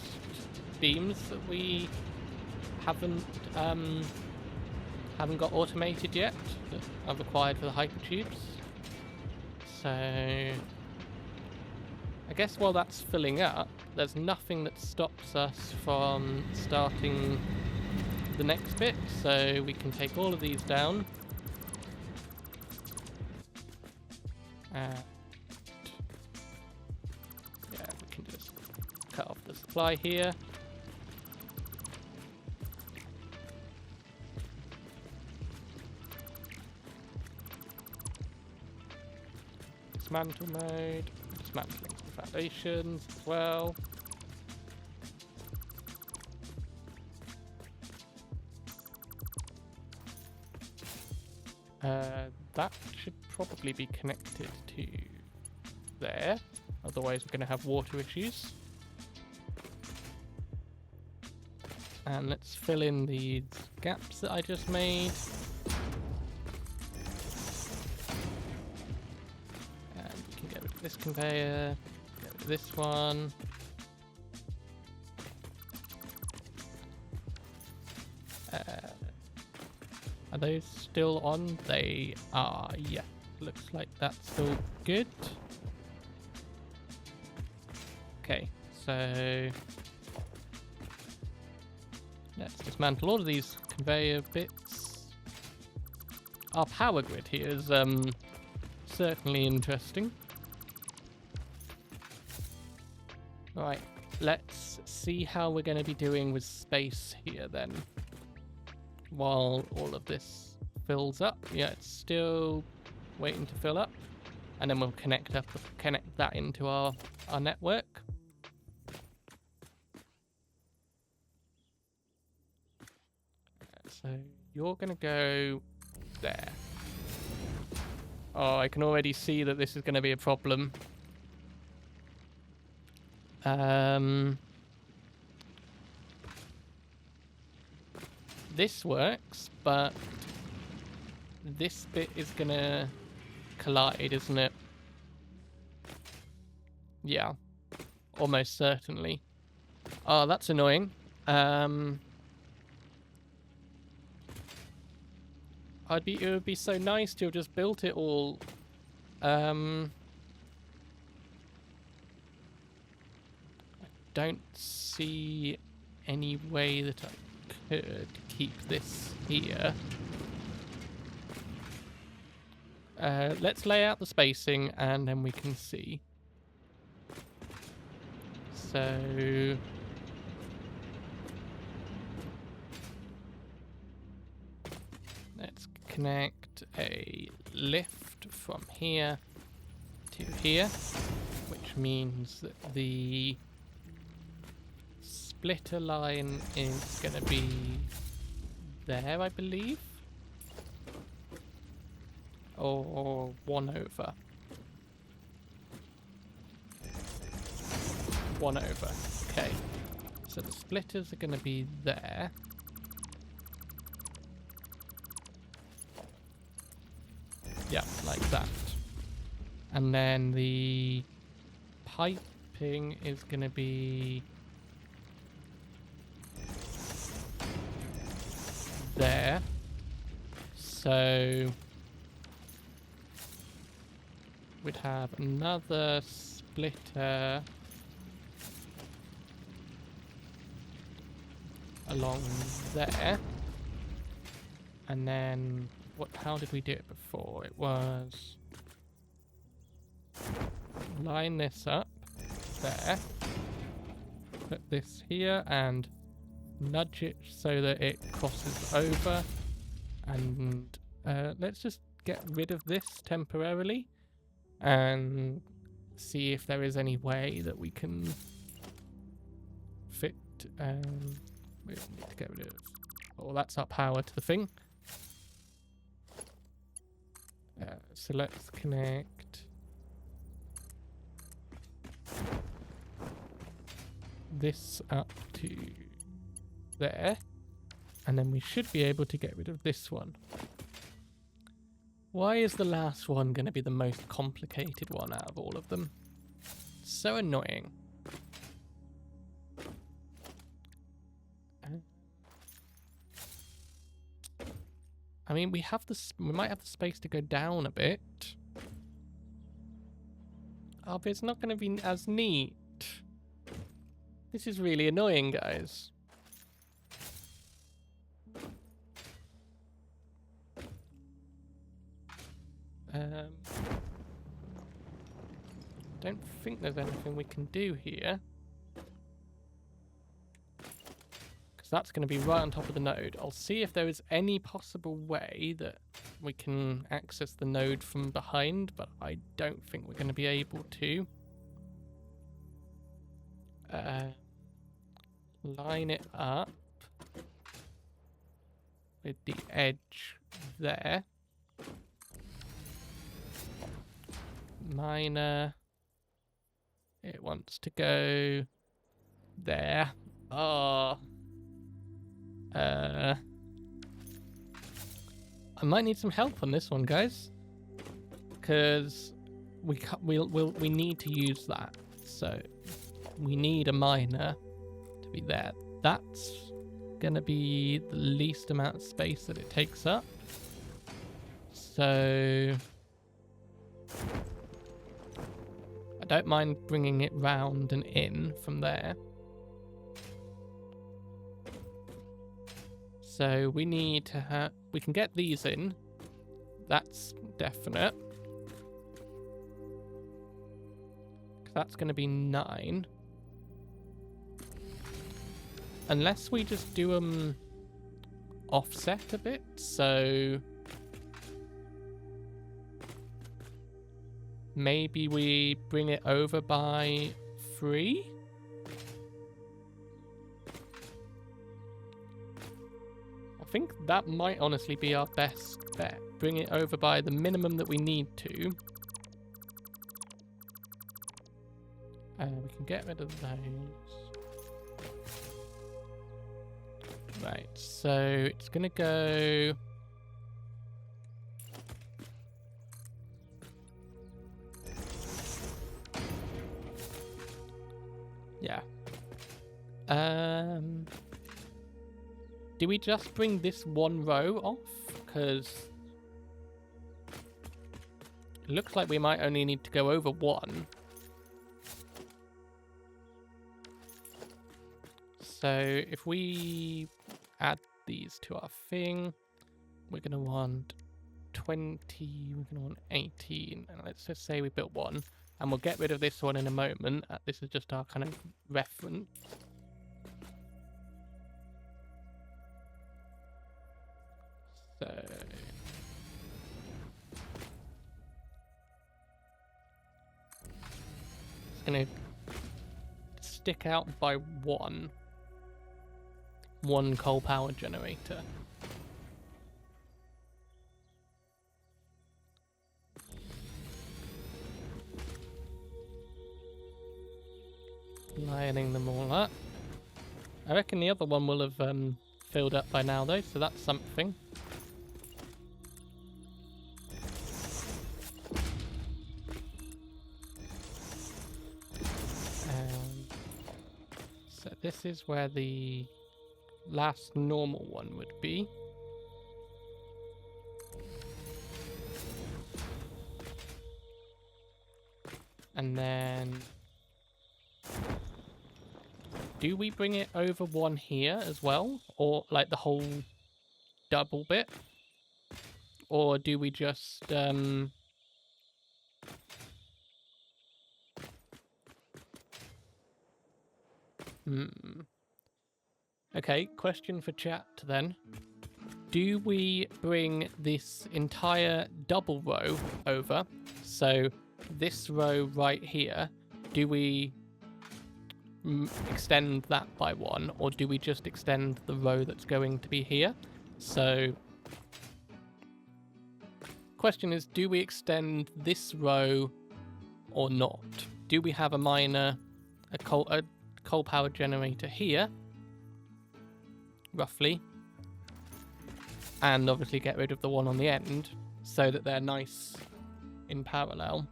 beams that we haven't got automated yet, that are required for the hypertubes. So I guess while that's filling up, there's nothing that stops us from starting the next bit, so we can take all of these down. And yeah, we can just cut off the supply here. Dismantle mode, dismantling the foundations as well. That should probably be connected to there, otherwise we're going to have water issues. And let's fill in these gaps that I just made. And we can get rid of this conveyor, get rid of this one. Are those still on? They are, yeah. Looks like that's still good. Okay, so let's dismantle all of these conveyor bits. Our power grid here is certainly interesting. Alright, let's see how we're going to be doing with space here then, while all of this fills up. Yeah, it's still waiting to fill up, and then we'll connect that into our network. you're going to go there. Oh, I can already see that this is going to be a problem. This works, but this bit is going to collide, isn't it? Yeah, almost certainly. Oh, that's annoying. It would be so nice to have just built it all. I don't see any way that I could keep this here. Let's lay out the spacing and then we can see. So let's connect a lift from here to here, which means that the splitter line is going to be there, I believe. Or 1 over. 1 over. Okay. So the splitters are going to be there. Yeah, like that. And then the piping is going to be there. So we'd have another splitter along there. And then how did we do it before? It was line this up there, put this here and nudge it so that it crosses over, and let's just get rid of this temporarily and see if there is any way that we can fit. We don't need to get rid of. Oh, that's our power to the thing. So let's connect this up to there, and then we should be able to get rid of this one. Why is the last one going to be the most complicated one out of all of them? So annoying. I mean, we might have the space to go down a bit. Oh, but it's not going to be as neat. This is really annoying, guys. Don't think there's anything we can do here. That's going to be right on top of the node. I'll see if there is any possible way that we can access the node from behind, but I don't think we're going to be able to. Line it up with the edge there. Miner. It wants to go there. Oh. I might need some help on this one, guys, because we need to use that. So we need a miner to be there. That's gonna be the least amount of space that it takes up. So I don't mind bringing it round and in from there. So we need to have, we can get these in. That's definite. That's going to be 9. Unless we just do them offset a bit. So maybe we bring it over by 3. think that might honestly be our best bet. Bring it over by the minimum that we need to. We can get rid of those. Right, so it's going to go... Yeah. Do we just bring this one row off? Because it looks like we might only need to go over one. So if we add these to our thing, we're going to want 20, we're going to want 18, and let's just say we built one, and we'll get rid of this one in a moment. This is just our kind of reference. So it's going to stick out by one coal power generator. Lining them all up. I reckon the other one will have filled up by now though, so that's something. So this is where the last normal one would be. And then do we bring it over one here as well? Or like the whole double bit? Or do we just Okay, question for chat then. Do we bring this entire double row over? So this row right here, do we extend that by one, or do we just extend the row that's going to be here? So question is, do we extend this row or not? Do we have a coal power generator here, roughly, and obviously get rid of the one on the end so that they're nice in parallel,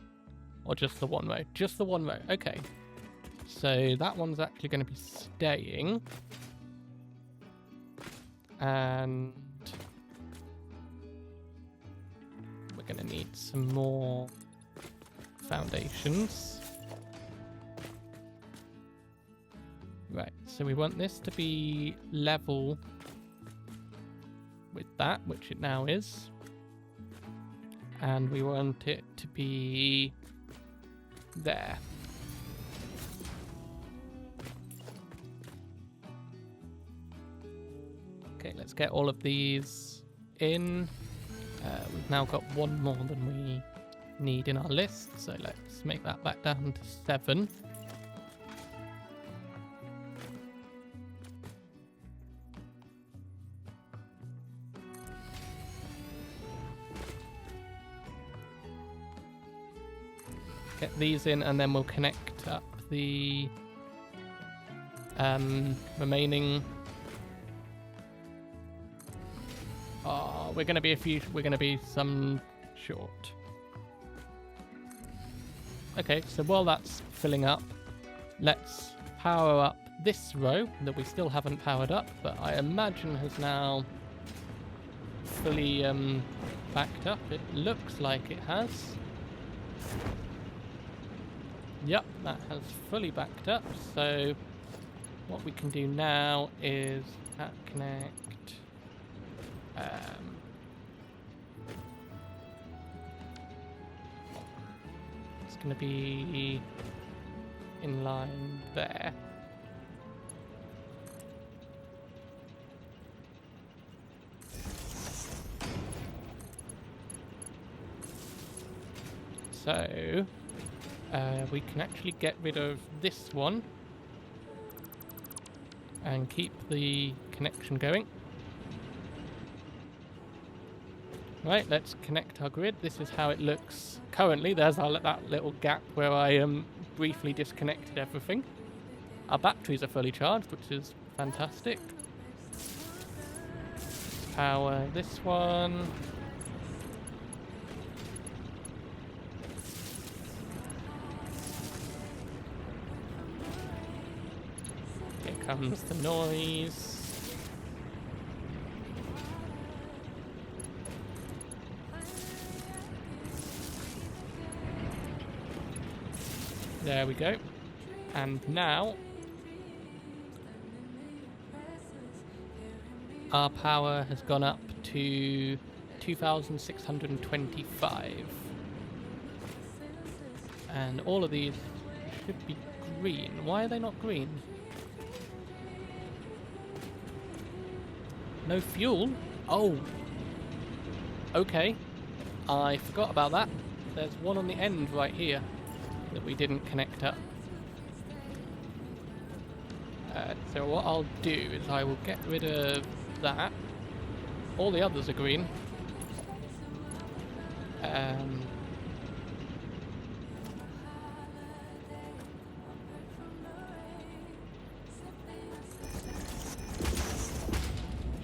or just the one row? Just the one row, okay. So that one's actually going to be staying, and we're going to need some more foundations. Right, so we want this to be level with that, which it now is. And we want it to be there. Okay, let's get all of these in. We've now got one more than we need in our list, so let's make that back down to 7. Get these in, and then we'll connect up the remaining. Oh, we're gonna be some short. Okay, so while that's filling up, let's power up this row that we still haven't powered up, but I imagine has now fully backed up. It looks like it has. Yep, that has fully backed up. So what we can do now is connect. It's going to be in line there. So we can actually get rid of this one and keep the connection going. Right, let's connect our grid. This is how it looks currently. There's that little gap where I briefly disconnected everything. Our batteries are fully charged, which is fantastic. Power this one. Here comes the noise. There we go. And now our power has gone up to 2,625. And all of these should be green. Why are they not green? No fuel? Oh. Okay. I forgot about that. There's one on the end right here that we didn't connect up. So what I'll do is I will get rid of that. All the others are green.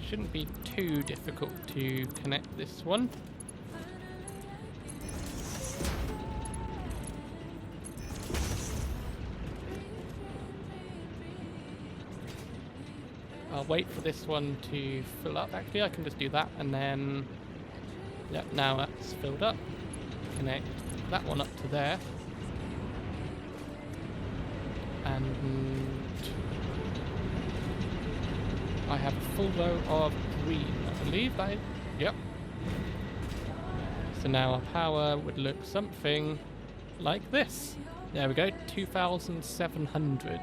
Shouldn't be too difficult to connect this one. I'll wait for this one to fill up. Actually, I can just do that, and then... Yep, now that's filled up. Connect that one up to there. And... I have a full row of green, I believe. Yep. So now our power would look something like this. There we go, 2,700.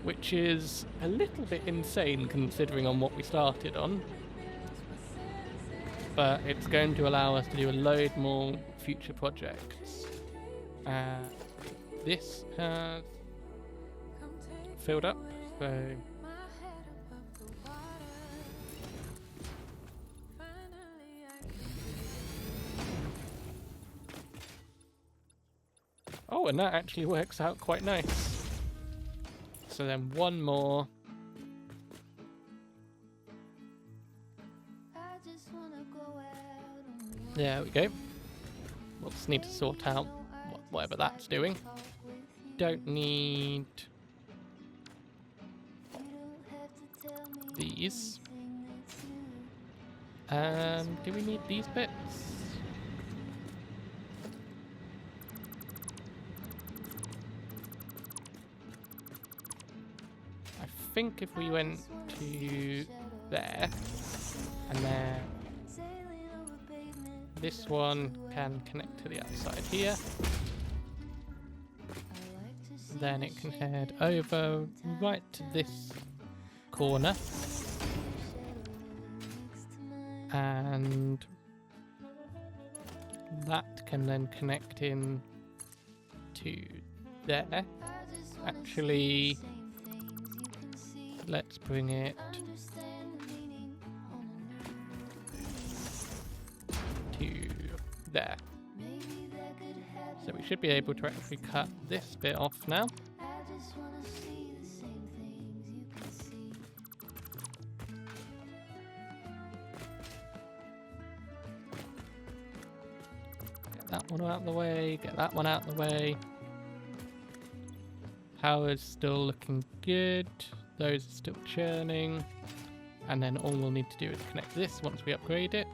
Which is a little bit insane considering on what we started on. But it's going to allow us to do a load more future projects. This has filled up, so... Oh, and that actually works out quite nice. So then one more. There we go. We'll just need to sort out whatever that's doing. Don't need these. Do we need these bits? I think if we went to there and there, this one can connect to the outside here. Then it can head over right to this corner. And that can then connect in to there. Actually, let's bring it to there. So we should be able to actually cut this bit off now. Get that one out of the way, get that one out of the way. Power's still looking good. Those are still churning. And then all we'll need to do is connect this once we upgrade it.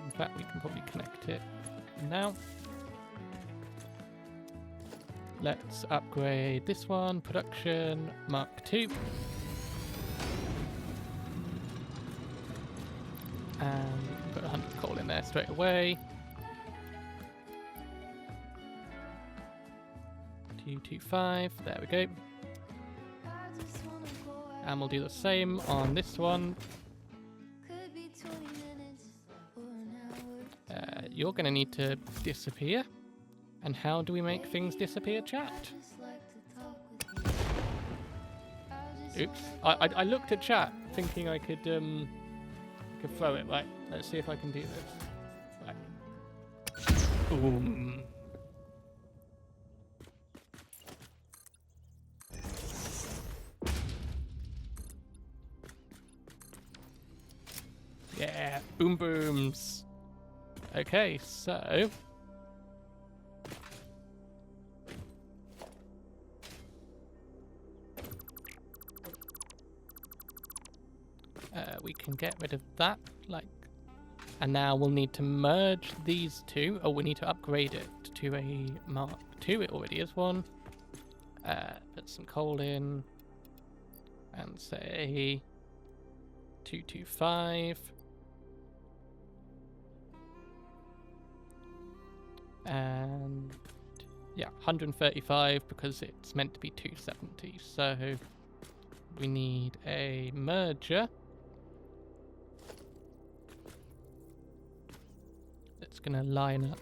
In fact, we can probably connect it now. Let's upgrade this one, production Mark II. And we can put 100 coal in there straight away. 225, there we go. And we'll do the same on this one. You're going to need to disappear. And how do we make things disappear, chat? Oops. I looked at chat thinking I could throw it. Right, let's see if I can do this. Right. Boom. Yeah, boom booms. Okay, so we can get rid of that, like, and now we'll need to merge these two. Oh, we need to upgrade it to a Mark II. It already is one. Put some coal in and say 225. And yeah, 135 because it's meant to be 270. So we need a merger. That's going to line up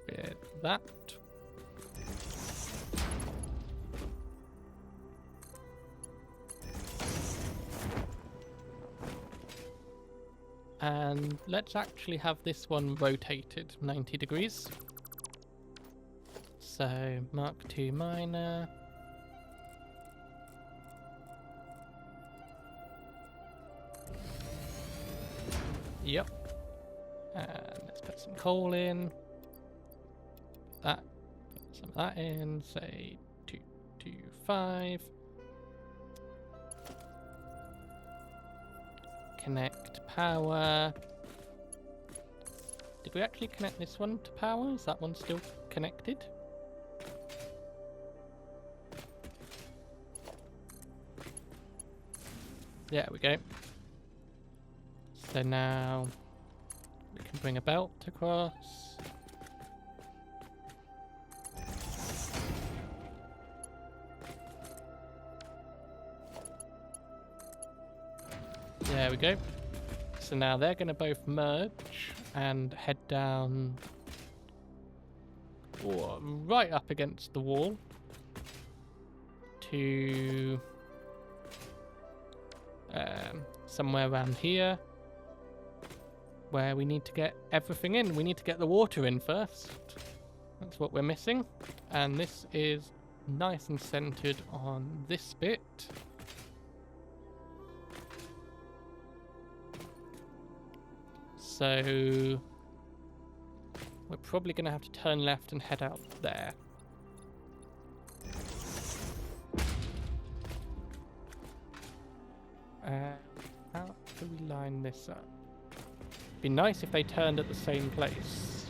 with that. And let's actually have this one rotated 90 degrees. So Mark II minor. Yep. And let's put some coal in. That. Put some of that in. Say 225. Connect power. Did we actually connect this one to power? Is that one still connected? There we go. So now we can bring a belt across. There we go. So now they're going to both merge and head down right up against the wall to somewhere around here where we need to get everything in. We need to get the water in first. That's what we're missing. And this is nice and centered on this bit. So we're probably going to have to turn left and head out there. How do we line this up? Be nice if they turned at the same place.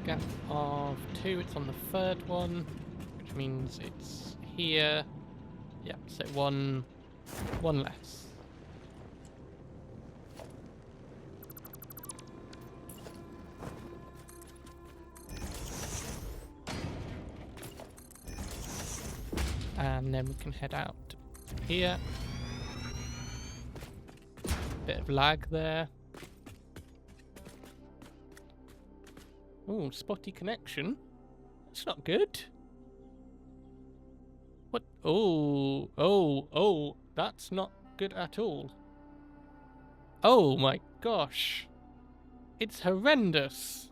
Gap of 2, it's on the third one, which means it's here. Yeah, so one less. And then we can head out here. Bit of lag there. Oh, spotty connection. That's not good. What? Oh, that's not good at all. Oh my gosh. It's horrendous.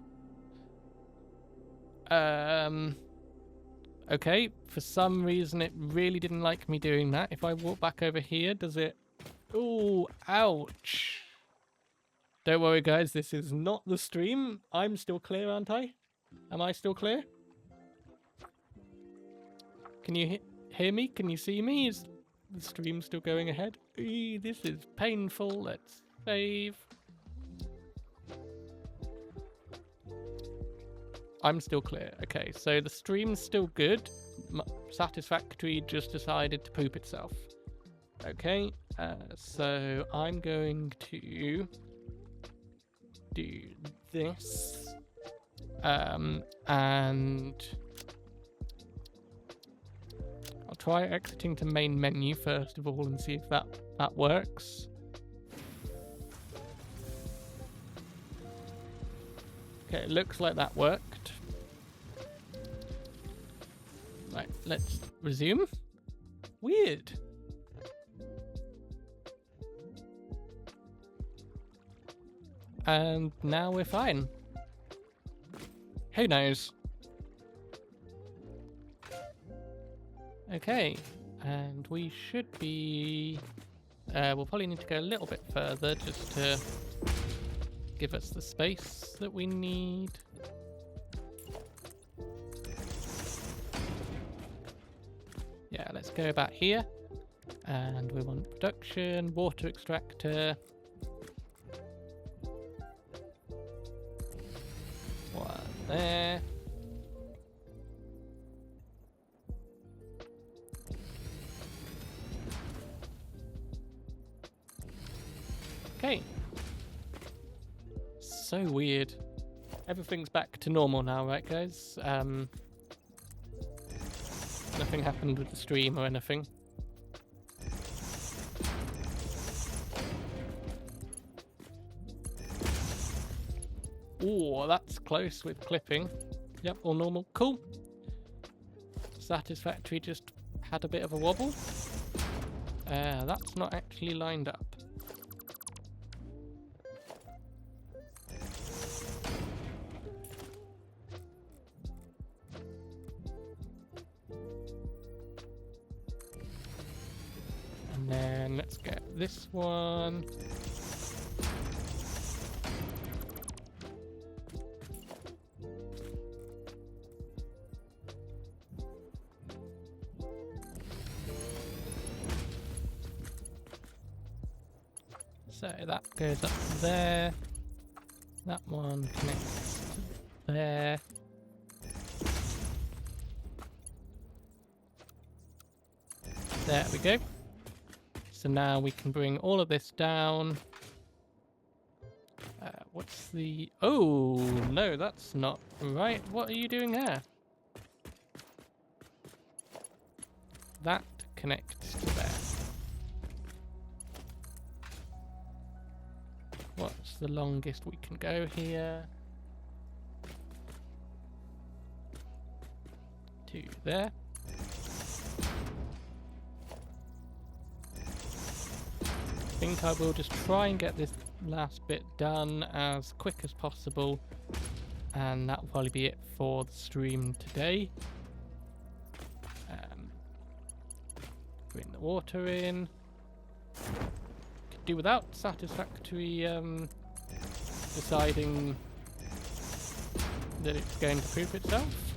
Okay, for some reason it really didn't like me doing that. If I walk back over here, does it... Ooh, ouch. Don't worry guys, this is not the stream. I'm still clear, aren't I? Am I still clear? Can you hear me? Can you see me? Is the stream still going ahead? Eee, this is painful. Let's save. I'm still clear. Okay, so the stream's still good. Satisfactory just decided to poop itself. Okay, so I'm going to do this. And I'll try exiting to main menu first of all and see if that works. Okay, it looks like that worked. Right, let's resume. Weird. And now we're fine. Who knows? Okay, and we should be... we'll probably need to go a little bit further just to give us the space that we need. Yeah, let's go about here. And we want production, water extractor. One there. Okay. So weird. Everything's back to normal now, right guys? Nothing happened with the stream or anything. Oh, that's close with clipping. Yep, all normal. Cool. Satisfactory just had a bit of a wobble. That's not actually lined up. And then let's get this one. So that goes up there. That one connects to there. There we go. So now we can bring all of this down. What's the... Oh, no, that's not right. What are you doing there? That connects to there. What's the longest we can go here? To there. I think I will just try and get this last bit done as quick as possible, and that will probably be it for the stream today. Bring the water in. Could do without Satisfactory deciding that it's going to prove itself.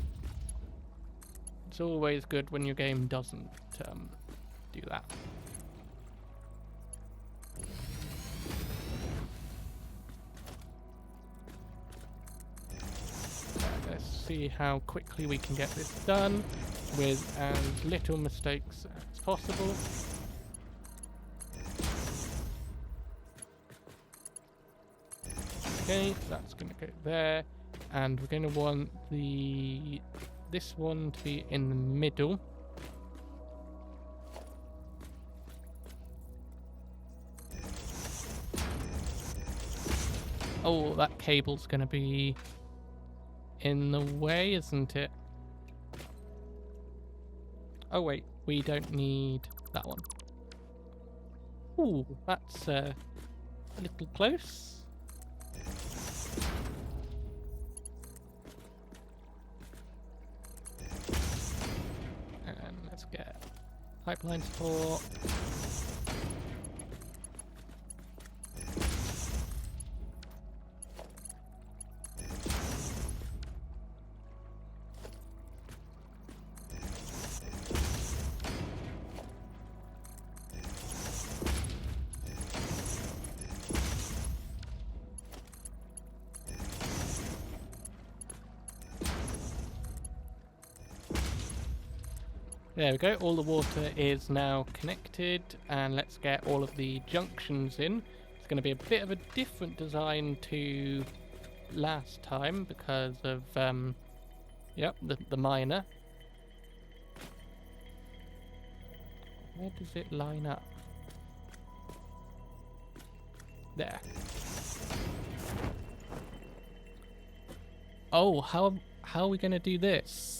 It's always good when your game doesn't do that. Let's see how quickly we can get this done with as little mistakes as possible. Okay, so that's going to go there, and we're going to want this one to be in the middle. Oh, that cable's going to be in the way, isn't it? Oh wait, we don't need that one. Ooh, that's a little close. And let's get pipeline support. There we go, all the water is now connected, and let's get all of the junctions in. It's going to be a bit of a different design to last time because of yep, the miner. Where does it line up? There. Oh, how are we going to do this?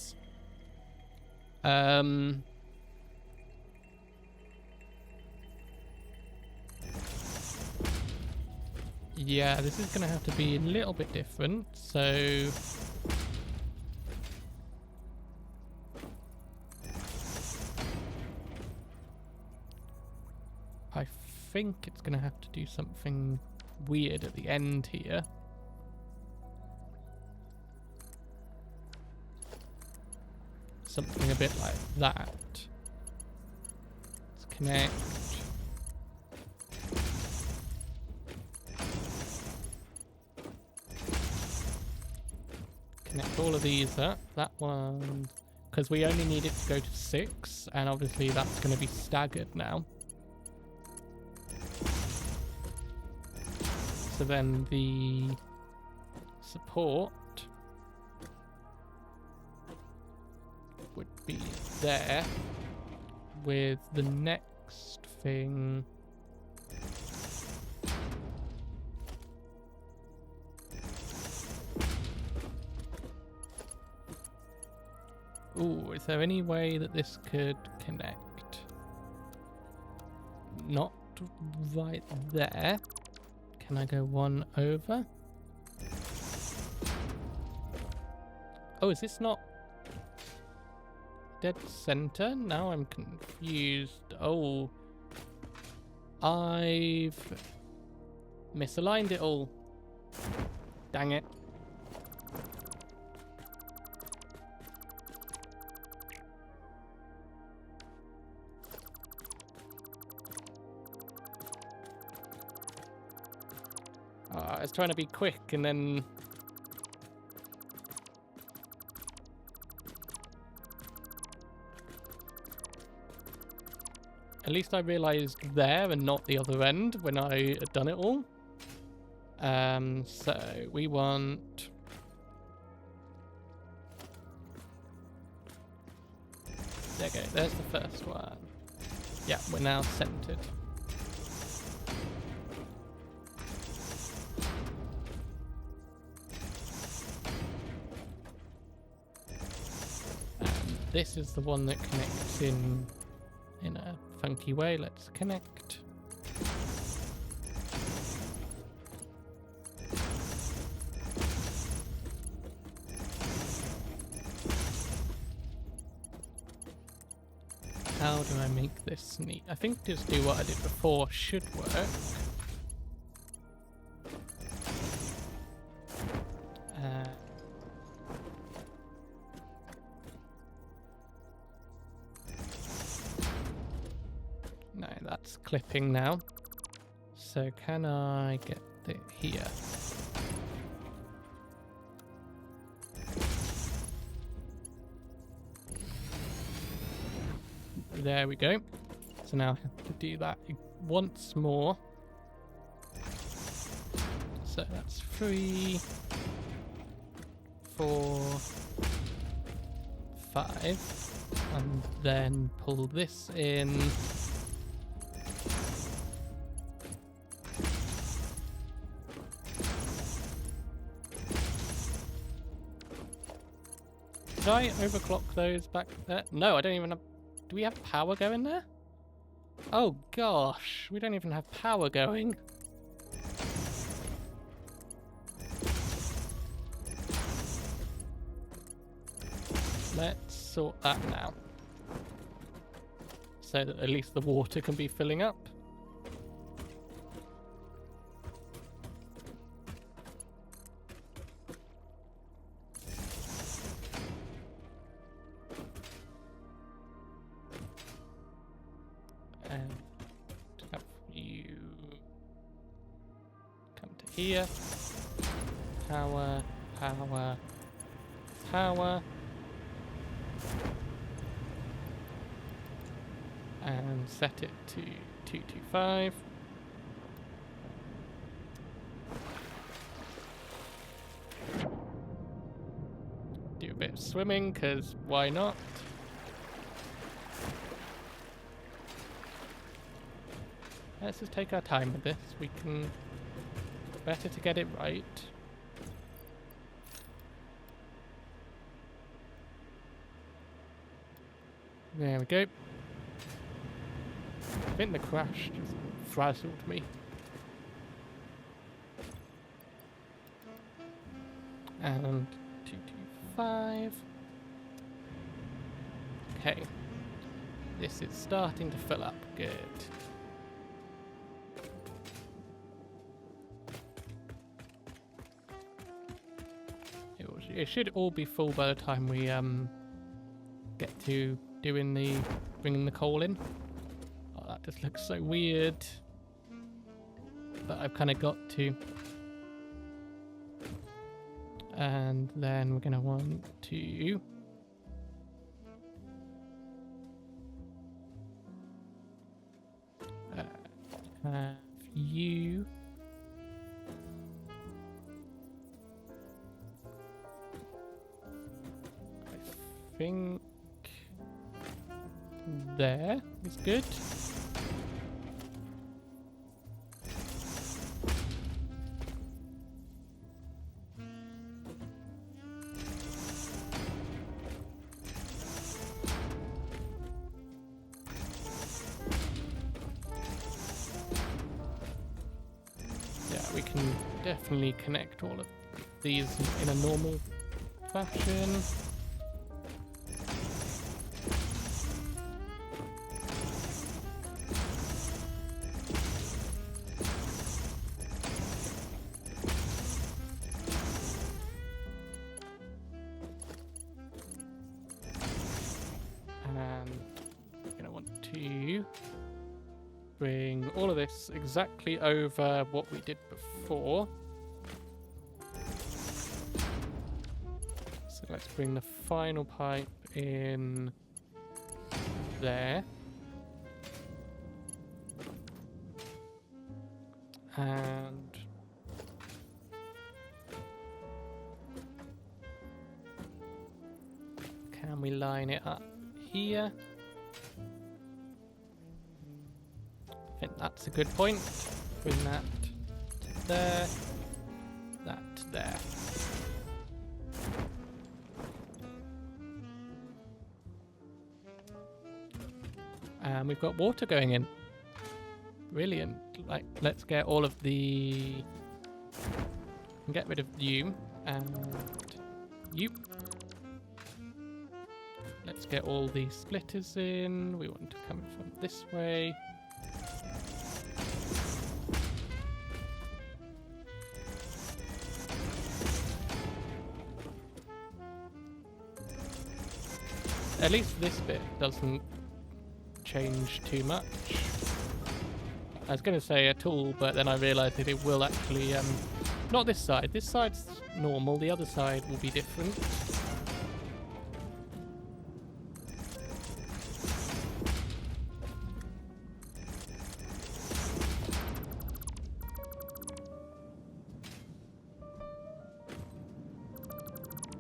Yeah, this is going to have to be a little bit different, so... I think it's going to have to do something weird at the end here. Something a bit like that. Let's connect. Connect all of these up. That one, because we only need it to go to 6, and obviously that's going to be staggered now. So then the support would be there with the next thing. Ooh, is there any way that this could connect? Not right there. Can I go one over? Oh, is this not dead center? Now I'm confused. Oh, I've misaligned it all. Dang it. I was trying to be quick and then... At least I realised there and not the other end when I had done it all. So we want... There you go, there's the first one. Yeah, we're now centred. This is the one that connects in a funky way. Let's connect. How do I make this neat? I think just do what I did before should work. No, that's clipping now. So can I get it here? There we go. So now I have to do that once more. So that's 3, 4, 5. And then pull this in. Did I overclock those back there? No, I don't even have... Do we have power going there? Oh gosh, we don't even have power going. Let's sort that now. So that at least the water can be filling up. And have you come to here. Power, power, power. And set it to 225. Do a bit of swimming, because why not? Let's just take our time with this. We can... Better to get it right. There we go. I think the crash just frazzled me. And 225. Okay. This is starting to fill up. Good. It should all be full by the time we get to bringing the coal in. Oh, that just looks so weird. But I've kind of got to. And then we're going to want to have you I think there is good. We can definitely connect all of these in a normal fashion. And we're going to want to bring all of this exactly over what we did before. So let's bring the final pipe in there. And can we line it up here? I think that's a good point. Bring that to there, that to there. And we've got water going in. Brilliant. Like, let's get all of the... Get rid of you and you. Let's get all the splitters in. We want to come in from this way. At least this bit doesn't change too much. I was going to say at all, but then I realised that it will actually... not this side. This side's normal. The other side will be different.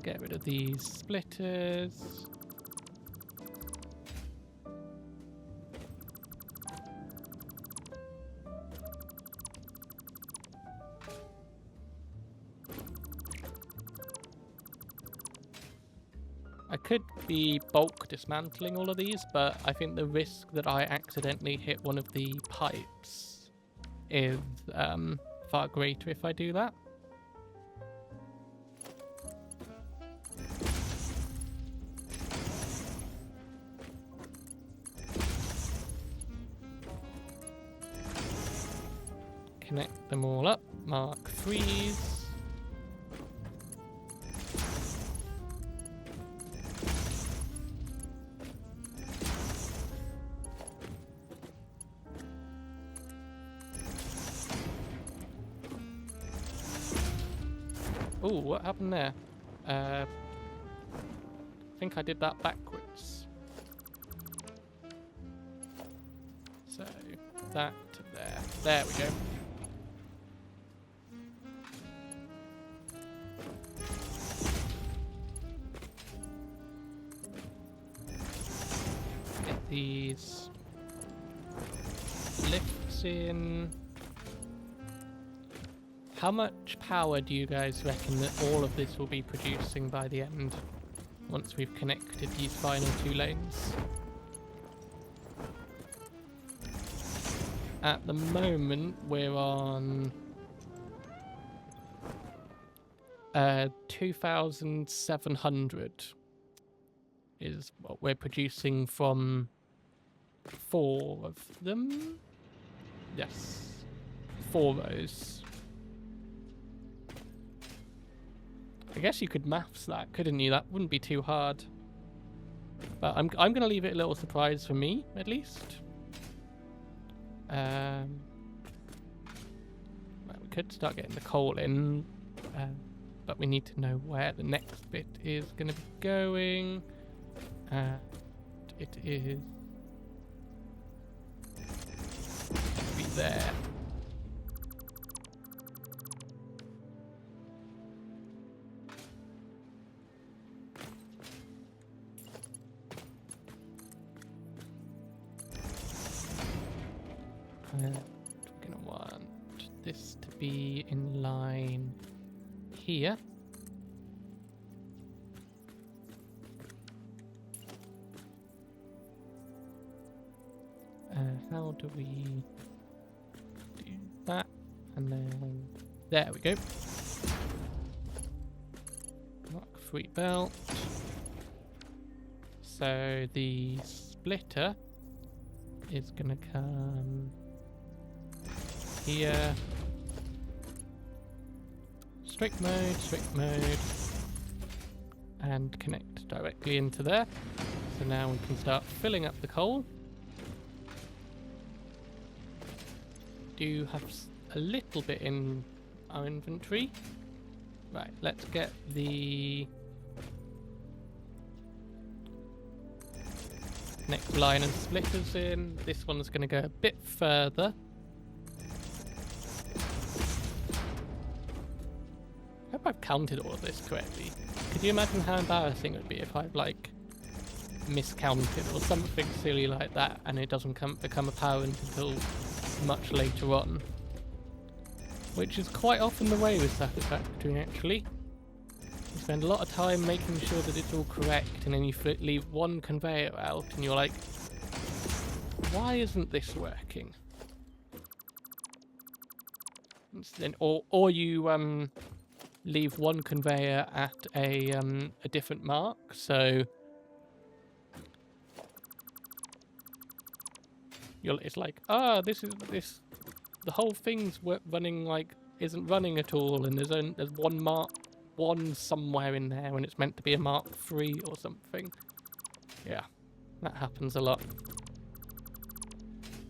Get rid of these splitters. I could be bulk dismantling all of these, but I think the risk that I accidentally hit one of the pipes is far greater if I do that. Connect them all up, mark 3s. Oh, what happened there? I think I did that backwards. So, that to there. There we go. Get these lifts in. How much power do you guys reckon that all of this will be producing by the end, once we've connected these final 2 lanes? At the moment, we're on 2,700 is what we're producing from 4 of them. Yes, 4 rows. I guess you could maths that, couldn't you? That wouldn't be too hard. But I'm going to leave it a little surprise for me, at least. Right, we could start getting the coal in, but we need to know where the next bit is going to be going. It is going to be there. We're going to want this to be in line here. How do we do that? And then there we go. Mark 3 belt. So the splitter is gonna come here. Strict mode, and connect directly into there. So now we can start filling up the coal. Do have a little bit in our inventory. Right, let's get the next line of splitters in. This one's going to go a bit further. I hope I've counted all of this correctly. Could you imagine how embarrassing it would be if I've like miscounted or something silly like that and it doesn't become apparent until much later on, which is quite often the way with Satisfactory actually. You spend a lot of time making sure that it's all correct and then you leave one conveyor out and you're like, why isn't this working? Then, or you leave one conveyor at a different mark, so it's like, the whole thing's running like isn't running at all, and there's one somewhere in there when it's meant to be a Mark 3 or something. Yeah, that happens a lot.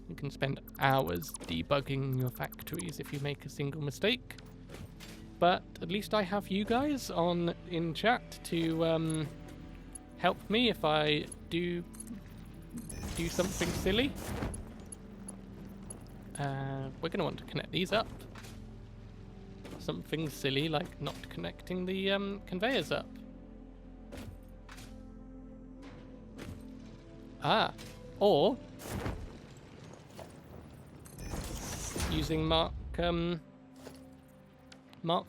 You can spend hours debugging your factories if you make a single mistake. But at least I have you guys in chat to help me if I do something silly. We're going to want to connect these up. Something silly like not connecting the conveyors up. Or using Mark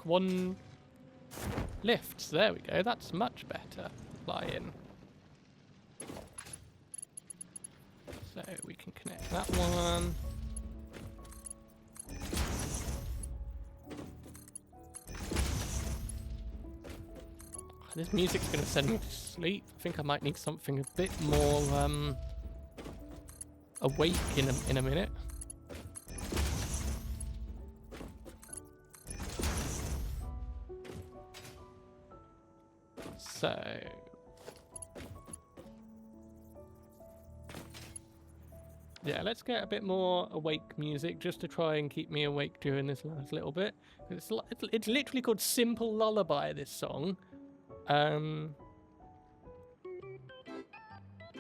1 lifts. There we go. That's much better. Fly in. So we can connect that one. This music's going to send me to sleep. I think I might need something a bit more awake in a minute. So yeah, let's get a bit more awake music just to try and keep me awake during this last little bit. It's literally called Simple Lullaby, this song.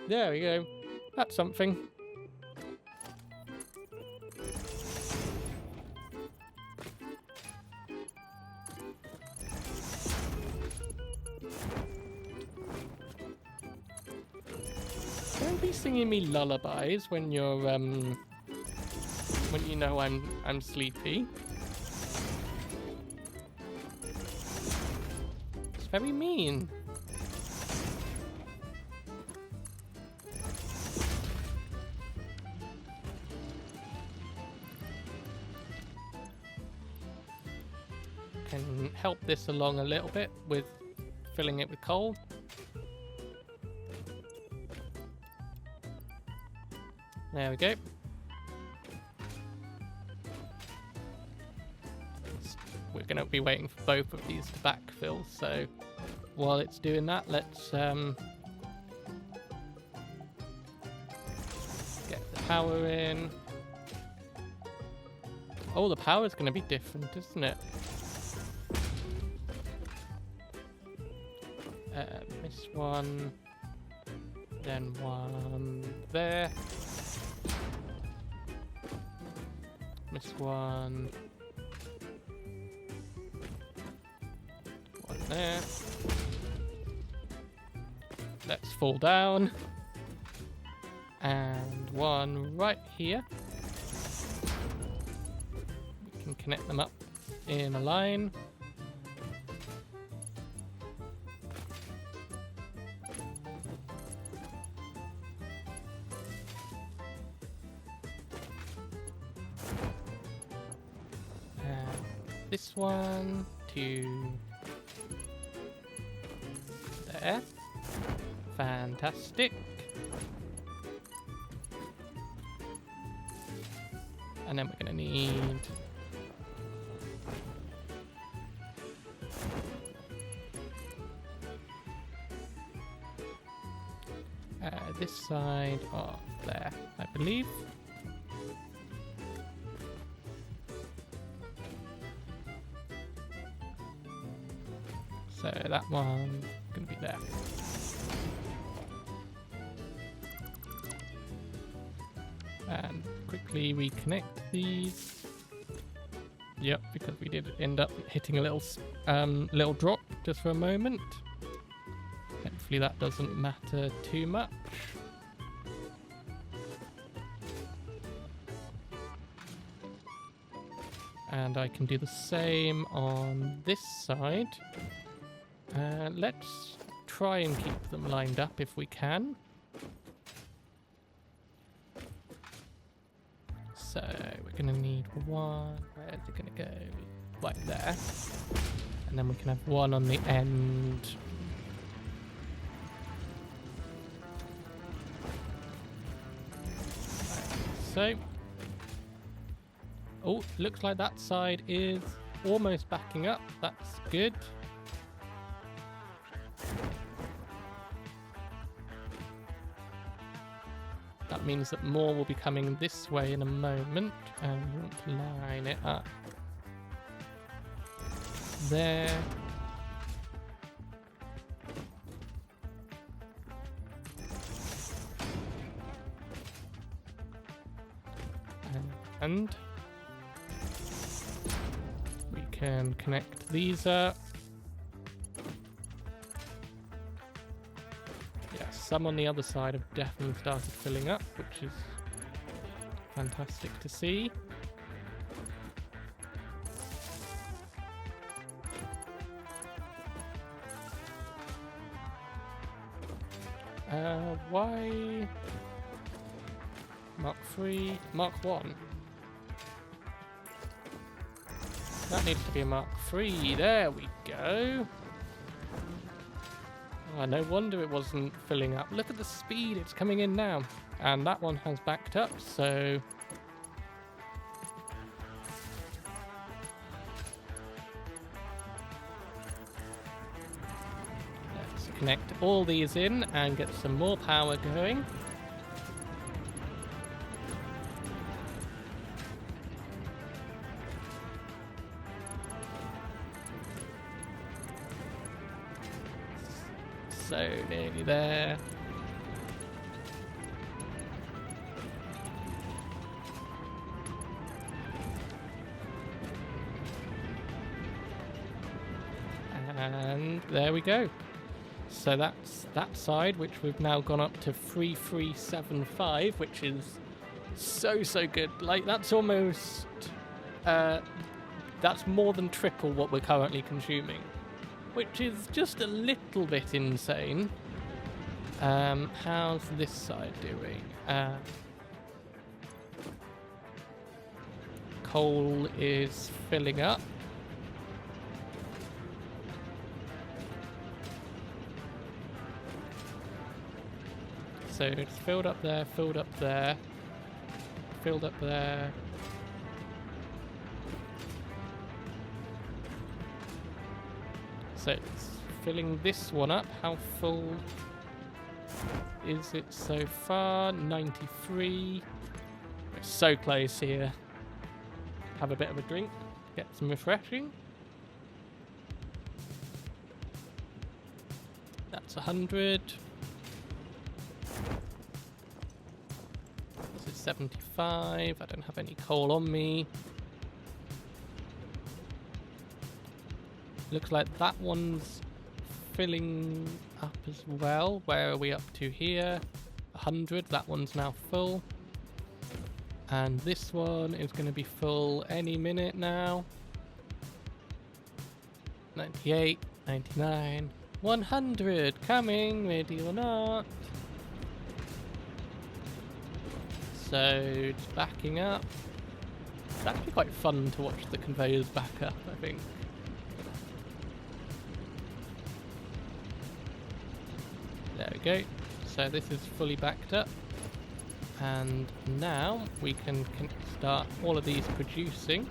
There we go. That's something. Don't be singing me lullabies when you're when you know I'm sleepy. It's very mean. can help this along a little bit with filling it with coal. There we go. We're going to be waiting for both of these to backfill, so while it's doing that, let's get the power in. Oh, the power's going to be different, isn't it? This one, then one there. This one there. Let's fall down. And one right here. We can connect them up in a line. This one to there. Fantastic. And then we're going to need this side of there, I believe. So that one's going to be there. And quickly reconnect these. Yep, because we did end up hitting a little drop just for a moment. Hopefully that doesn't matter too much. And I can do the same on this side. Let's try and keep them lined up if we can. So we're going to need one. Where's it going to go? Right there. And then we can have one on the end. Like so. Oh, looks like that side is almost backing up. That's good. That means that more will be coming this way in a moment, and we want to line it up there. And we can connect these up. Some on the other side have definitely started filling up, which is fantastic to see. Why Mark 3, Mark 1? That needs to be a Mark 3. There we go. Oh, no wonder it wasn't filling up. Look at the speed it's coming in now. And that one has backed up, so... let's connect all these in and get some more power going. So nearly there. And there we go. So that's that side, which we've now gone up to 3375, which is so good. Like that's almost that's more than triple what we're currently consuming, which is just a little bit insane. How's this side doing? Coal is filling up. So it's filled up there, filled up there, filled up there. So it's filling this one up. How full is it so far? 93. We're so close here. Have a bit of a drink, get some refreshing. That's 100. This is 75. I don't have any coal on me. Looks like that one's filling up as well. Where are we up to here? 100. That one's now full. And this one is going to be full any minute now. 98, 99, 100. Coming, ready or not. So it's backing up. It's actually quite fun to watch the conveyors back up, I think. There we go. So this is fully backed up. And now we can start all of these producing.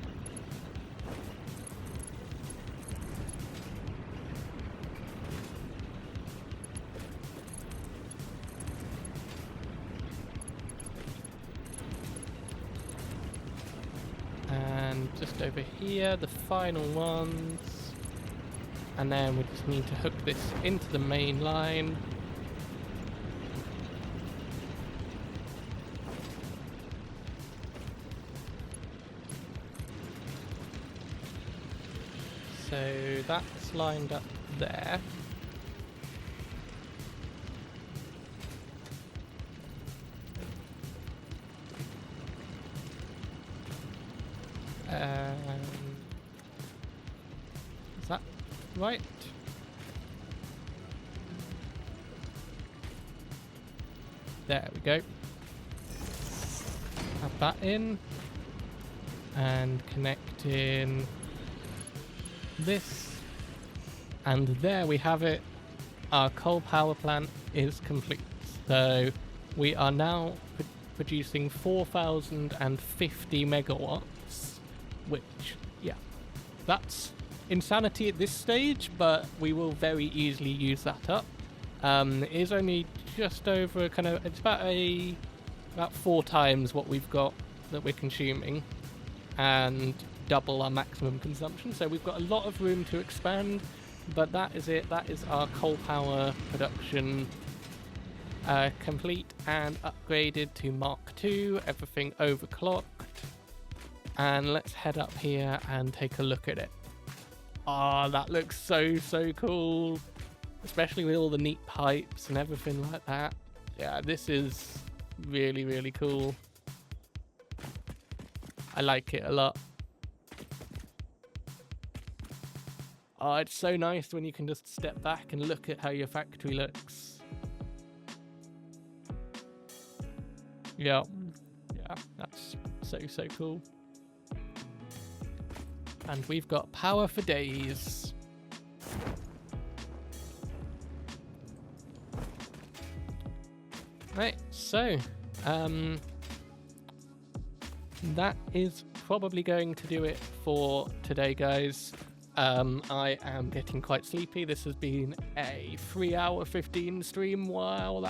And just over here, the final ones. And then we just need to hook this into the main line. So that's lined up there. Is that right? There we go. Have that in. And connect in this. And there we have it. Our coal power plant is complete. So we are now producing 4,050 megawatts, which, yeah, that's insanity at this stage, but we will very easily use that up. It is only just over it's about 4 times what we've got that we're consuming and double our maximum consumption. So we've got a lot of room to expand, but that is it. That is our coal power production complete and upgraded to Mark II, everything overclocked. And let's head up here and take a look at it. Ah, that looks so cool, especially with all the neat pipes and everything like that. Yeah, this is really cool. I like it a lot. Oh, it's so nice when you can just step back and look at how your factory looks. Yeah, that's so cool. And we've got power for days. Right, so that is probably going to do it for today, guys. I am getting quite sleepy. This has been a 3-hour 15 stream. Wow,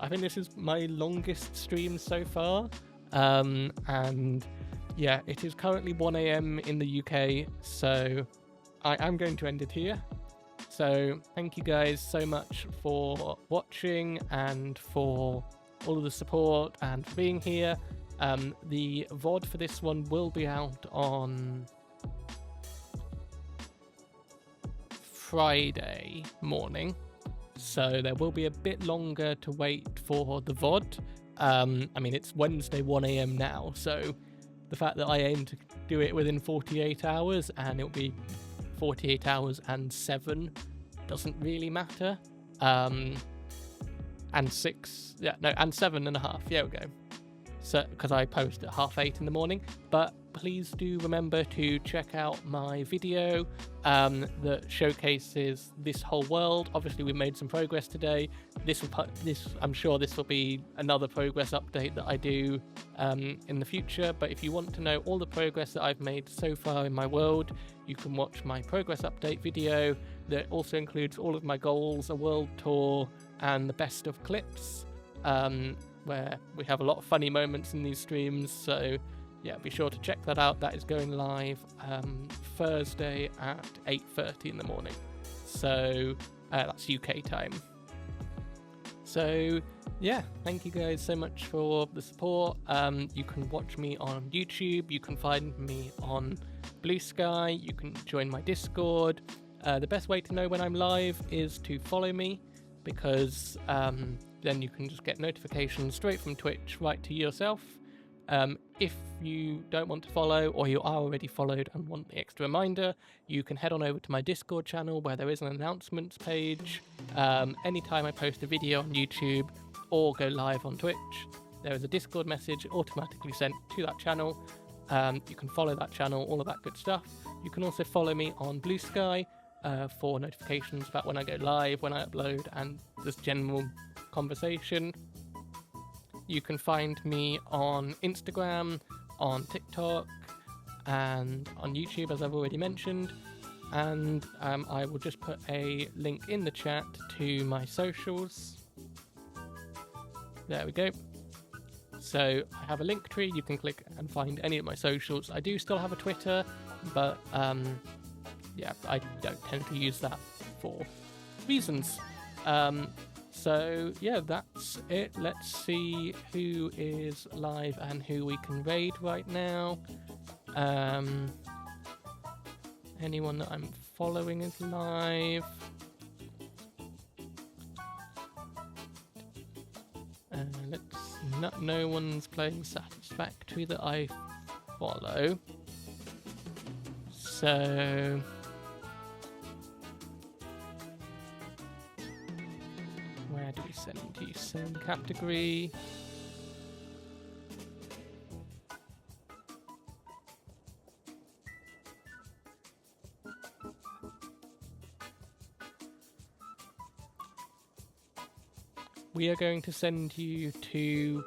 I think this is my longest stream so far. And yeah, it is currently 1 AM in the UK, so I am going to end it here. So thank you guys so much for watching and for all of the support and for being here. The VOD for this one will be out on Friday morning, so there will be a bit longer to wait for the VOD. I mean, it's Wednesday 1 AM now, so the fact that I aim to do it within 48 hours and it'll be 48 hours and 7 doesn't really matter. And 6, and 7.5, there we go. so because I post at 8:30 in the morning. But please do remember to check out my video that showcases this whole world. Obviously, we made some progress today. I'm sure this will be another progress update that I do in the future. But if you want to know all the progress that I've made so far in my world, you can watch my progress update video that also includes all of my goals, a world tour, and the best of clips, where we have a lot of funny moments in these streams. So yeah, be sure to check that out. That is going live Thursday at 8:30 in the morning. So that's UK time. So yeah, thank you guys so much for the support. You can watch me on YouTube. You can find me on Blue Sky. You can join my Discord. The best way to know when I'm live is to follow me, because then you can just get notifications straight from Twitch right to yourself. If you don't want to follow, or you are already followed and want the extra reminder, you can head on over to my Discord channel, where there is an announcements page. Anytime I post a video on YouTube or go live on Twitch, there is a Discord message automatically sent to that channel. You can follow that channel, all of that good stuff. You can also follow me on Blue Sky for notifications about when I go live, when I upload, and just general conversation. You can find me on Instagram, on TikTok, and on YouTube, as I've already mentioned. And I will just put a link in the chat to my socials. There we go. So I have a link tree. You can click and find any of my socials. I do still have a Twitter, but yeah, I don't tend to use that for reasons. So yeah, that's it. Let's see who is live and who we can raid right now. Anyone that I'm following is live. No one's playing Satisfactory that I follow. So where do we send you? Send category. We are going to send you to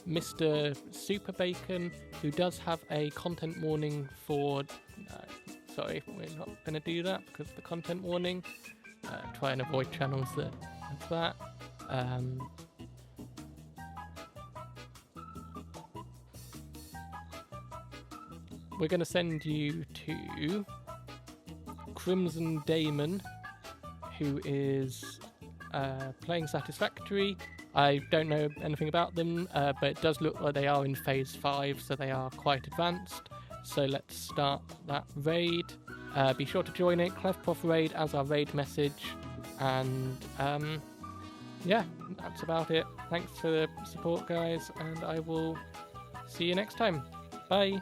Mr. Super Bacon, who does have a content warning for... sorry, we're not going to do that because of the content warning. Try and avoid channels that have that. We're going to send you to Crimson Damon, who is playing Satisfactory. I don't know anything about them, but it does look like they are in phase 5, so they are quite advanced. So let's start that raid. Be sure to join it, Clevprof raid as our raid message. And yeah, that's about it. Thanks for the support, guys, and I will see you next time. Bye.